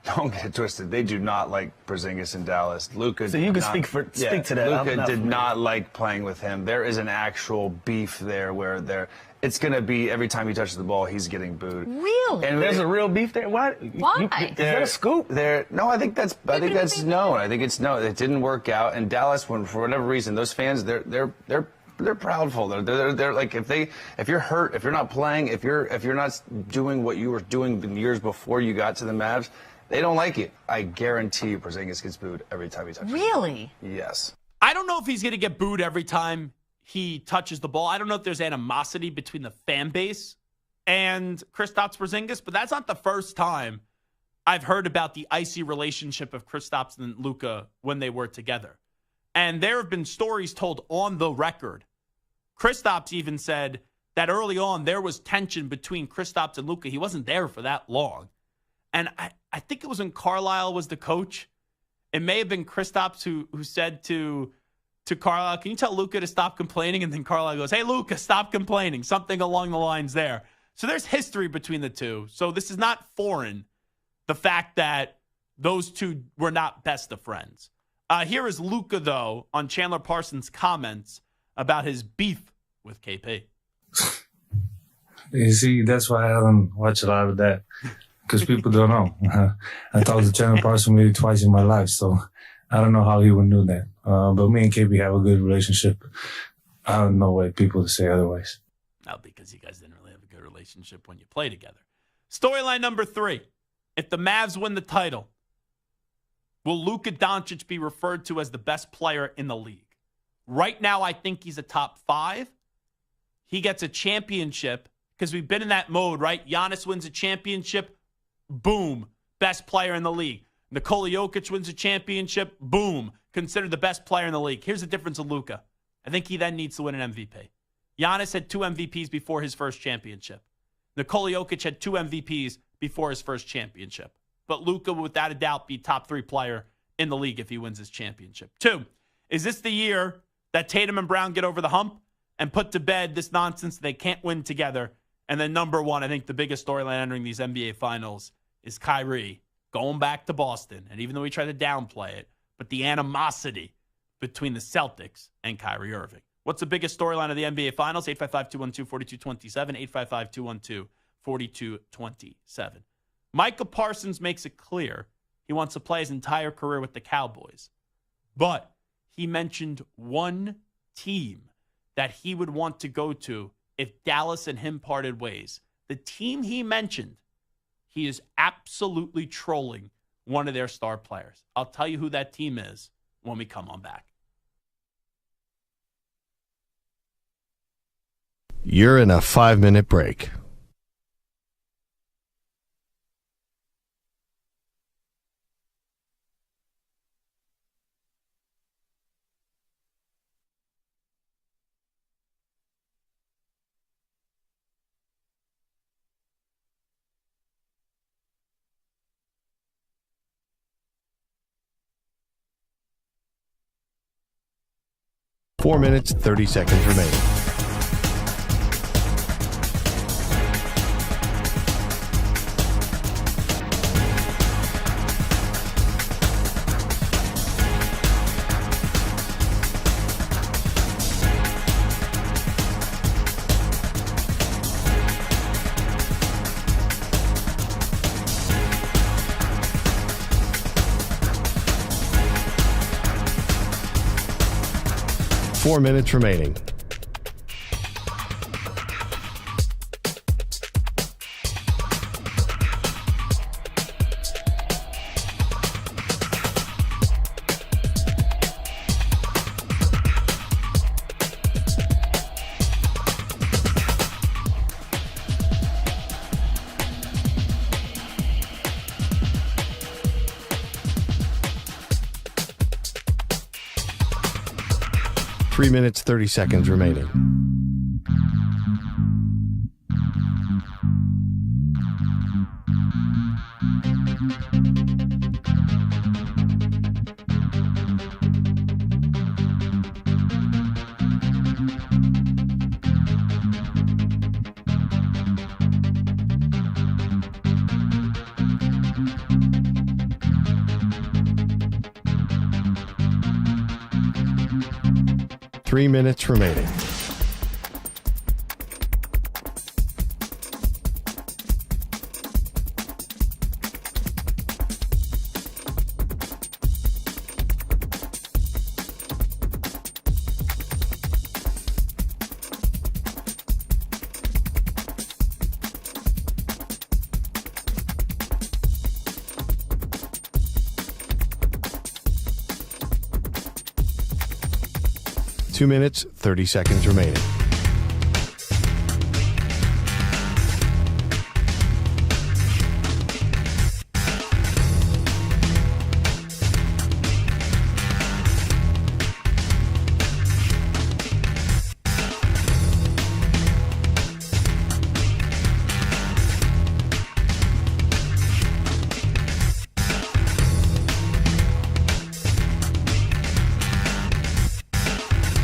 Don't get it twisted. They do not like Porzingis in Dallas. Luka. So you can speak to that. Luka did not like playing with him. There is an actual beef there where it's going to be every time he touches the ball, he's getting booed. Really? And there's a real beef there. Why? Is that a scoop? No, I think that's known. I think it's known. It didn't work out. And Dallas, for whatever reason, those fans, they're proudful. They're like, if you're hurt, if you're not playing, if you're not doing what you were doing the years before you got to the Mavs, they don't like it. I guarantee you Porzingis gets booed every time he touches the ball. Really? Yes. I don't know if he's going to get booed every time he touches the ball. I don't know if there's animosity between the fan base and Kristaps Porzingis, but that's not the first time I've heard about the icy relationship of Kristaps and Luka when they were together. And there have been stories told on the record. Kristaps even said that early on there was tension between Kristaps and Luka. He wasn't there for that long. And I think it was when Carlisle was the coach. It may have been Kristaps who said to Carlisle, can you tell Luka to stop complaining? And then Carlisle goes, hey, Luka, stop complaining. Something along the lines there. So there's history between the two. So this is not foreign, the fact that those two were not best of friends. Here is Luka, though, on Chandler Parsons' comments about his beef with KP. You see, that's why I don't watch a lot of that, because people don't know. I talked to Chandler Parsons maybe twice in my life, so I don't know how he would know that. But me and KP have a good relationship. I don't know what people to say otherwise. No, because you guys didn't really have a good relationship when you play together. Storyline number 3. If the Mavs win the title, will Luka Doncic be referred to as the best player in the league? Right now, I think he's a top 5. He gets a championship because we've been in that mode, right? Giannis wins a championship, boom, best player in the league. Nikola Jokic wins a championship, boom, considered the best player in the league. Here's the difference with Luka. I think he then needs to win an MVP. Giannis had 2 MVPs before his first championship. Nikola Jokic had 2 MVPs before his first championship. But Luka will without a doubt be top 3 player in the league if he wins his championship. 2, is this the year that Tatum and Brown get over the hump and put to bed this nonsense they can't win together? And then number 1, I think the biggest storyline entering these NBA Finals is Kyrie going back to Boston. And even though we try to downplay it, but the animosity between the Celtics and Kyrie Irving. What's the biggest storyline of the NBA Finals? 855-212-4227, 855-212-4227. Micah Parsons makes it clear he wants to play his entire career with the Cowboys. But he mentioned one team that he would want to go to if Dallas and him parted ways. The team he mentioned, he is absolutely trolling one of their star players. I'll tell you who that team is when we come on back. You're in a 5-minute break. Four minutes, 30 seconds remaining. Four minutes remaining. 3 minutes, 30 seconds remaining. Three minutes remaining. Two minutes, 30 seconds remaining.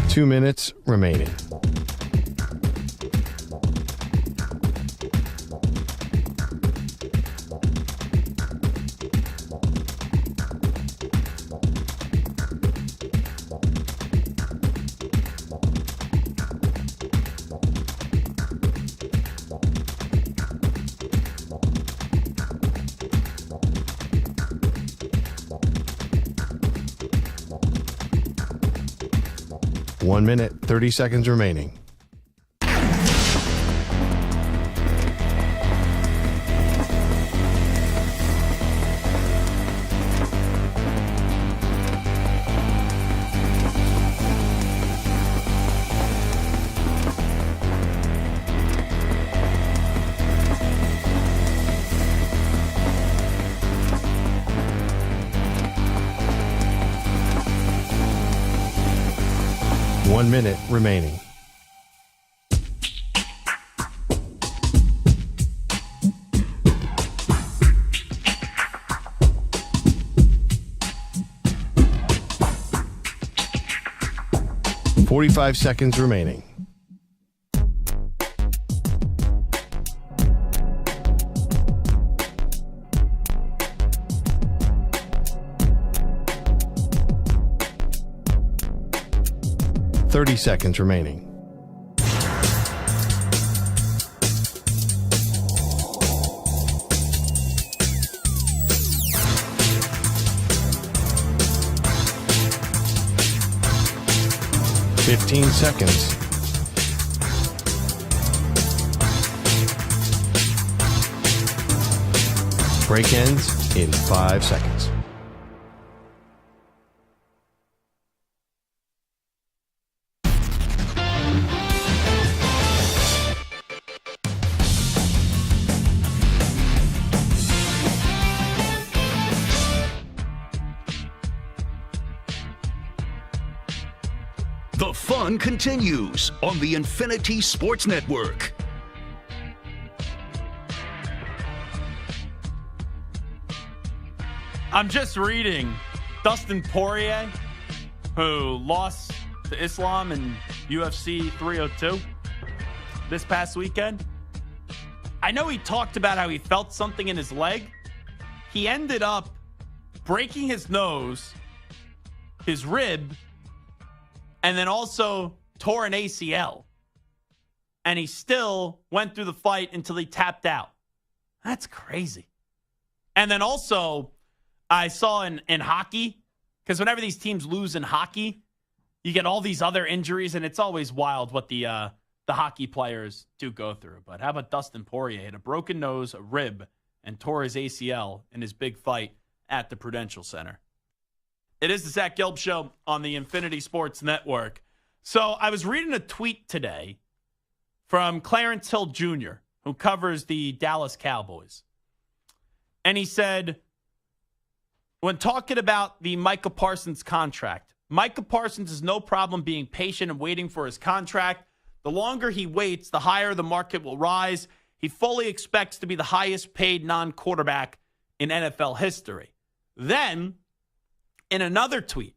Two minutes remaining. One minute, 30 seconds remaining. One minute remaining. Forty-five seconds remaining. Thirty seconds remaining. Fifteen seconds. Break ends in 5 seconds. The fun continues on the Infinity Sports Network. I'm just reading Dustin Poirier, who lost to Islam in UFC 302 this past weekend. I know he talked about how he felt something in his leg. He ended up breaking his nose, his rib, and then also tore an ACL. And he still went through the fight until he tapped out. That's crazy. And then also, I saw in hockey, because whenever these teams lose in hockey, you get all these other injuries, and it's always wild what the hockey players do go through. But how about Dustin Poirier? He had a broken nose, a rib, and tore his ACL in his big fight at the Prudential Center. It is the Zach Gelb Show on the Infinity Sports Network. So I was reading a tweet today from Clarence Hill Jr., who covers the Dallas Cowboys. And he said, when talking about the Micah Parsons contract, Micah Parsons has no problem being patient and waiting for his contract. The longer he waits, the higher the market will rise. He fully expects to be the highest paid non-quarterback in NFL history. Then, in another tweet,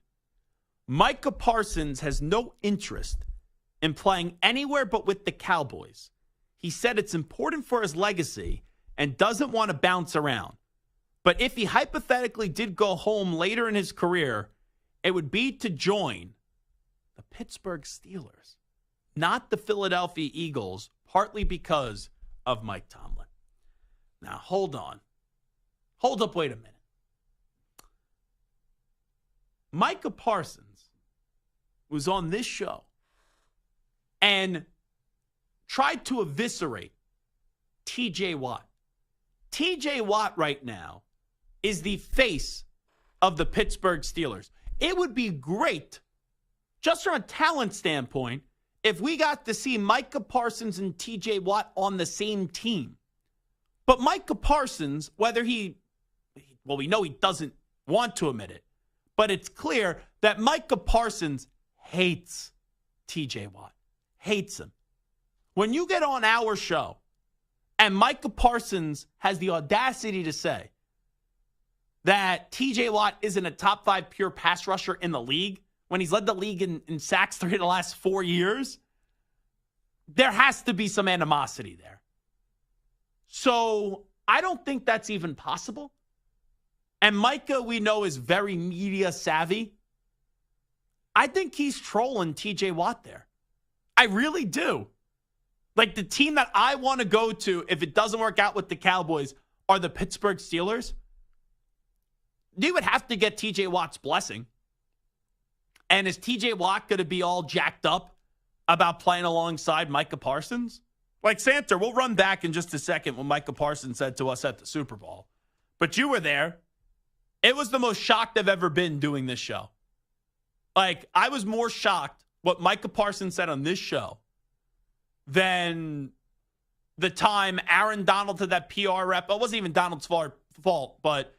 Micah Parsons has no interest in playing anywhere but with the Cowboys. He said it's important for his legacy and doesn't want to bounce around. But if he hypothetically did go home later in his career, it would be to join the Pittsburgh Steelers, not the Philadelphia Eagles, partly because of Mike Tomlin. Now, hold on. Hold up, wait a minute. Micah Parsons was on this show and tried to eviscerate TJ Watt. TJ Watt right now is the face of the Pittsburgh Steelers. It would be great, just from a talent standpoint, if we got to see Micah Parsons and TJ Watt on the same team. But Micah Parsons, whether we know he doesn't want to admit it, but it's clear that Micah Parsons hates TJ Watt. Hates him. When you get on our show and Micah Parsons has the audacity to say that TJ Watt isn't a top 5 pure pass rusher in the league, when he's led the league in sacks 3 of the last 4 years, there has to be some animosity there. So I don't think that's even possible. And Micah, we know, is very media savvy. I think he's trolling TJ Watt there. I really do. Like, the team that I want to go to if it doesn't work out with the Cowboys are the Pittsburgh Steelers. You would have to get TJ Watt's blessing. And is TJ Watt going to be all jacked up about playing alongside Micah Parsons? Like, Santa, we'll run back in just a second what Micah Parsons said to us at the Super Bowl. But you were there. It was the most shocked I've ever been doing this show. Like, I was more shocked what Micah Parsons said on this show than the time Aaron Donald to that PR rep. It wasn't even Donald's fault, but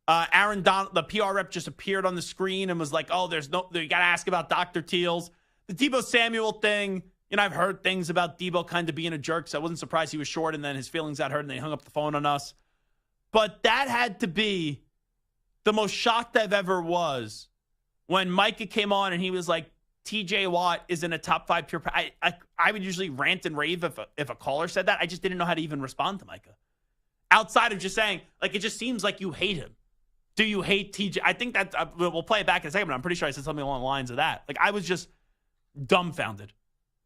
Aaron Donald, the PR rep, just appeared on the screen and was like, oh, you got to ask about Dr. Teals. The Deebo Samuel thing, I've heard things about Deebo kind of being a jerk, so I wasn't surprised he was short and then his feelings got hurt and they hung up the phone on us. But that had to be the most shocked I've ever was when Micah came on and he was like, TJ Watt isn't a top 5 pure. I would usually rant and rave if a caller said that. I just didn't know how to even respond to Micah. Outside of just saying, like, it just seems like you hate him. Do you hate TJ? I think that we'll play it back in a second, but I'm pretty sure I said something along the lines of that. Like, I was just dumbfounded.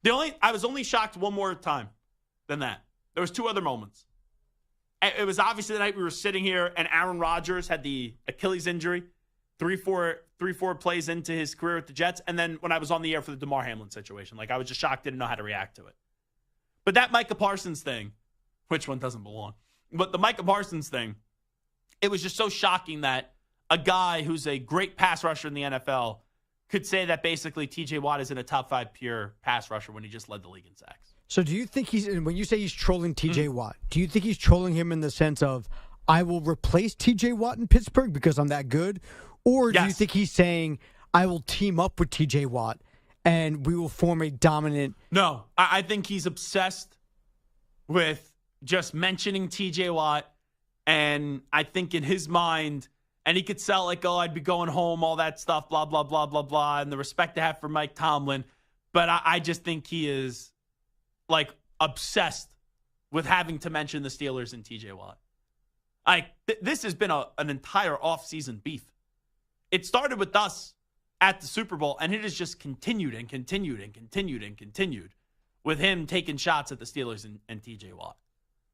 I was only shocked one more time than that. There was 2 other moments. It was obviously the night we were sitting here and Aaron Rodgers had the Achilles injury, 3-4 plays into his career with the Jets. And then when I was on the air for the DeMar Hamlin situation, like, I was just shocked, didn't know how to react to it. But that Micah Parsons thing, which one doesn't belong? But the Micah Parsons thing, it was just so shocking that a guy who's a great pass rusher in the NFL could say that basically TJ Watt isn't a top 5 pure pass rusher when he just led the league in sacks. So do you think when you say he's trolling TJ Watt, do you think he's trolling him in the sense of, I will replace TJ Watt in Pittsburgh because I'm that good? Or do you think he's saying, I will team up with TJ Watt and we will form a dominant... No, I think he's obsessed with just mentioning TJ Watt. And I think in his mind, and he could sell like, oh, I'd be going home, all that stuff, blah, blah, blah, blah, blah, and the respect I have for Mike Tomlin. But I just think he is, like, obsessed with having to mention the Steelers and TJ Watt. Like, this has been an entire offseason beef. It started with us at the Super Bowl, and it has just continued and continued and continued and continued with him taking shots at the Steelers and TJ Watt.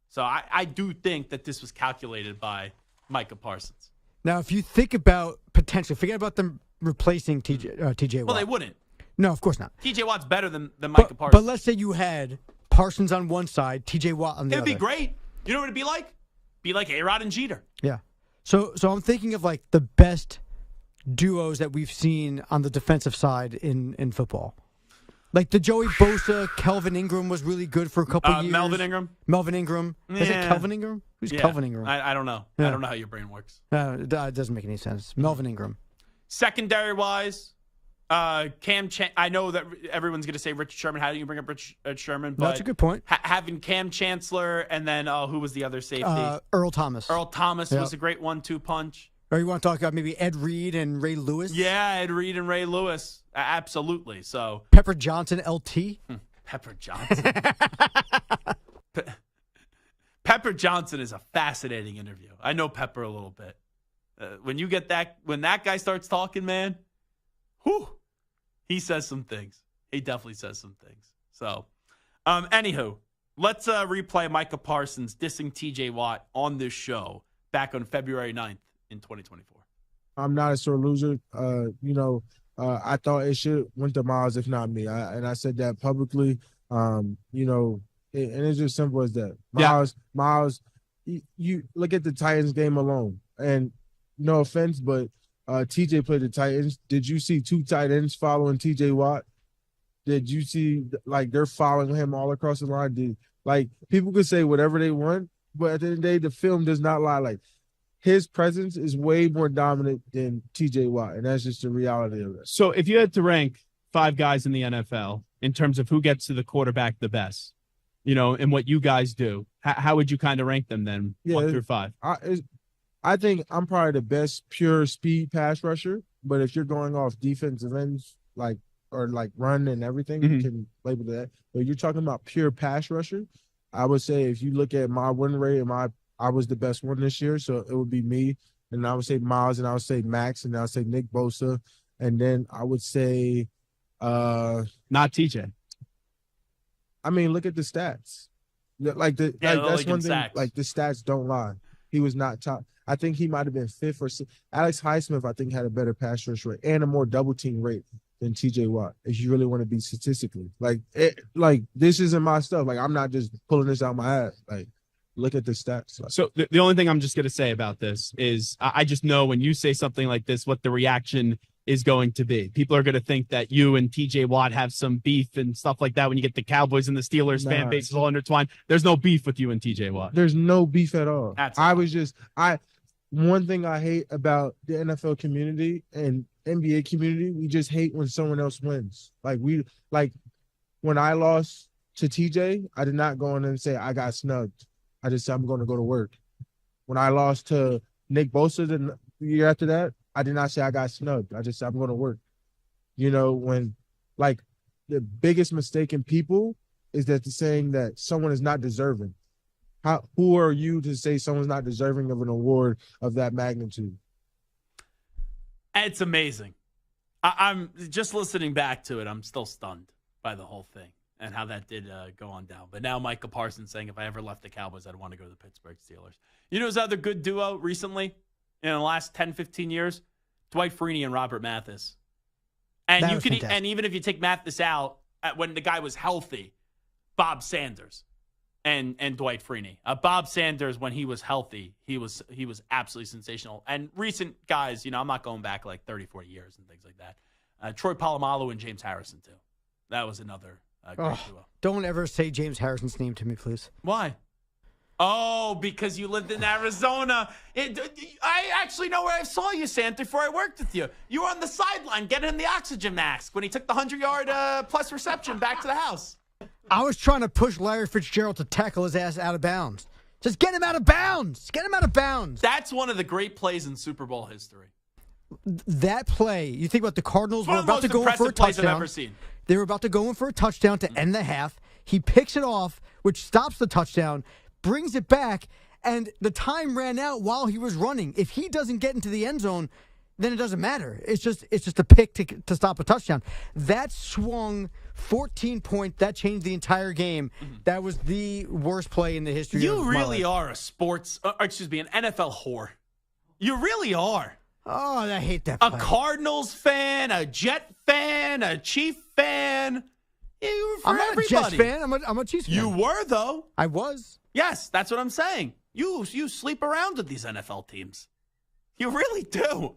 So I do think that this was calculated by Micah Parsons. Now, if you think about potentially, forget about them replacing TJ Watt. Well, they wouldn't. No, of course not. TJ Watt's better than Micah Parsons. But let's say you had Parsons on one side, TJ Watt on the other. It'd be great. You know what it'd be like? Be like A-Rod and Jeter. Yeah. So I'm thinking of, like, the best duos that we've seen on the defensive side in football. Like the Joey Bosa, Kelvin Ingram was really good for a couple years. Melvin Ingram? Melvin Ingram. Is it Kelvin Ingram? Who's Kelvin Ingram? I don't know. Yeah. I don't know how your brain works. It doesn't make any sense. Melvin Ingram. Secondary-wise, I know that everyone's going to say Richard Sherman. How do you bring up Richard Sherman? But That's a good point. Having Cam Chancellor and then who was the other safety? Earl Thomas. Earl Thomas was a great 1-2 punch. Or you want to talk about maybe Ed Reed and Ray Lewis? Yeah, Ed Reed and Ray Lewis. Absolutely. So Pepper Johnson, LT. Pepper Johnson. Pepper Johnson is a fascinating interview. I know Pepper a little bit. When that guy starts talking, man, whew, he says some things. He definitely says some things. So, anywho, let's replay Micah Parsons dissing TJ Watt on this show back on February 9th in 2024. I'm not a sore loser. I thought it should went to Miles, if not me. I said that publicly. And it's just simple as that. Miles, you look at the Titans game alone, and no offense, but TJ played the Titans. Did you see 2 tight ends following TJ Watt? Did you see they're following him all across the line? People could say whatever they want, but at the end of the day, the film does not lie. His presence is way more dominant than TJ Watt, and that's just the reality of it. So if you had to rank 5 guys in the NFL in terms of who gets to the quarterback the best, and what you guys do, how would you kind of rank them then, 1 through 5? I think I'm probably the best pure speed pass rusher, but if you're going off defensive ends, run and everything, you can label that. But you're talking about pure pass rusher, I would say if you look at my win rate I was the best one this year, so it would be me. And I would say Miles, and I would say Max, and I would say Nick Bosa. And then I would say not TJ. I mean, look at the stats. That's one thing. Sacks. The stats don't lie. He was not top. I think he might have been 5th or 6th. Alex Highsmith, I think, had a better pass rush rate and a more double team rate than TJ Watt, if you really want to be statistically. This isn't my stuff. I'm not just pulling this out my ass. Look at the stats. So the only thing I'm just going to say about this is I just know when you say something like this, what the reaction is going to be. People are going to think that you and TJ Watt have some beef and stuff like that when you get the Cowboys and the Steelers fan bases all intertwined. There's no beef with you and TJ Watt. There's no beef at all. One thing I hate about the NFL community and NBA community, we just hate when someone else wins. When I lost to TJ, I did not go in and say I got snubbed. I just said I'm going to go to work. When I lost to Nick Bosa the year after that, I did not say I got snubbed. I just said I'm going to work. When the biggest mistake in people is that the saying that someone is not deserving. Who are you to say someone's not deserving of an award of that magnitude? It's amazing. I'm just listening back to it. I'm still stunned by the whole thing and how that did go on down. But now Micah Parsons saying if I ever left the Cowboys, I'd want to go to the Pittsburgh Steelers. You know who's other good duo recently in the last 10, 15 years? Dwight Freeney and Robert Mathis. And even if you take Mathis out, when the guy was healthy, Bob Sanders and Dwight Freeney. Bob Sanders, when he was healthy, he was absolutely sensational. And recent guys, I'm not going back 30, 40 years and things like that. Troy Polamalu and James Harrison, too. That was another great duo. Don't ever say James Harrison's name to me, please. Why? Oh, because you lived in Arizona. I actually know where I saw you, Santa, before I worked with you. You were on the sideline getting in the oxygen mask when he took the 100-yard plus reception back to the house. I was trying to push Larry Fitzgerald to tackle his ass out of bounds. Just get him out of bounds. Get him out of bounds. That's one of the great plays in Super Bowl history. That play, you think about the Cardinals were about to go in for a touchdown. I've ever seen. They were about to go in for a touchdown to end the half. He picks it off, which stops the touchdown, brings it back, and the time ran out while he was running. If he doesn't get into the end zone, then it doesn't matter. It's just a pick to stop a touchdown. That swung 14-point. That changed the entire game. Mm-hmm. That was the worst play in the history of my life. You really are an NFL whore. You really are. Oh, I hate that play. A Cardinals fan, a Jet fan, a Chief fan. You were for I'm not everybody. a Jets fan. I'm a Chiefs fan. You were, though. I was. Yes, that's what I'm saying. You sleep around with these NFL teams. You really do.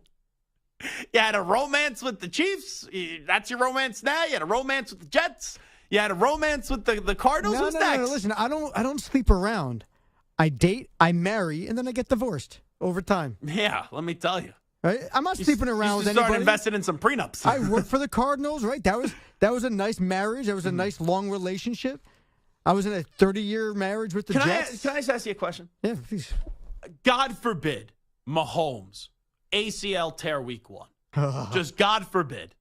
You had a romance with the Chiefs. That's your romance now. You had a romance with the Jets. You had a romance with the Cardinals. Who's next? No. Listen, I don't sleep around. I date, I marry, and then I get divorced over time. Yeah, let me tell you. Right? I'm not sleeping around with anybody. anybody. Invested in some prenups. I worked for the Cardinals, right? That was a nice marriage. That was a nice long relationship. I was in a 30-year marriage with the Jets. Can I just ask you a question? Yeah, please. God forbid Mahomes ACL tear week 1. Just God forbid.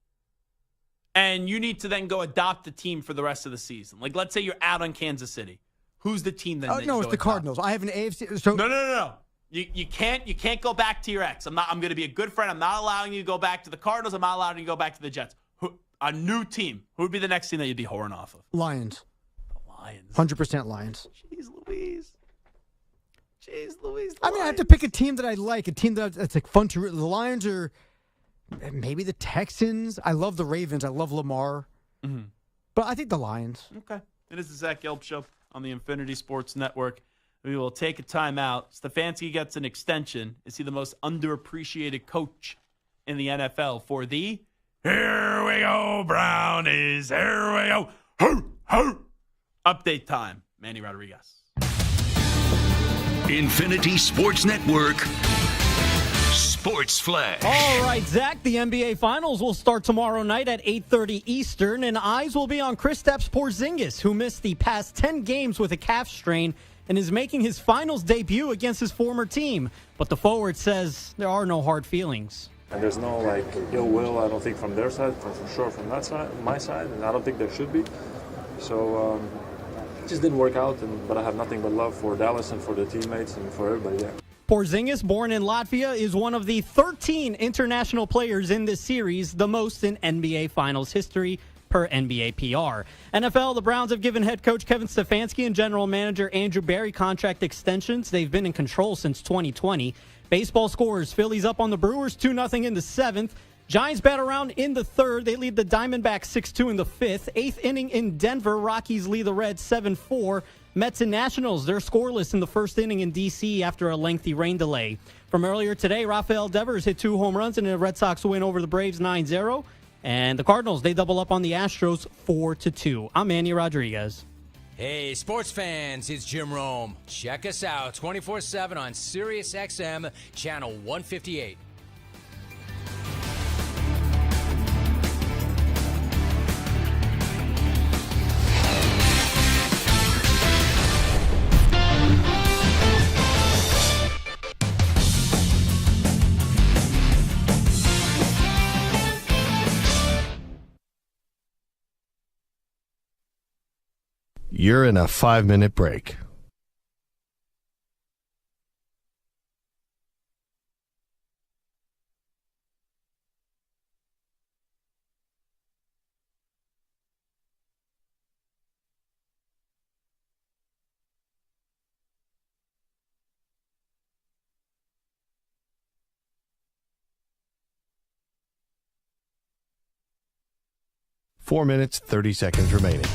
And you need to then go adopt a team for the rest of the season. Like, let's say you're out on Kansas City. Who's the team then? No, it's the Cardinals. I have an AFC. So No. You can't go back to your ex. I'm going to be a good friend. I'm not allowing you to go back to the Cardinals. I'm not allowing you to go back to the Jets. A new team. Who would be the next team that you'd be whoring off of? Lions. The Lions. 100% Lions. Jeez Louise. I mean, I have to pick a team that I like, a team that's like fun to root. The Lions are maybe the Texans. I love the Ravens. I love Lamar. Mm-hmm. But I think the Lions. Okay. It is the Zach Gelb Show on the Infinity Sports Network. We will take a timeout. Stefanski gets an extension. Is he the most underappreciated coach in the NFL for the Here we go, Brownies. Here we go. Update time. Manny Rodriguez. Infinity Sports Network. Sports Flash. All right, Zach, the NBA Finals will start tomorrow night at 8:30 Eastern, and eyes will be on Kristaps Porzingis, who missed the past 10 games with a calf strain and is making his finals debut against his former team. But the forward says there are no hard feelings. And there's no ill will, I don't think, from their side, for sure from that side, my side, and I don't think there should be. So it just didn't work out, but I have nothing but love for Dallas and for the teammates and for everybody, yeah. Porzingis, born in Latvia, is one of the 13 international players in this series, the most in NBA Finals history per NBA PR. NFL, the Browns have given head coach Kevin Stefanski and general manager Andrew Berry contract extensions. They've been in control since 2020. Baseball scores, Phillies up on the Brewers 2-0 in the 7th. Giants bat around in the 3rd. They lead the Diamondbacks 6-2 in the 5th. 8th inning in Denver. Rockies lead the Reds 7-4. Mets and Nationals, they're scoreless in the 1st inning in D.C. after a lengthy rain delay. From earlier today, Rafael Devers hit 2 home runs in a Red Sox win over the Braves 9-0. And the Cardinals, they double up on the Astros 4-2. I'm Manny Rodriguez. Hey, sports fans, it's Jim Rome. Check us out 24/7 on Sirius XM, channel 158. You're in a 5-minute break. Four minutes, 30 seconds remaining.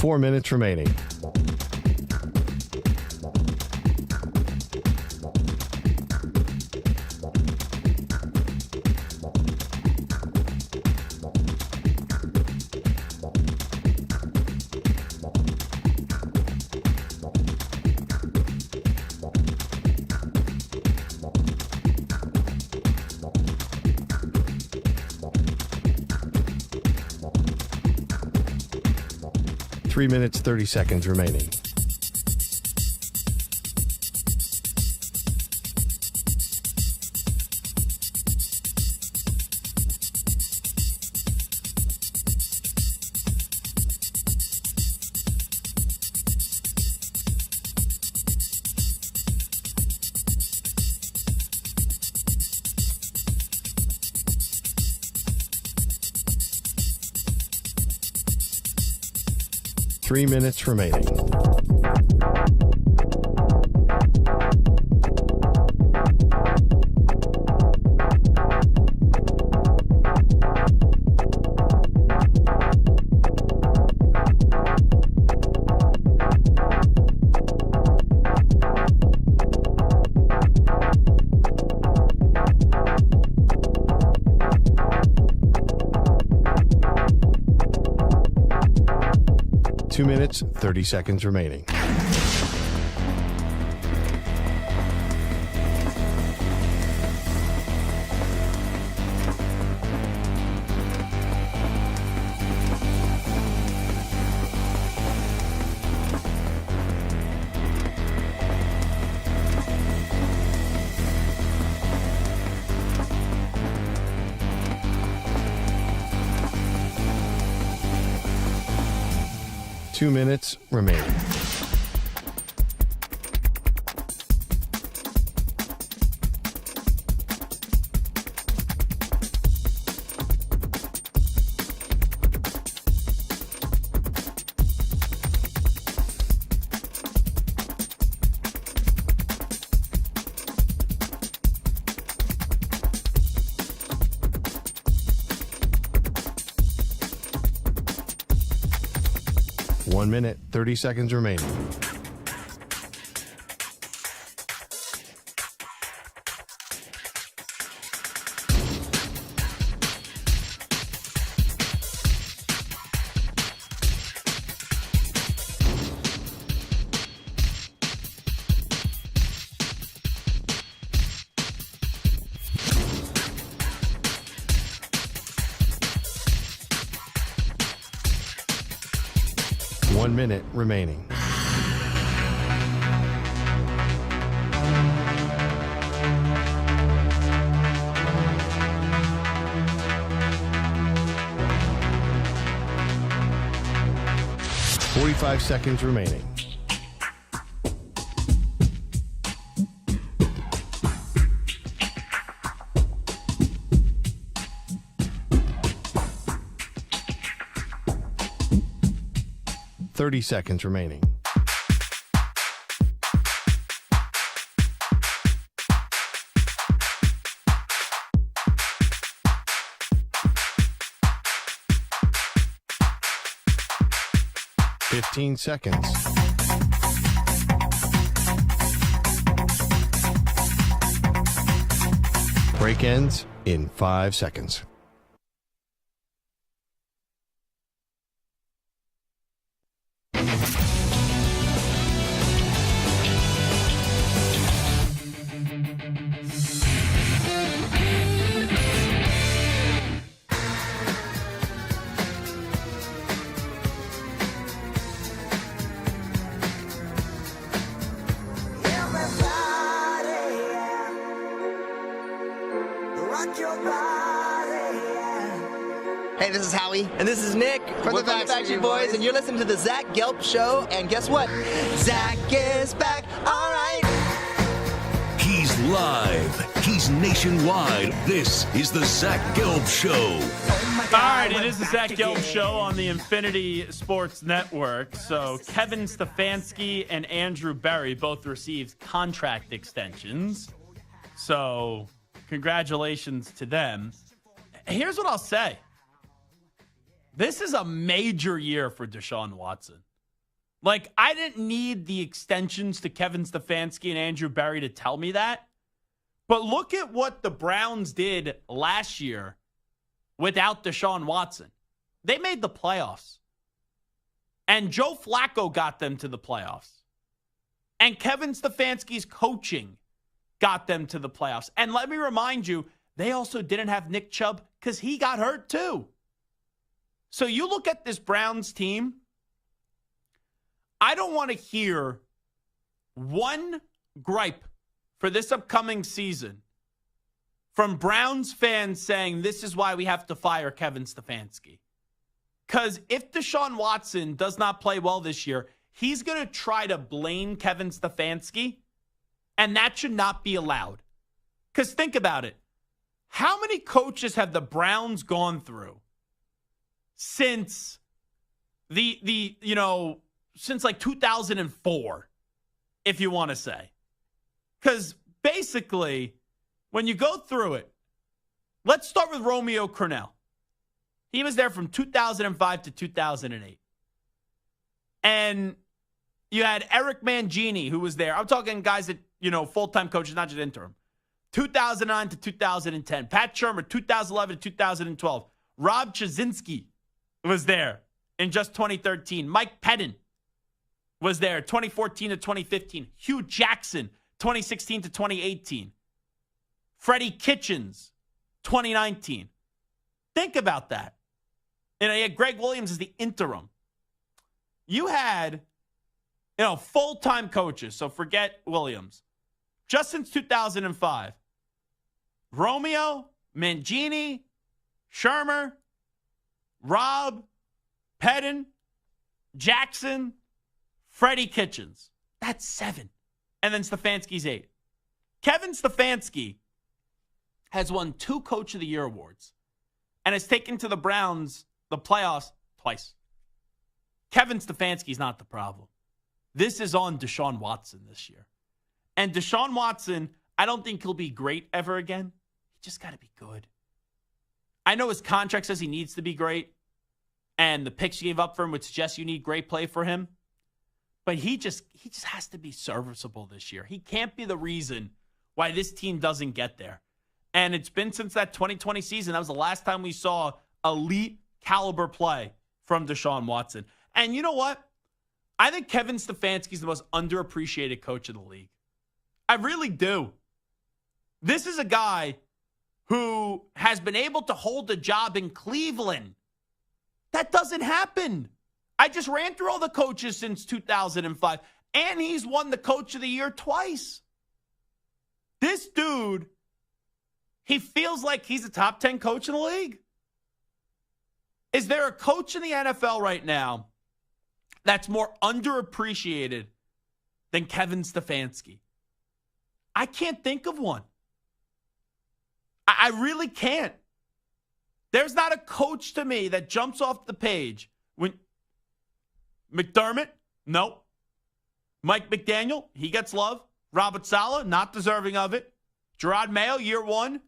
Four minutes remaining. Three minutes, 30 seconds remaining. Three minutes remaining. 2 minutes, 30 seconds remaining. Two minutes remaining. One minute, 30 seconds remaining. One minute remaining. Forty-five seconds remaining. Thirty seconds remaining. Fifteen seconds. Break ends in 5 seconds. Hey, this is Howie. And this is Nick. From the Backstreet Boys. And you're listening to the Zach Gelb Show. And guess what? Zach is back. All right. He's live. He's nationwide. This is the Zach Gelb Show. All right, it is the Zach Gelb Show on the Infinity Sports Network. So Kevin Stefanski and Andrew Berry both received contract extensions. So congratulations to them. Here's what I'll say. This is a major year for Deshaun Watson. Like, I didn't need the extensions to Kevin Stefanski and Andrew Berry to tell me that. But look at what the Browns did last year without Deshaun Watson. They made the playoffs. And Joe Flacco got them to the playoffs. And Kevin Stefanski's coaching got them to the playoffs. And let me remind you, they also didn't have Nick Chubb because he got hurt too. So you look at this Browns team, I don't want to hear one gripe for this upcoming season from Browns fans saying this is why we have to fire Kevin Stefanski. Because if Deshaun Watson does not play well this year, he's going to try to blame Kevin Stefanski, and that should not be allowed. Because think about it. How many coaches have the Browns gone through since since like 2004, if you want to say? Because basically, when you go through it, let's start with Romeo Crennel. He was there from 2005 to 2008. And you had Eric Mangini, who was there. I'm talking guys that, full-time coaches, not just interim. 2009 to 2010. Pat Shermer, 2011 to 2012. Rob Chazinski was there in just 2013. Mike Pettin was there 2014 to 2015. Hugh Jackson, 2016 to 2018. Freddie Kitchens, 2019. Think about that. And you had Greg Williams as the interim. You had, full-time coaches, so forget Williams. Just since 2005, Romeo, Mangini, Shermer, Rob, Pettin, Jackson, Freddie Kitchens. That's 7. And then Stefanski's 8. Kevin Stefanski has won 2 Coach of the Year awards and has taken to the Browns the playoffs twice. Kevin Stefanski's not the problem. This is on Deshaun Watson this year. And Deshaun Watson, I don't think he'll be great ever again. He just got to be good. I know his contract says he needs to be great, and the picks you gave up for him would suggest you need great play for him. But he just has to be serviceable this year. He can't be the reason why this team doesn't get there. And it's been since that 2020 season. That was the last time we saw elite caliber play from Deshaun Watson. And you know what? I think Kevin Stefanski is the most underappreciated coach in the league. I really do. This is a guy who has been able to hold a job in Cleveland. That doesn't happen. I just ran through all the coaches since 2005, and he's won the Coach of the Year twice. This dude, he feels like he's a top 10 coach in the league. Is there a coach in the NFL right now that's more underappreciated than Kevin Stefanski? I can't think of one. I really can't. There's not a coach to me that jumps off the page. When McDermott, nope. Mike McDaniel, he gets love. Robert Saleh, not deserving of it. Gerard Mayo, year 1.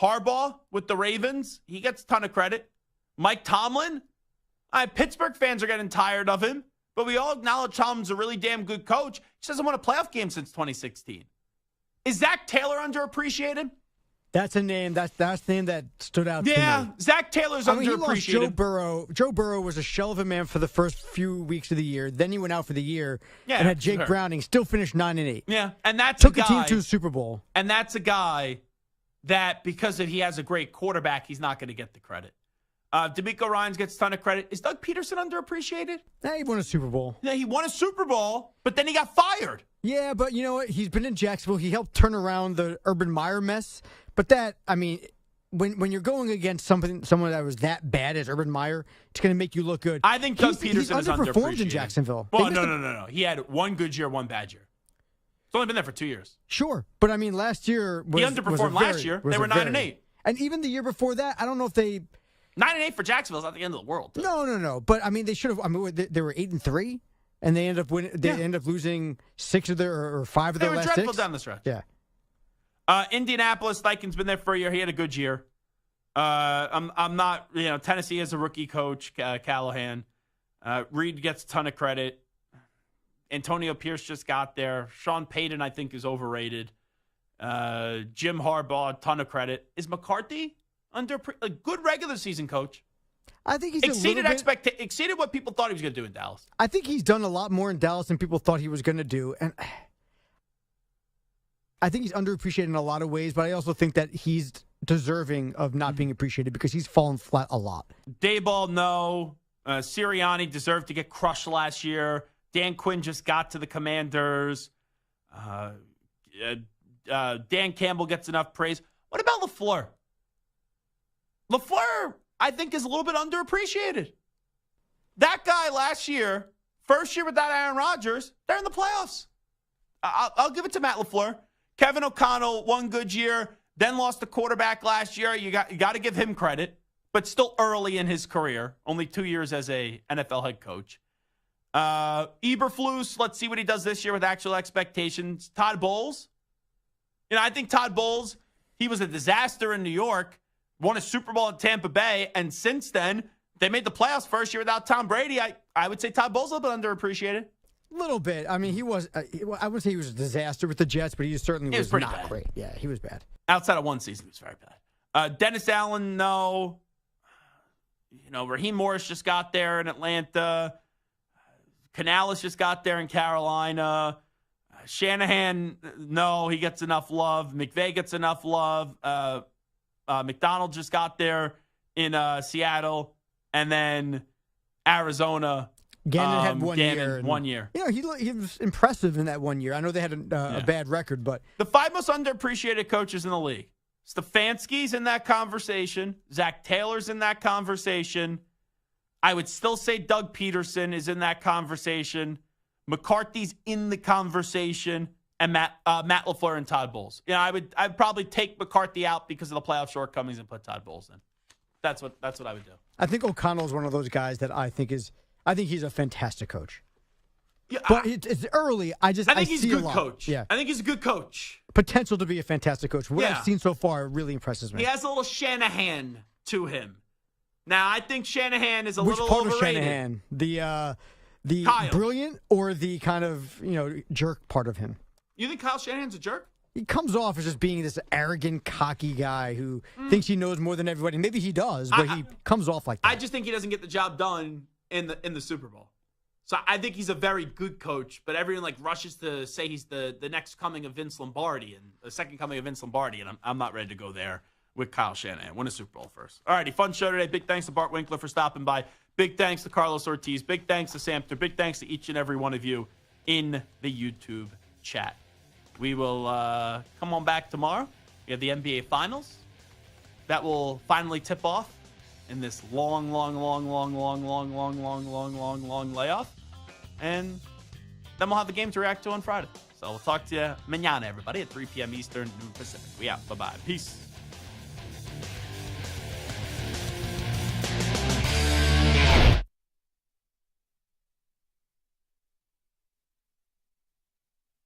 Harbaugh with the Ravens, he gets a ton of credit. Mike Tomlin, Pittsburgh fans are getting tired of him, but we all acknowledge Tomlin's a really damn good coach. He just hasn't won a playoff game since 2016. Is Zach Taylor underappreciated? That's a name. That's the name that stood out to me. Yeah, Zach Taylor's underappreciated. He lost Joe Burrow. Joe Burrow was a shell of a man for the first few weeks of the year. Then he went out for the year and had Jake Browning. Still finished 9-8. Yeah, and that's took a team to the Super Bowl. And that's a guy that because he has a great quarterback, he's not going to get the credit. DeMeco Ryans gets a ton of credit. Is Doug Peterson underappreciated? Yeah, he won a Super Bowl. Yeah, he won a Super Bowl, but then he got fired. Yeah, but you know what? He's been in Jacksonville. He helped turn around the Urban Meyer mess. But that, I mean, when you're going against someone that was that bad as Urban Meyer, it's going to make you look good. I think Doug Peterson is underperformed in Jacksonville. Well, no. He had one good year, one bad year. He's only been there for 2 years. Sure, but I mean, last year was he underperformed last year. They were 9-8, and even the year before that, I don't know if they 9-8 for Jacksonville is not the end of the world. Though. No. But I mean, they should have. I mean, they were 8-3, and they ended up winning. They ended up losing 6 of their or 5 of their last 6. They were dreadful down the stretch. Yeah. Indianapolis, Steichen's been there for a year. He had a good year. I'm not. Tennessee has a rookie coach, Callahan. Reed gets a ton of credit. Antonio Pierce just got there. Sean Payton, I think, is overrated. Jim Harbaugh, a ton of credit. Is McCarthy a good regular season coach? I think he's exceeded what people thought he was going to do in Dallas. I think he's done a lot more in Dallas than people thought he was going to do, and I think he's underappreciated in a lot of ways. But I also think that he's deserving of not being appreciated because he's fallen flat a lot. Daboll, no. Sirianni deserved to get crushed last year. Dan Quinn just got to the Commanders. Dan Campbell gets enough praise. What about LaFleur? LaFleur, I think, is a little bit underappreciated. That guy last year, first year without Aaron Rodgers, they're in the playoffs. I'll give it to Matt LaFleur. Kevin O'Connell, one good year, then lost the quarterback last year. You got to give him credit, but still early in his career, only 2 years as a NFL head coach. Eberflus, let's see what he does this year with actual expectations. Todd Bowles. I think Todd Bowles, he was a disaster in New York, won a Super Bowl in Tampa Bay, and since then, they made the playoffs first year without Tom Brady. I would say Todd Bowles a little bit underappreciated. A little bit. I mean, he was, I wouldn't say he was a disaster with the Jets, but he certainly was not bad. Great. Yeah, he was bad. Outside of one season, he was very bad. Dennis Allen, no. Raheem Morris just got there in Atlanta. Canales just got there in Carolina. Shanahan, no, he gets enough love. McVay gets enough love. McDonald just got there in Seattle. And then Arizona. Gannon had 1 year. 1 year. He was impressive in that 1 year. I know they had a bad record, but the 5 most underappreciated coaches in the league. Stefanski's in that conversation. Zach Taylor's in that conversation. I would still say Doug Peterson is in that conversation. McCarthy's in the conversation, and Matt LaFleur and Todd Bowles. I'd probably take McCarthy out because of the playoff shortcomings and put Todd Bowles in. That's what I would do. I think O'Connell is one of those guys that I think he's a fantastic coach. Yeah, but it's early. I think he's a good coach. Yeah, I think he's a good coach. Potential to be a fantastic coach. What I've seen so far really impresses me. He has a little Shanahan to him. Now I think Shanahan is Which little part overrated. Of Shanahan? The Kyle. Brilliant or the kind of jerk part of him? You think Kyle Shanahan's a jerk? He comes off as just being this arrogant, cocky guy who thinks he knows more than everybody. Maybe he does, but he comes off like that. I just think he doesn't get the job done in the Super Bowl. So I think he's a very good coach, but everyone rushes to say he's the next coming of Vince Lombardi and the second coming of Vince Lombardi, and I'm not ready to go there with Kyle Shanahan. Win a Super Bowl first. All righty, fun show today. Big thanks to Bart Winkler for stopping by. Big thanks to Carlos Ortiz. Big thanks to Samter. Big thanks to each and every one of you in the YouTube chat. We will come on back tomorrow. We have the NBA Finals. That will finally tip off in this long layoff. And then we'll have the game to react to on Friday. So we'll talk to you mañana, everybody, at 3 p.m. Eastern, noon Pacific. We out. Bye-bye. Peace.